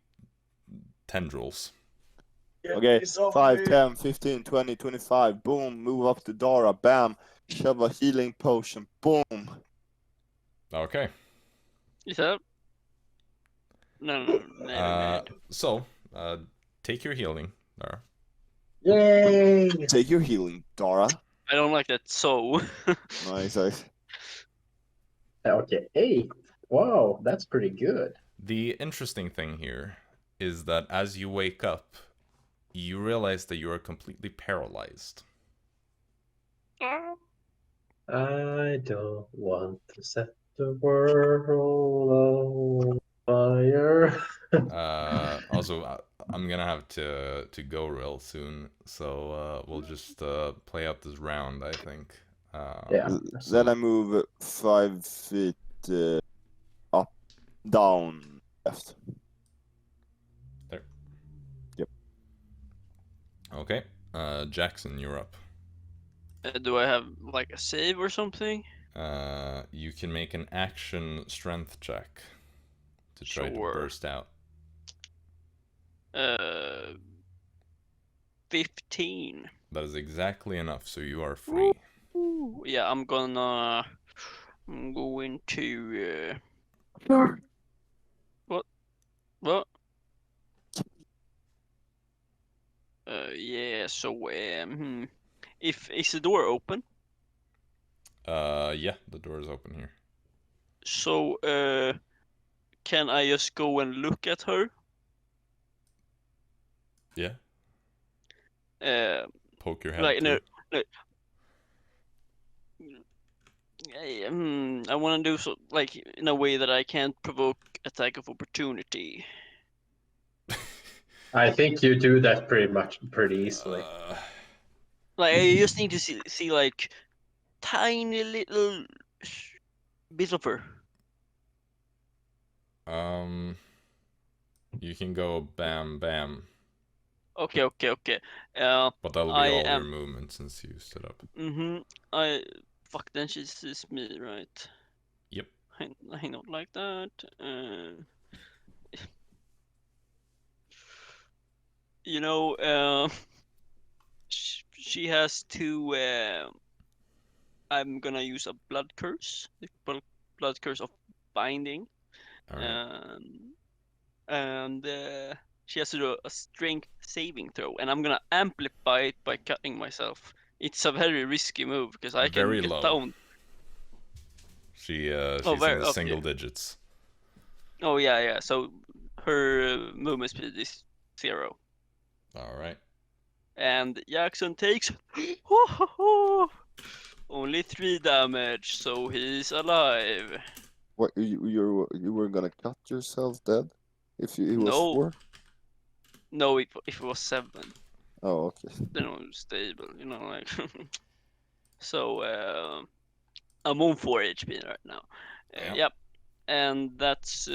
tendrils. Okay, 5, 10, 15, 20, 25. Boom. Move up to Dara. Bam. Shove a healing potion. Boom. Okay. Is that? No. So, take your healing, Dara. Yay! Take your healing, Dara. I don't like that. So. Nice. Okay, 8. Wow, that's pretty good. The interesting thing here is that as you wake up, you realize that you are completely paralyzed. I don't want to set the world on fire. Also, I'm gonna have to go real soon, so we'll just play out this round, I think. Yeah. Then I move 5 feet up, down, left. There. Yep. Okay. Jaxson, you're up. Do I have like a save or something? You can make an action strength check to try to burst out. 15. That is exactly enough, so you are free. Ooh, yeah, I'm going to what? Yeah, so is the door open? Yeah, the door is open here. So can I just go and look at her? Yeah. Poke your head. Like no, I want to do so like in a way that I can't provoke attack of opportunity. I think you do that pretty easily. Like I just need to see like tiny little bit of her. You can go bam bam, Okay. but that'll be I all your am. movement since you stood up. Fuck. Then she sees me, right? Yep. I not like that. You know, she has to. I'm gonna use a blood curse, the blood curse of binding, All right. and she has to do a strength saving throw, and I'm gonna amplify it by cutting myself. It's a very risky move because I can Very get low. down. She's very in the okay. single digits. Oh yeah. So her movement speed is 0. All right. And Jaxson takes only 3 damage, so he's alive. What you were gonna cut yourself dead? If it was No. 4? No, if it was 7, Oh, okay. then it was stable, like. So I'm on 4 HP right now. Yep, and that's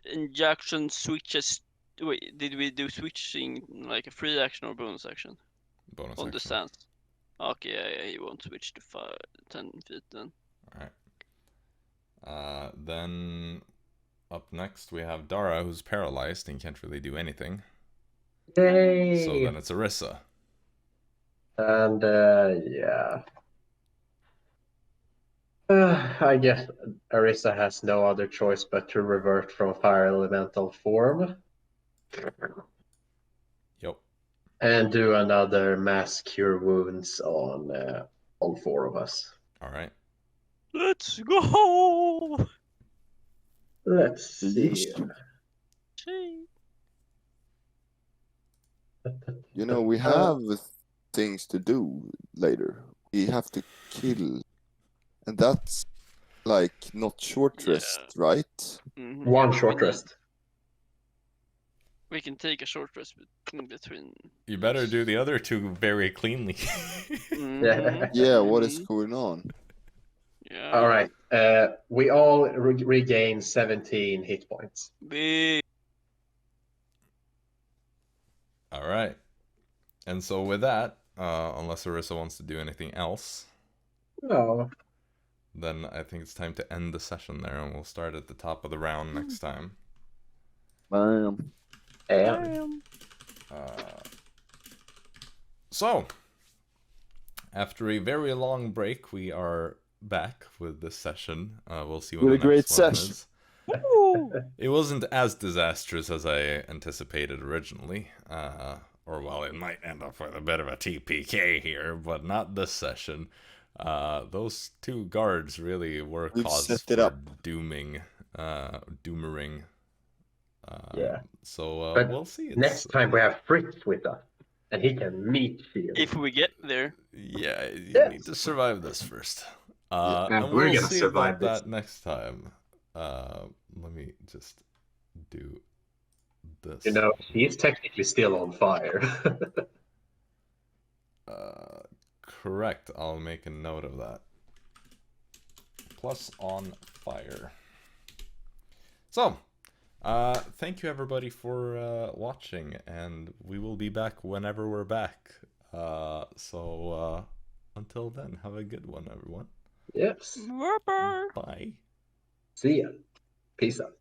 injection switches. Wait, did we do switching like a free action or bonus action? Bonus on action. the stance? Okay, yeah, he won't switch to 10 feet then. Alright. Then up next we have Dara, who's paralyzed and can't really do anything. Yay! So then it's Arisa. And yeah. I guess Arisa has no other choice but to revert from fire elemental form. Yep. And do another mass cure wounds on all 4 of us. All right. Let's go. Let's see. You know, we have things to do later. We have to kill. And that's like not short rest, right? Mm-hmm. 1 short rest. We can take a short rest in between. You better do the other 2 very cleanly. Mm-hmm. Yeah, what is going on? Yeah. All right. We all regain 17 hit points. Big. All right. And so with that, unless Arisa wants to do anything else, No. then I think it's time to end the session there, and we'll start at the top of the round next time. Bam. So, after a very long break, we are back with this session. We'll see what With the a next great one session. is. It wasn't as disastrous as I anticipated originally. Or, well, it might end up with a bit of a TPK here, but not this session. Those 2 guards really were We've cause set it for up. doomering. Yeah. So But we'll see. Next time we have Fritz with us, and he can meet shield. If we get there. Yeah, you Yes. need to survive this first. Yeah, And we're we'll gonna see survive about that next time. Let me just do this. He's technically still on fire. Correct. I'll make a note of that. Plus on fire. So, thank you everybody for watching, and we will be back whenever we're back. So until then, have a good one, everyone. Yes. Bye. See ya. Peace out.